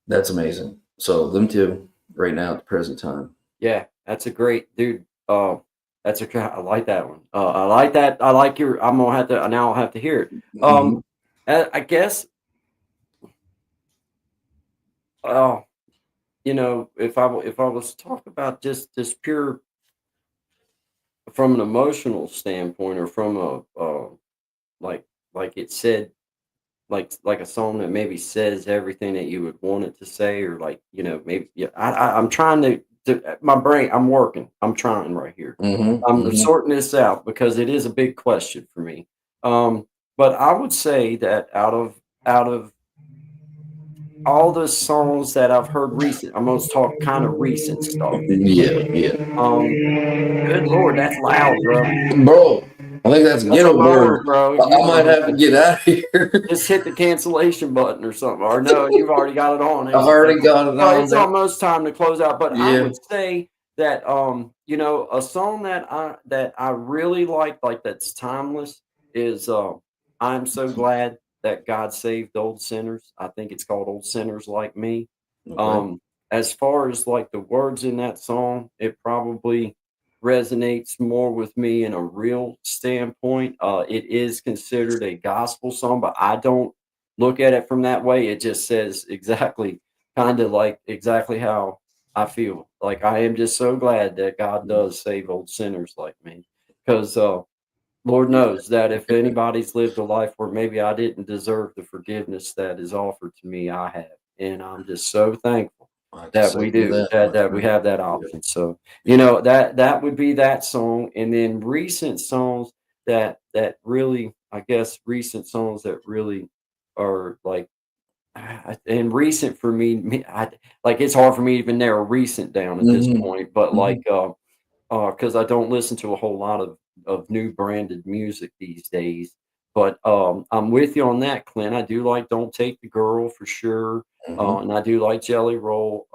that's amazing. So them two right now at the present time. Yeah, that's a great dude. That's okay. I like that one. I like that. I like your. I'm gonna have to now. I'll have to hear it. Mhm. I guess. Oh, if I was to talk about just pure from an emotional standpoint, or from like like it said, like a song that maybe says everything that you would want it to say, or like maybe, yeah. I'm trying to my brain. I'm working. I'm trying right here. Mhm. I'm Mhm. sorting this out because it is a big question for me. Um, but I would say that out of all the songs that I've heard recent, I'm gonna talk kind of recent stuff. Yeah, yeah. Um, Good Lord, that's loud, bro. Bro, I think that's a That's a ghetto mower, bird. bro. I might have to get out of here. Just hit the cancellation button or something. Or no, you've already got it on, I've ain't you? already got it Well, on it's there. almost time to close out. But I Yeah. would say that a song that I really like that's timeless is I'm so glad that God saved old sinners. I think it's called Old Sinners Like Me. Okay. Um, as far as like the words in that song, it probably resonates more with me in a real standpoint. It is considered a gospel song, but I don't look at it from that way. It just says exactly, kind of like exactly how I feel. Like I am just so glad that God does save old sinners like me, because Lord knows that if anybody's lived a life where maybe I didn't deserve the forgiveness that is offered to me, I have, and I'm just so thankful I can that we second do that, that my that we friend. have that Yeah. option. So that would be that song, and then recent songs that really, I guess, recent songs that really are like, and recent for me, like it's hard for me to even narrow recent down at this Mhm. point, but like Mhm. because I don't listen to a whole lot of new branded music these days. But I'm with you on that, Clint. I do like "Don't Take the Girl" for sure, Mhm. and I do like "Jelly Roll."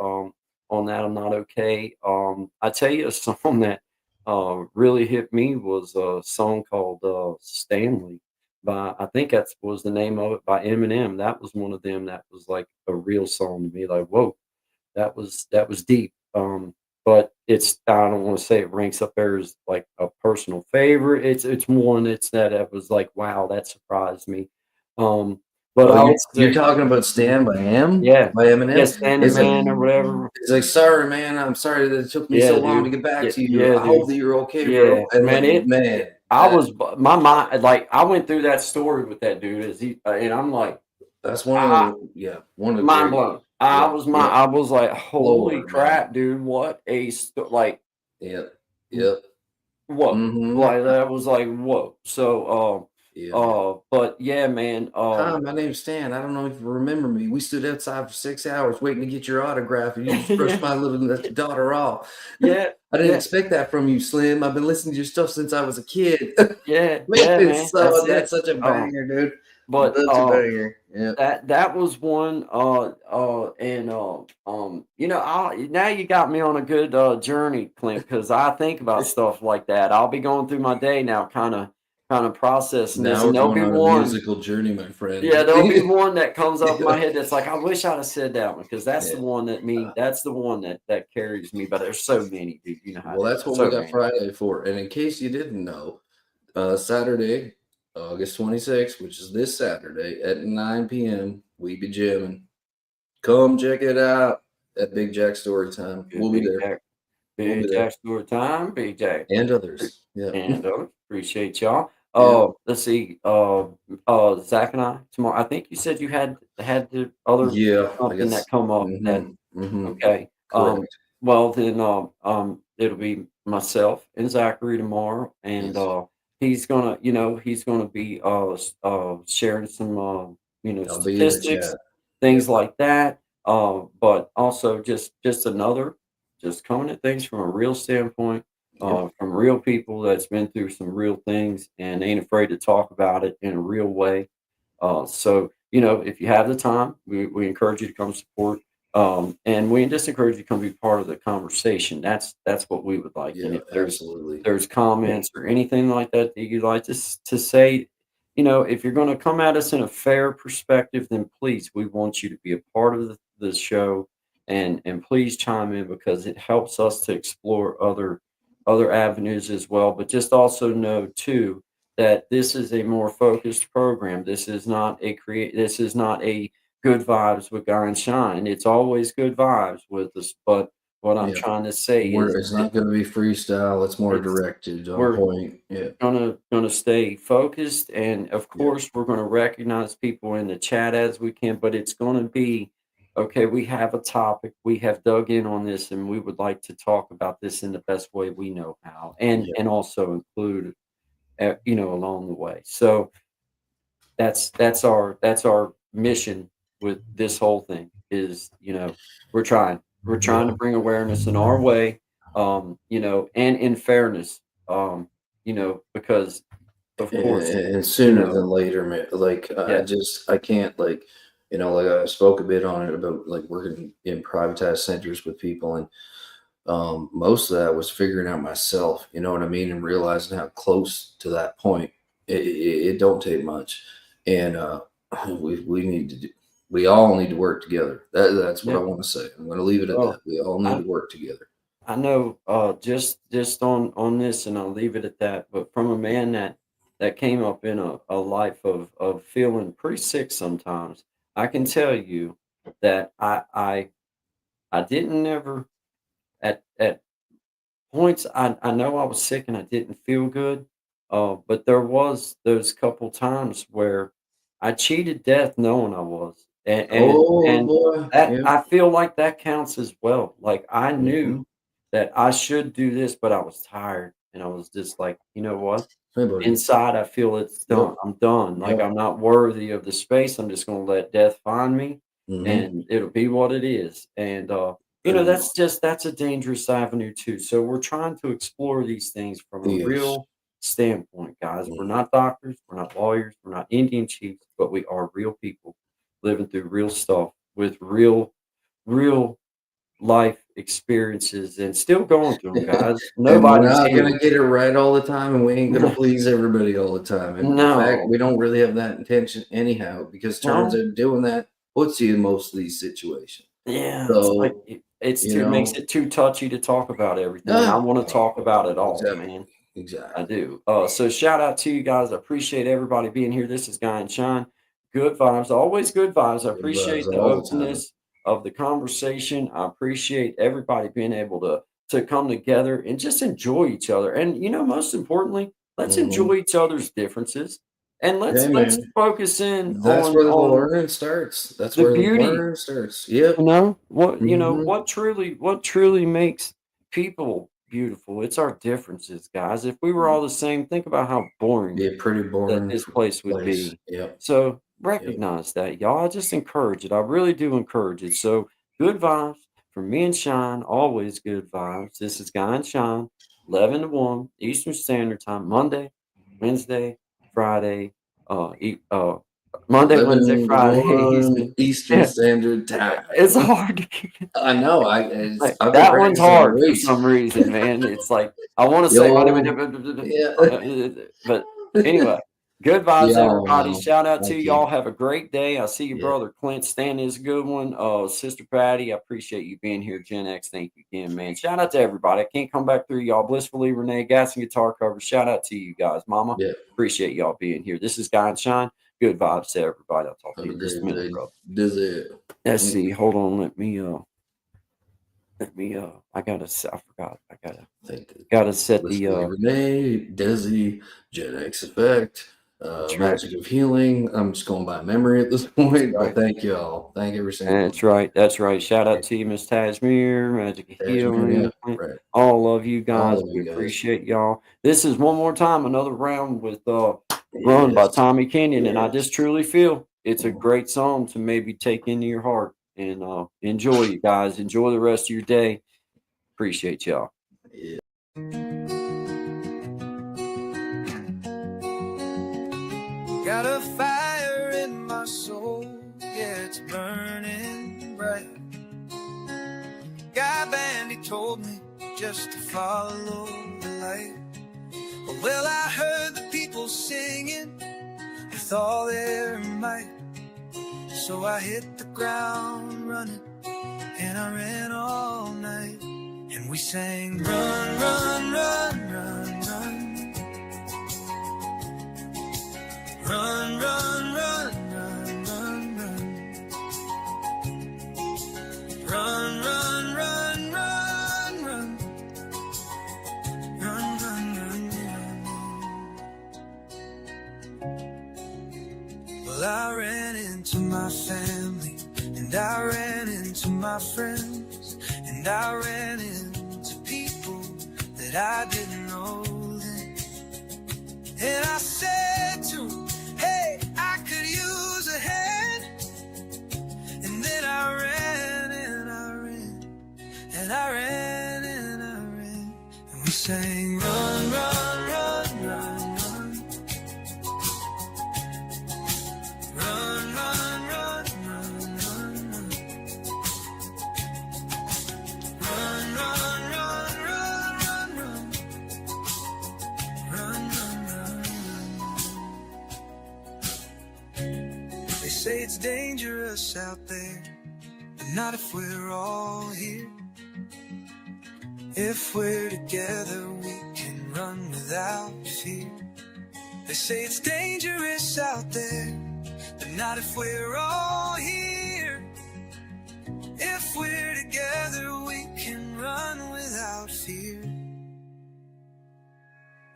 On that, I'm not okay. I tell you, a song that really hit me was a song called "Stanley" by, I think that was the name of it, by Eminem. That was one of them that was like a real song to me. Like, whoa, that was deep. But I don't want to say it ranks up there as like a personal favorite. It's one it's that it was like, wow, that surprised me. Um, but Oh, I would you're say, talking about mhm, "Stand" by Em yeah, by yeah, Eminem? Standing Man or whatever. It's like, "Sorry, man, I'm sorry that it took me so Yeah, long to dude. get back Yeah, to you. yeah, I hope dude. that you're okay, bro." Yeah, And, man. like, It man, I that was my mind, like I went through that story with that dude as and I'm like, that's one of I the yeah, one of the mind great blown. yeah, yeah, I was like, blow holy our mind. crap, dude! What a like. Yep, yep, Whoa. mhm, Like, that was like, whoa. So, yeah. but yeah, man, "Hi, my name's Stan. I don't know if you remember me. We stood outside for 6 hours waiting to get your autograph, and you just brushed yeah, my little daughter off. yeah, I didn't yeah, expect that from you, Slim. I've been listening to your stuff since I was a kid." yeah, Man, yeah, it's man. That's so that's it. such a banger, dude. But Such a banger. Yeah. that was one. And I now you got me on a good journey, Clint, because I think about stuff like that. I'll be going through my day now, kind of processing this, Now and we're there'll going be on a one. musical journey, my friend. Yeah, there'll be one that comes up in my Yeah. head that's like, I wish I'd have said that one, because Yeah. that's the one that carries me. But there's so many, dude. You know how it Well, is. that's There's what we so got many. Friday for. And in case you didn't know, Saturday, August 26th, which is this Saturday at 9 p.m., we be jamming. Come check it out at Big Jack Storytime. Good We'll be Big there. Jack, We'll be Big there. Jack Stewart time, Big Jack, And others. Yeah. and appreciate y'all. Yeah. Let's see. Zach and I tomorrow. I think you said you had the other Yeah. I something guess. that come up that. Mm-hmm. Mm-hmm. Okay. Correct. Well then, it'll be myself and Zachary tomorrow, and Yes. he's gonna be sharing some I'll be in the statistics, chat. things Yep. like that. But also just another, just coming at things from a real standpoint, Yep. from real people that's been through some real things and ain't afraid to talk about it in a real way. So, if you have the time, we encourage you to come support. And we just encourage you to come be part of the conversation. That's what we would like. And Yeah. if Absolutely. there's comments or anything like that that you'd like to say, if you're going to come at us in a fair perspective, then please, we want you to be a part of the show, and please chime in, because it helps us to explore other other avenues as well. But just also know too that this is a more focused program. This is not a This is not a good vibes with Guy and Shine. It's always good vibes with us. But what I'm Yeah. trying to say is It's not going to be freestyle. It's more it's directed on we're point. Yeah. gonna stay focused, and of Yeah. course we're gonna recognize people in the chat as we can, but it's gonna be okay. We have a topic, we have dug in on this, and we would like to talk about this in the best way we know how, and Yeah. also include along the way. So that's our mission with this whole thing is we're trying to bring awareness in our way, and in fairness, because of course, And you sooner know, than later, man. Like yeah, I can't like, like I spoke a bit on it about like working in privatized centers with people, and most of that was figuring out myself. You know what I mean, and realizing how close to that point it don't take much, and we need to do. We all need to work together. That's what I yeah. want to say. I'm going to leave it at Oh, that. We all need I to work together. I know, just on this, and I'll leave it at that. But from a man that came up in a life of feeling pretty sick sometimes, I can tell you that I didn't never at points I know I was sick and I didn't feel good, but there was those couple times where I cheated death knowing I was, Oh and boy, that yeah. I feel like that counts as well. Like I Hmm. knew that I should do this, but I was tired and I was just like, you know what? Hey, buddy. Inside, I feel it's Yep. done. I'm done. Like Yep. I'm not worthy of the space. I'm just going to let death find me, Hmm. and it'll be what it is. And Pretty much. that's a dangerous avenue too. So we're trying to explore these things from a Yes. real standpoint, guys. We're Mhm. not doctors. We're not lawyers. We're not Indian chiefs, but we are real people living through real stuff with real life experiences and still going through them, guys. And we're Nobody's not gonna healed. get it right all the time, and we ain't gonna please everybody all the time. And in fact, No, we don't really have that intention anyhow, because turns no. out doing that puts you in most of these situations. Yeah, it's like So, it's you too makes know, it too touchy to talk about everything, and I ah, wanna talk about it all, exactly, man. I exactly. do. So shout out to you guys. I appreciate everybody being here. This is Guy and Shine. Good vibes, always good vibes. I Good vibes appreciate the all the time. openness of the conversation. I appreciate everybody being able to come together and just enjoy each other. And most importantly, let's Mhm. enjoy each other's differences and Hey, let's man, focus in that's on where the learning starts. That's the where the beauty. learning starts. Yep. Mhm. What truly makes people beautiful? It's our differences, guys. If we were all the same, think about how boring Be a pretty that boring this place would place. be. Yep. So Yep. recognize that, y'all. I just encourage it. I really do encourage it. So good vibes from me and Shine. Always good vibes. This is Guy and Shine, 11 to 1 Eastern Standard Time, Monday, Wednesday, Friday, Monday, Wednesday, 11 to Friday, Eastern. 1 Eastern Yeah, Standard Time. it's hard to keep it. I know. Like, I've been that one's practicing all hard for week. some reason, man. It's like I wanna say, Yo, yeah, but anyway, good vibes, y'all everybody. know. Shout out to Thank y'all. you. Have a great day. I see your Yeah, brother Clint Stan is a good one. Sister Patty, I appreciate you being here. Gen X, thank you again, man. Shout out to everybody. I can't come back through y'all. Blissfully Renee, Gas and Guitar Cover. Shout out to you guys, Mama. yeah. Appreciate y'all being here. This is Guy and Shine. Good vibes to everybody. I'll talk to Have you a in just a great minute, day. bro. This is it. Let's see. Hold on. Let me I gotta I forgot. I gotta Thank you. gotta set the Blissfully Renee, Desi, Gen X Effect, that's right. Magic of Healing. I'm just going by memory at this That's point, but right. thank you all. Thank every single one. That's right. That's right. Shout out to you, Miss Tasmere, Magic of Cashmere, yeah, Healing. right. All of you All guys. of We you guys. appreciate y'all. This is one more time another round with Run by Yes, Tommy Kenyon. And I just yes. truly feel it's a great song to maybe take into your heart and enjoy you guys. Enjoy the rest of your day. Appreciate y'all. Yeah. Got a fire in my soul, yeah, it's burning bright. Guy Bandy told me just to follow the light. Well, I heard the people singing with all their might. So I hit the ground running, and I ran all night. And and we sang, run, run, run, run, run. Run, run, run, run, run, run. Run, run, run, run, run. Run, run, run, run. Well, I ran into my family, and I ran into my friends, and I ran into people that I didn't know then. And I said to them, hey, I could use a hand. And then I ran and I ran and I ran and I ran, and we sang, run, run, run, run, run. Run, run, run, run, run, run. Run, run, run, run, run, run. Run, run, run, run. They say it's dangerous out there, but not if we're all here. If we're together, we can run without fear. They say it's dangerous out there, but not if we're all here. If we're together, we can run without fear.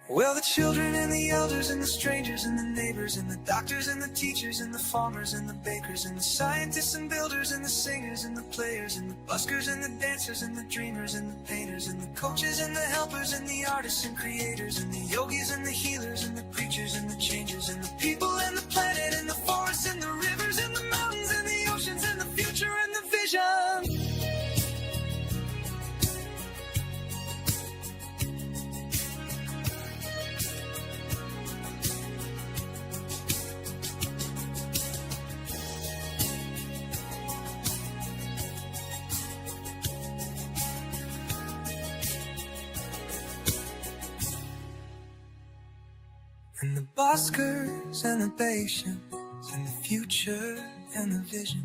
Well, the children and the elders and the strangers and the neighbors and the doctors and the teachers and the farmers and the bakers and the scientists and builders and the singers and the players and the buskers and the dancers and the dreamers and the painters and the coaches and the helpers and the artists and creators and the yogis and the healers and the preachers and the changers and the people and the planet and the forests and the rivers and the mountains and the oceans and the future and the vision. And the buskers and the patience and the future and the vision.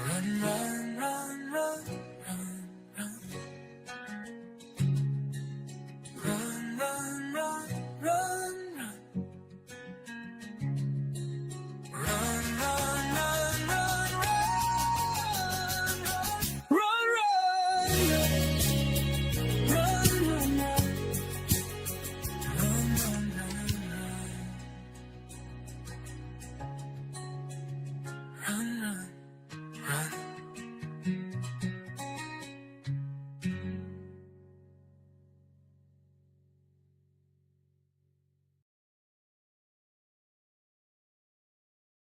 Run, run.